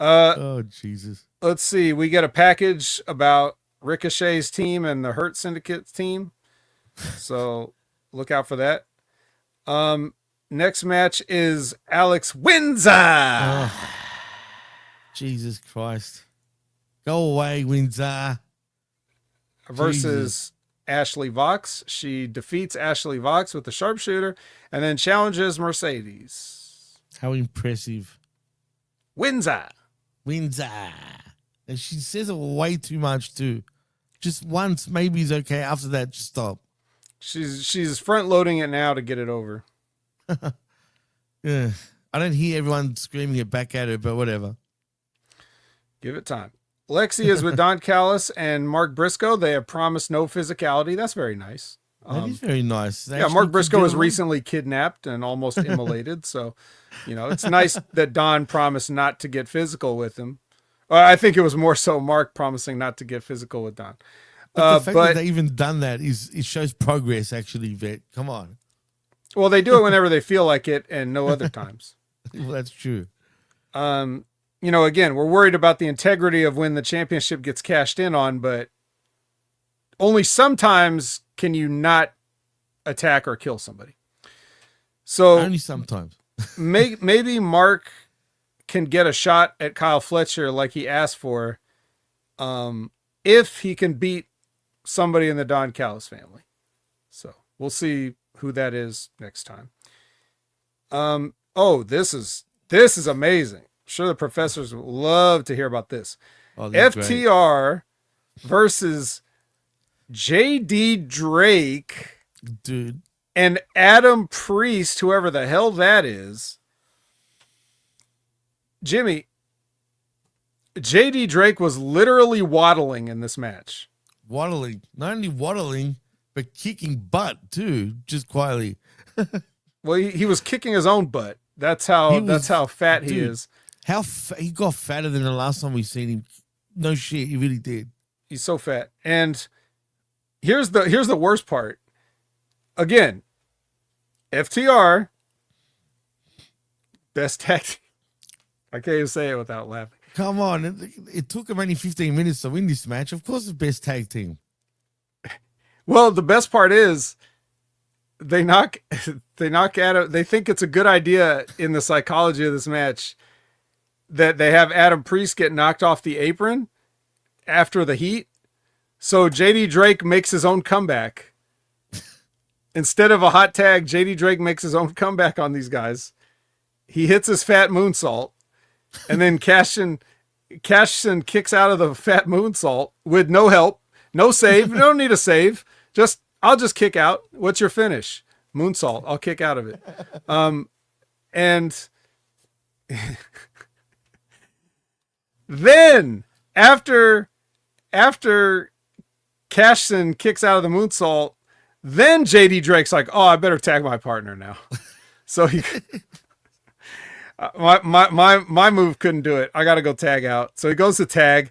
Oh, Jesus. Let's see. We get a package about Ricochet's team and the Hurt Syndicate's team. So look out for that. Next match is Alex Windsor. Oh, Jesus Christ. Go away, Windsor. Versus Ashley Vox. She defeats Ashley Vox with the sharpshooter and then challenges Mercedes. How impressive. Windsor. And she says it way too much too. Just once, maybe is okay. After that, just stop. She's front loading it now to get it over. Yeah, I don't hear everyone screaming it back at her, but whatever. Give it time. Lexi is with Don Callis and Mark Briscoe. They have promised no physicality. That's very nice. That is very nice. Mark Briscoe was recently kidnapped and almost immolated. So, it's nice that Don promised not to get physical with him. I think it was more so Mark promising not to get physical with Don. But the fact that they even done that it shows progress, actually, Vet. Come on. Well, they do it whenever they feel like it and no other times. Well, that's true. Again, we're worried about the integrity of when the championship gets cashed in on, but only sometimes can you not attack or kill somebody. So only sometimes. maybe Mark can get a shot at Kyle Fletcher like he asked for, if he can beat somebody in the Don Callis family. So we'll see who that is next time. This is amazing. I'm sure the professors would love to hear about this. FTR versus JD Drake, dude, and Adam Priest, whoever the hell that is. Jimmy, JD Drake was literally waddling in this match. Waddling. Not only waddling, but kicking butt too, just quietly. Well, he was kicking his own butt. That's how fat he is. He got fatter than the last time we seen him. No shit, he really did. He's so fat. And here's the worst part. Again, FTR, best tag team. I can't even say it without laughing. Come on. It took him only 15 minutes to win this match. Of course, the best tag team. Well, the best part is they knock Adam. They think it's a good idea in the psychology of this match that they have Adam Priest get knocked off the apron after the heat. So JD Drake makes his own comeback. Instead of a hot tag, JD Drake makes his own comeback on these guys. He hits his fat moonsault, and then Cashin kicks out of the fat moonsault with no help, no save. You don't need a save. I'll just kick out. What's your finish? Moonsault. I'll kick out of it. And then after Cashin kicks out of the moonsault, then JD Drake's like, "Oh, I better tag my partner now." So he, my move couldn't do it. I got to go tag out. So he goes to tag.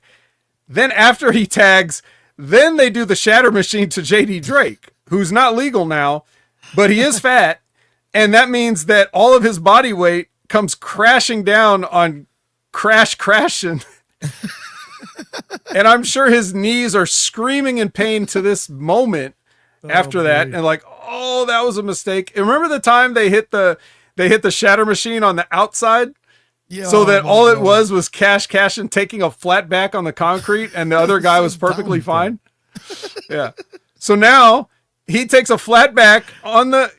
Then after he tags, then they do the shatter machine to JD Drake, who's not legal now, but he is fat. And that means that all of his body weight comes crashing down on crashing. And I'm sure his knees are screaming in pain to this moment after that. Boy. And like, oh, that was a mistake. And remember the time they hit the shatter machine on the outside? Yeah, So that my all it God. was Cashin taking a flat back on the concrete and the other guy So was perfectly dumb, fine. Yeah. So now he takes a flat back on the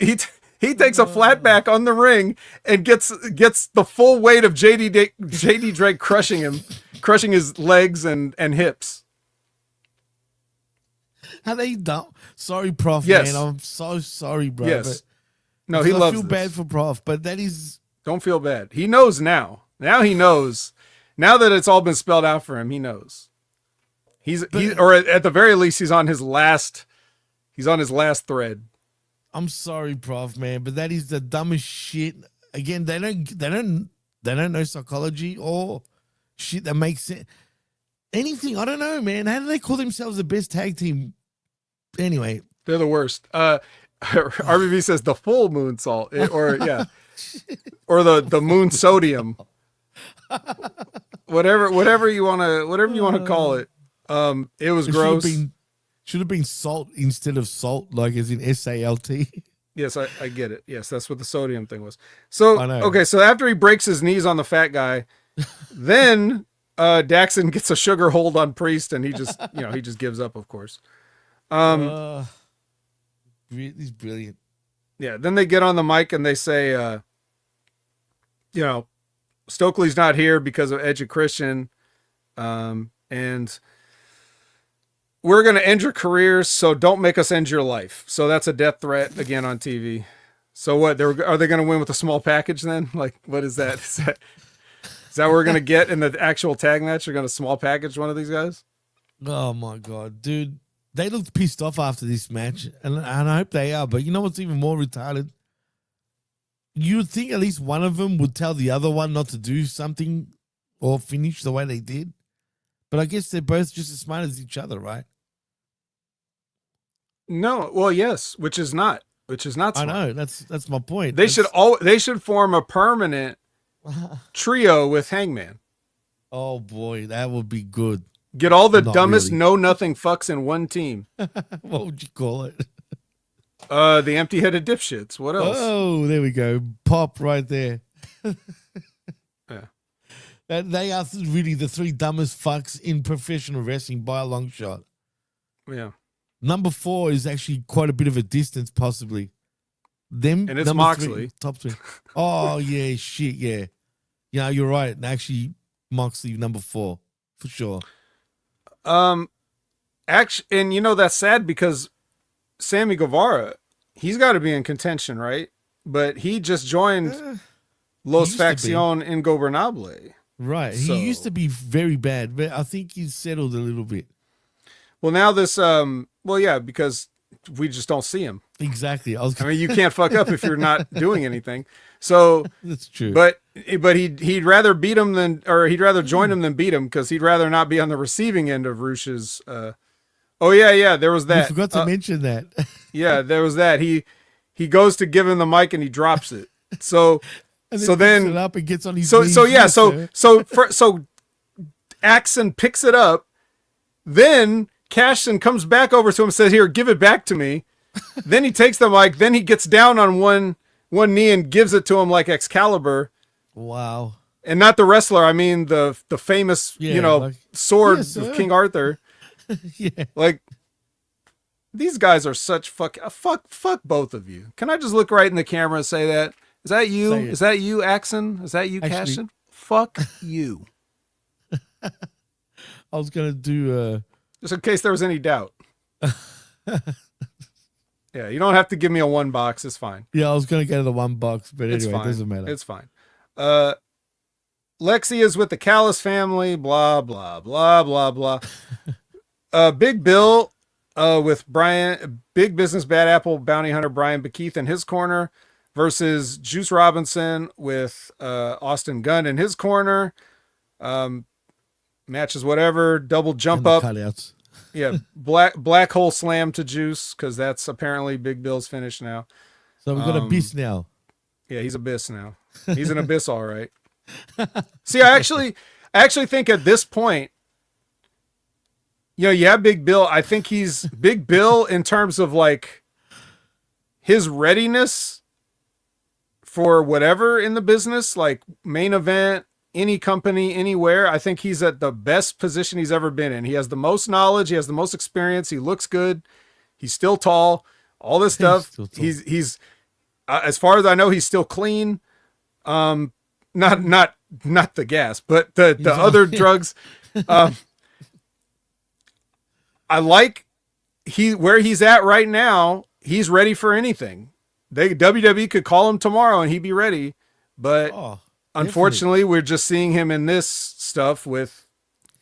he takes a flat back on the ring and gets the full weight of JD Drake crushing his legs and hips. How they dumb? Sorry, Prof. Yes. Man, I'm so sorry, bro. Yes. But No, he I loves feel this. bad for Prof, but that is Don't feel bad. He knows now. Now he knows. Now that it's all been spelled out for him, he knows. Or at the very least, he's on his last thread. I'm sorry, Prof, man, but that is the dumbest shit. Again, they don't know psychology or shit that makes sense. Anything, I don't know, man. How do they call themselves the best tag team? Anyway, They're the worst. RBV says the full moon salt, or yeah, or the moon sodium, whatever you want to call it. It was gross. Should have been salt instead of salt, like as in SALT. Yes, I get it. Yes, that's what the sodium thing was. So I know. okay, so after he breaks his knees on the fat guy, then Daxon gets a sugar hold on Priest, and he just gives up, of course. He's brilliant. Yeah, then they get on the mic and they say, Stokely's not here because of Edge and Christian, and we're going to end your careers, so don't make us end your life. So that's a death threat again on TV. So what? Are they going to win with a small package then? Like, what is that? Is that what we're going to get in the actual tag match? You're going to small package one of these guys? Oh my God, dude. They looked pissed off after this match, and I hope they are. But you know what's even more retarded? You would think at least one of them would tell the other one not to do something or finish the way they did. But I guess they're both just as smart as each other, right? No. Well, yes, which is not smart. I know. That's my point. They should form a permanent trio with Hangman. Oh boy, that would be good. Get all the Not dumbest really. know-nothing fucks in one team. What would you call it? The empty-headed dipshits. What else? Oh, there we go. Pop right there. Yeah. They are really the three dumbest fucks in professional wrestling by a long shot. Yeah. Number 4 is actually quite a bit of a distance, possibly. Them And it's number Moxley. 3, top 3. Oh yeah, shit, yeah. Yeah, you're right. Actually, Moxley number 4 for sure. Actually, and that's sad because Sammy Guevara, he's got to be in contention, right? But he just joined Los used to be. Facción Ingobernable. Right. So- He used to be very bad, but I think he's settled a little bit. Well, now this, because we just don't see him. Exactly. I mean, you can't fuck up if you're not doing anything. So, That's true. but he'd rather beat him he'd rather join him than beat him because he'd rather not be on the receiving end of Rush's. There was I that. forgot to mention that. Yeah, there was that. He goes to give him the mic and he drops it. So And so picks then it up and gets on his so knees. so yeah Yes, so sir. so Axon picks it up, then Cashton comes back over to him and says, "Here, give it back to me." Then he takes the mic. Then he gets down on one knee and gives it to him like Excalibur, Wow. and not the wrestler. I mean the famous Yeah, sword Yes, sir. of King Arthur. Yeah. Like, these guys are such fuck both of you. Can I just look right in the camera and say that? Is that you? Say it. Is that you, Axon? Is that you, Actually- Cashin? Fuck you. I was gonna do Just in case there was any doubt. Yeah, you don't have to give me a one box. It's fine. I was gonna go to the one box, but It's anyway, fine. it doesn't matter. It's fine. Lexi is with the Callis family. Blah blah blah blah blah. Big Bill with Brian, Big Business Bad Apple Bounty Hunter Brian Bekeith in his corner versus Juice Robinson with Austin Gunn in his corner. Matches whatever. Double jump And the up. cutouts. Yeah, black hole slam to Juice because that's apparently Big Bill's finish now. So we've got Abyss now. Yeah, he's Abyss now. He's an Abyss, all right. See, I actually think at this point, Big Bill. I think he's Big Bill in terms of like his readiness for whatever in the business, like main event, any company, anywhere. I think he's at the best position he's ever been in. He has the most knowledge. He has the most experience. He looks good. He's still tall. All this stuff. He's as far as I know, he's still clean. Not the gas, but the other drugs. I like where he's at right now. He's ready for anything. WWE could call him tomorrow and he'd be ready. But unfortunately, we're just seeing him in this stuff with.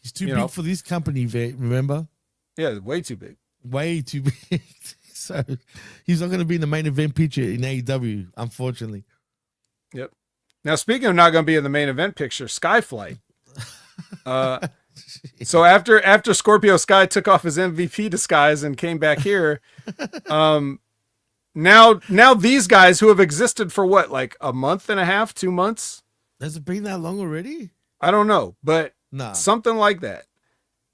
He's too big for this company, remember? Yeah, way too big. Way too big. So he's not going to be in the main event picture in AEW, unfortunately. Yep. Now, speaking of not going to be in the main event picture, Skyflight. So after Scorpio Sky took off his MVP disguise and came back here, now these guys who have existed for what, like a month and a half, 2 months? Has it been that long already? I don't know, but something like that.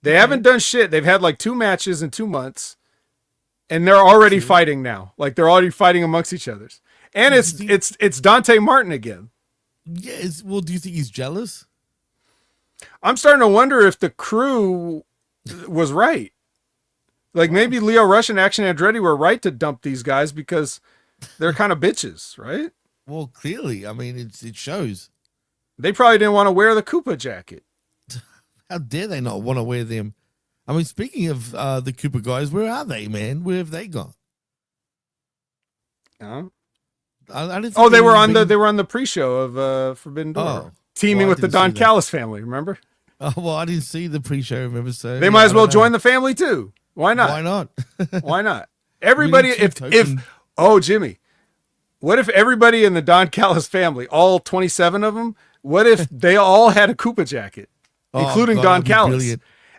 They haven't done shit. They've had like 2 matches in 2 months, and they're already fighting now. Like they're already fighting amongst each other. And it's Dante Martin again. Yeah. Well, do you think he's jealous? I'm starting to wonder if the crew was right. Like maybe Leo Rush and Action Andretti were right to dump these guys because they're kind of bitches, right? Well, clearly. I mean, it shows. They probably didn't want to wear the Koopa jacket. How dare they not want to wear them? I mean, speaking of the Koopa guys, where are they, man? Where have they gone? Huh? I didn't. Think they were on the pre-show of Forbidden Door, teaming with the Don Callis family. Remember? Oh well, I didn't see the pre-show. Remember? So they might as well join the family too. Why not? Why not? Why not? Everybody, Jimmy, what if everybody in the Don Callis family, all 27 of them, what if they all had a Koopa jacket, including Don Callis?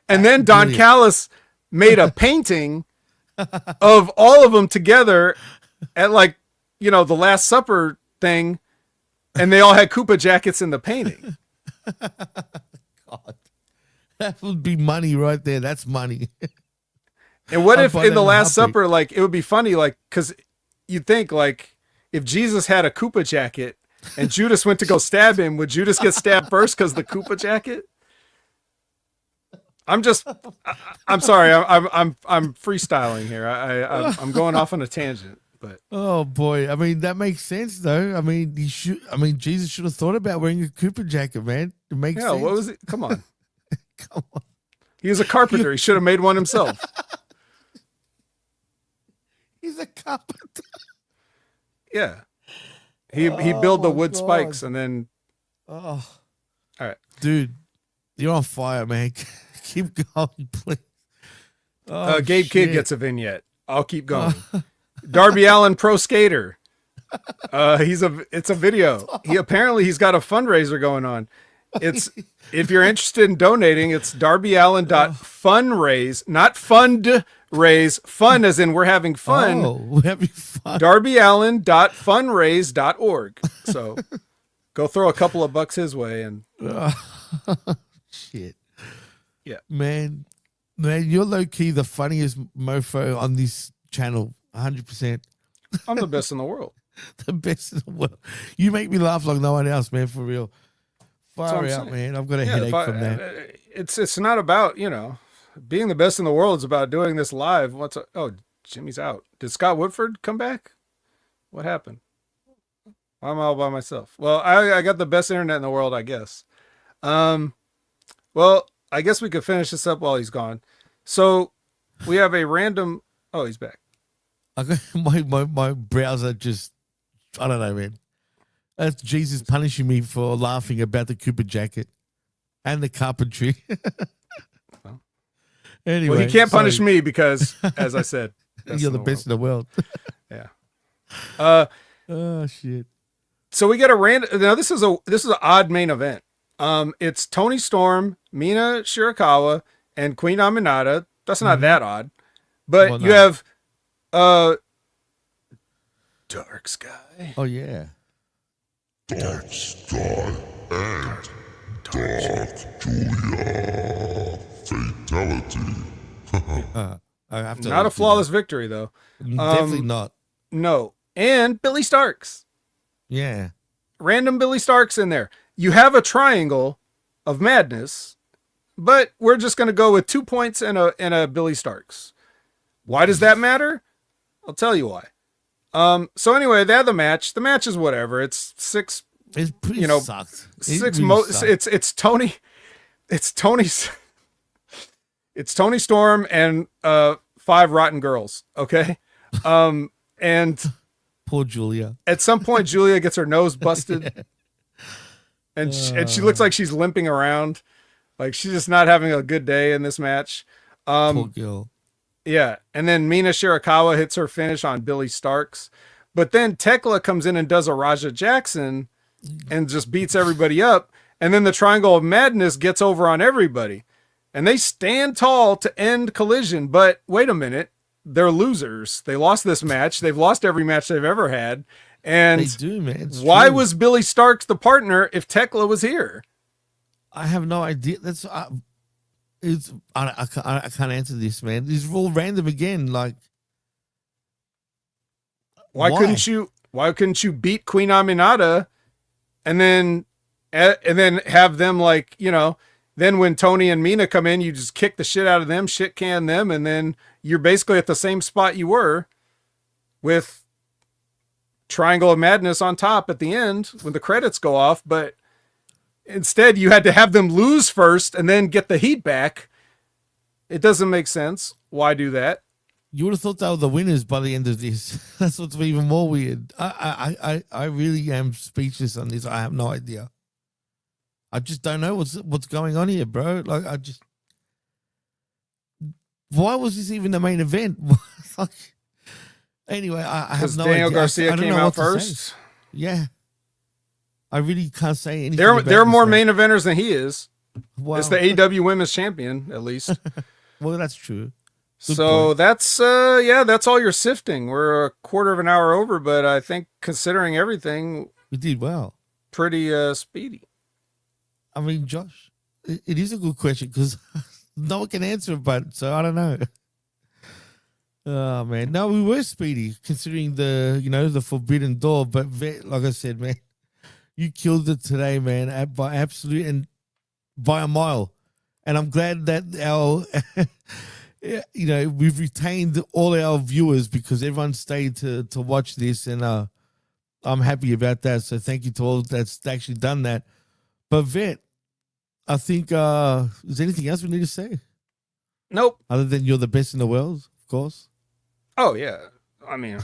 And then Don Callis made a painting of all of them together at like, the Last Supper thing, and they all had Koopa jackets in the painting. God, that would be money right there. That's money. And what if in the Last Supper, like it would be funny, like because you'd think like if Jesus had a Koopa jacket and Judas went to go stab him, would Judas get stabbed first because the Koopa jacket? I'm sorry. I'm freestyling here. I'm going off on a tangent, but oh boy, I mean that makes sense though. I mean Jesus should have thought about wearing a Koopa jacket, man. It makes sense. What was it? Come on. Come on. He was a carpenter. He should have made one himself. He's a carpenter. Yeah. He built the wood spikes and then. Oh. All right, dude, you're on fire, man. Keep going, please. Gabe Kidd gets a vignette. I'll keep going. Darby Allin, pro skater. It's a video. He's got a fundraiser going on. It's if you're interested in donating, it's darbyallin.fundraise, not fundraise, fun as in we're having fun. Oh, we're having fun. darbyallin.fundraise.org. So go throw a couple of bucks his way and shit. Yeah. Man, you're low-key the funniest mofo on this channel, 100%. I'm the best in the world. The best in the world. You make me laugh like no one else, man, for real. Far out, saying. Man. I've got a headache from that. It's not about, being the best in the world. It's about doing this live. Jimmy's out. Did Scott Woodford come back? What happened? I'm all by myself. Well, I got the best internet in the world, I guess. Well, I guess we could finish this up while he's gone. So we have a random. Oh, he's back. My browser just. I don't know, man. That's Jesus punishing me for laughing about the Koopa jacket and the carpentry. Anyway, well, he can't punish me because, as I said, you're the best in the world. Yeah. Oh shit. So we get a random. Now this is an odd main event. It's Toni Storm, Mina Shirakawa, and Queen Aminata. That's not that odd, but you have Dark Sky. Oh yeah. Dark Sky, and Dark Julia. Fatality. I have to Not a look through flawless victory, though. that. Definitely not. No. And Billy Starks. Yeah. Random Billy Starks in there. You have a triangle of madness, but we're just going to go with 2 points and a Billy Starks. Why does that matter? I'll tell you why. So anyway, they had the match. The match is whatever. It's six. It's pretty sucked. It's Tony. It's Tony's. It's Tony Storm and 5 rotten girls. Okay. And poor Julia. At some point, Julia gets her nose busted, and she looks like she's limping around, like she's just not having a good day in this match. Poor girl. Yeah, and then Mina Shirakawa hits her finish on Billy Starks, but then Tekla comes in and does a Raja Jackson, and just beats everybody up, and then the Triangle of Madness gets over on everybody, and they stand tall to end Collision. But wait a minute. They're losers. They lost this match. They've lost every match they've ever had. And they do, man. It's why true. was Billy Starks the partner if Tekla was here? I have no idea. That's I can't answer this, man. These are all random again. Like, why couldn't you beat Queen Aminata and then have them, like, you know, then when Tony and Mina come in, you just kick the shit out of them, shit can them, and then you're basically at the same spot you were with Triangle of Madness on top at the end when the credits go off. But instead, you had to have them lose first and then get the heat back. It doesn't make sense. Why do that? You would have thought they were the winners by the end of this. That's what's even more weird. I really am speechless on this. I have no idea. I just don't know what's going on here, bro. Like, why was this even the main event? Like, anyway, I have no Daniel idea. Garcia came out first. Yeah, I really can't say anything. There are more man. main eventers than he is. Well, It's the AEW Women's Champion, at least. Well, that's true. So that's all your sifting. We're a quarter of an hour over, but I think considering everything, We did well. pretty speedy. I mean, Josh, it is a good question because no one can answer it, but so I don't know. Oh man, no, we were speedy considering the Forbidden Door, but like I said, man, you killed it today, man, by absolute and by a mile. And I'm glad that our, we've retained all our viewers because everyone stayed to watch this, and I'm happy about that. So thank you to all that's actually done that. But Vet, I think, is there anything else we need to say? Nope. Other than you're the best in the world, of course. Oh yeah. I mean,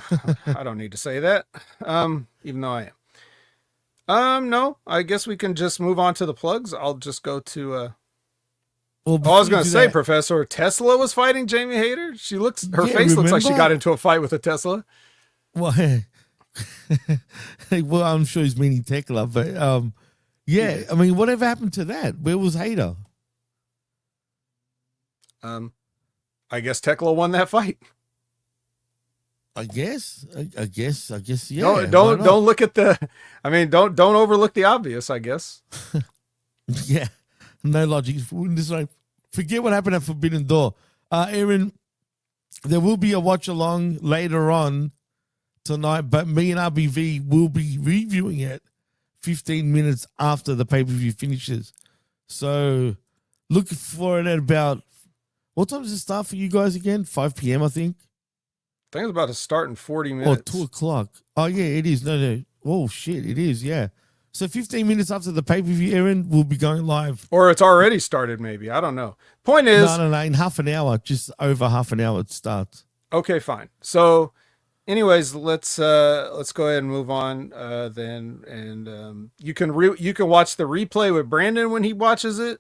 I don't need to say that. Even though I am. No, I guess we can just move on to the plugs. I'll just go to I was going to say, Professor, Tesla was fighting Jamie Hayter. Her face looks like she got into a fight with a Tesla. Well, well, I'm sure he's meaning Tekla, but yeah, I mean, whatever happened to that? Where was Hayter? I guess Tekla won that fight. I guess, yeah. Don't look at don't overlook the obvious, I guess. Yeah, no logic. Forget what happened at Forbidden Door. Aaron, there will be a watch along later on tonight, but me and RBV will be reviewing it 15 minutes after the pay-per-view finishes. So look for it at about, what time does it start for you guys again? 5 p.m. I think. I think it's about to start in 40 minutes. Oh, 2 o'clock. Oh, yeah, it is. No. Oh, shit, it is, yeah. So 15 minutes after the pay-per-view, Aaron, will be going live. Or it's already started, maybe. I don't know. Point is... No, in half an hour, just over half an hour it starts. Okay, fine. So... anyways, let's go ahead and move on then, and you can watch the replay with Brandon when he watches it,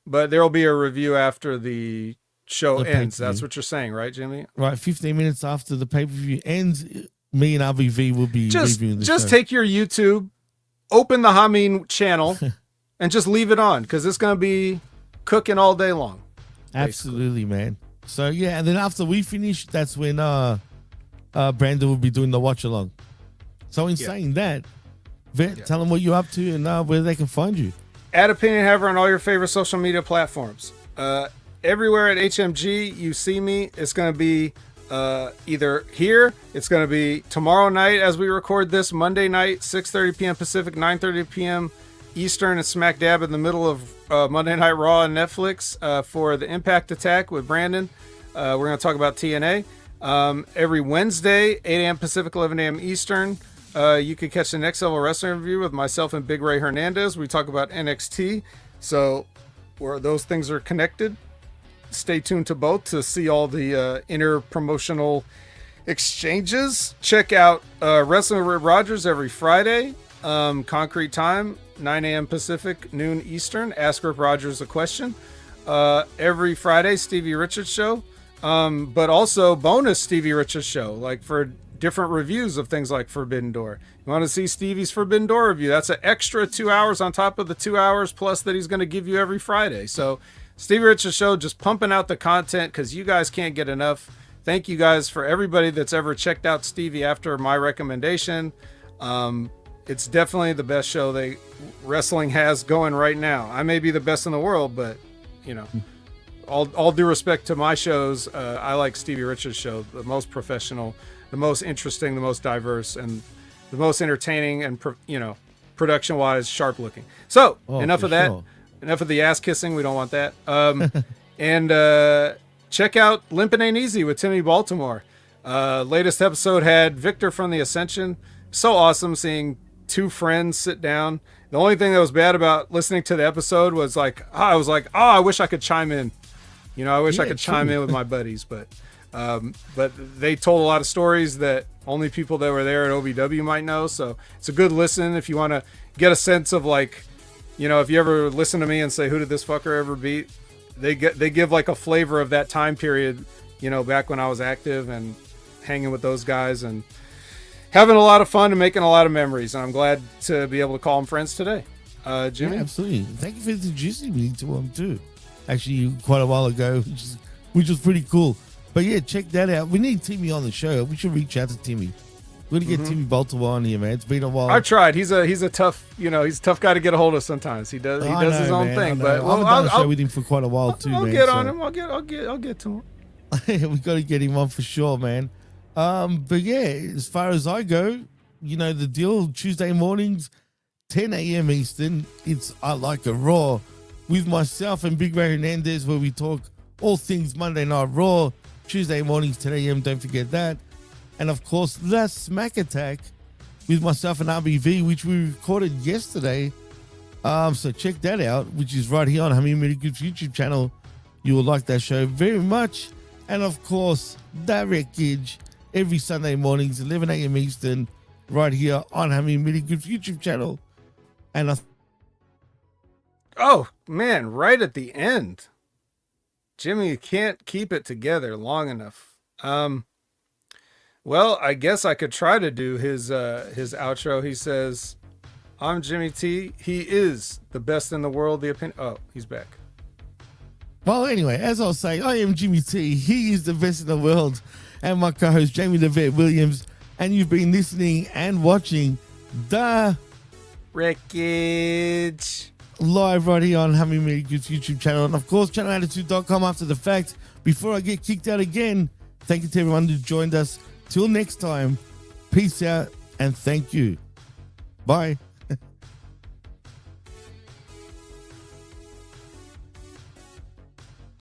but there will be a review after the show ends. That's what you're saying, right, Jimmy? Right, 15 minutes after the pay-per-view ends, me and RBV will be reviewing the show. Just take your YouTube, open the Hameen channel, and just leave it on, because it's going to be cooking all day long. Absolutely, man. So, yeah, and then after we finish, that's when... Brandon will be doing the watch along. So in saying that, Vet, tell them what you're up to and where they can find you. At Opinion Haver on all your favorite social media platforms. Everywhere at HMG, you see me. It's going to be either here. It's going to be tomorrow night as we record this, Monday night, 6:30 p.m. Pacific, 9:30 p.m. Eastern, and smack dab in the middle of Monday Night Raw and Netflix for the Impact Attack with Brandon. We're going to talk about TNA. Every Wednesday, 8 a.m. Pacific, 11 a.m. Eastern. You can catch the Next Level Wrestling Review with myself and Big Ray Hernandez. We talk about NXT. So where those things are connected, stay tuned to both to see all the inner promotional exchanges. Check out Wrestling with Rogers every Friday. Concrete Time, 9 a.m. Pacific, noon Eastern. Ask Rip Rogers a question. Every Friday, Stevie Richards Show. But also bonus Stevie Richards Show, like for different reviews of things like Forbidden Door. You want to see Stevie's Forbidden Door review? That's an extra 2 hours on top of the 2 hours plus that he's going to give you every Friday. So Stevie Richards Show, just pumping out the content because you guys can't get enough. Thank you guys for everybody that's ever checked out Stevie after my recommendation. It's definitely the best show wrestling has going right now. I may be the best in the world, but you know, all due respect to my shows, I like Stevie Richards' show, the most professional, the most interesting, the most diverse, and the most entertaining, and production-wise, sharp-looking. So enough of that. Sure. Enough of the ass kissing. We don't want that. And check out Limpin' Ain't Easy with Timmy Baltimore. Latest episode had Victor from the Ascension. So awesome seeing two friends sit down. The only thing that was bad about listening to the episode was I wish I could chime in. I wish I could chime in with my buddies, but they told a lot of stories that only people that were there at OVW might know. So it's a good listen if you want to get a sense of if you ever listen to me and say, who did this fucker ever beat? They give like a flavor of that time period, back when I was active and hanging with those guys and having a lot of fun and making a lot of memories. And I'm glad to be able to call them friends today. Jimmy? Yeah, absolutely. Thank you for introducing me to them too. Actually, quite a while ago, which was pretty cool. But yeah, check that out. We need Timmy on the show. We should reach out to Timmy. We're gonna get Timmy Baltimore on here, man. It's been a while. I tried. He's a tough, he's a tough guy to get a hold of sometimes. He does his own thing. But I've done a show with him for quite a while too, man. I'll get on him. I'll get to him. We got to get him on for sure, man. But yeah, as far as I go, the deal Tuesday mornings, 10 a.m. Eastern. It's I Like a Raw with myself and Big Ray Hernandez, where we talk all things Monday Night Raw. Tuesday mornings, 10 a.m. Don't forget that. And of course, the Smack Attack with myself and RBV, which we recorded yesterday. So check that out, which is right here on Hammy Really Good's YouTube channel. You will like that show very much. And of course, the Wreckage every Sunday mornings, 11 a.m. Eastern, right here on Hammy Really Good's YouTube channel. And oh man, right at the end, Jimmy can't keep it together long enough. Well, I guess I could try to do his outro. He says, I'm Jimmy T. He is the best in the world. Oh, he's back. Well, anyway, as I was saying, I am Jimmy T. He is the best in the world. And my co-host, Jamie the Vet Williams. And you've been listening and watching the Wreckage live right here on Hammy Really Good's YouTube channel. And of course, channelattitude.com after the fact. Before I get kicked out again, thank you to everyone who joined us. Till next time, peace out and thank you. Bye.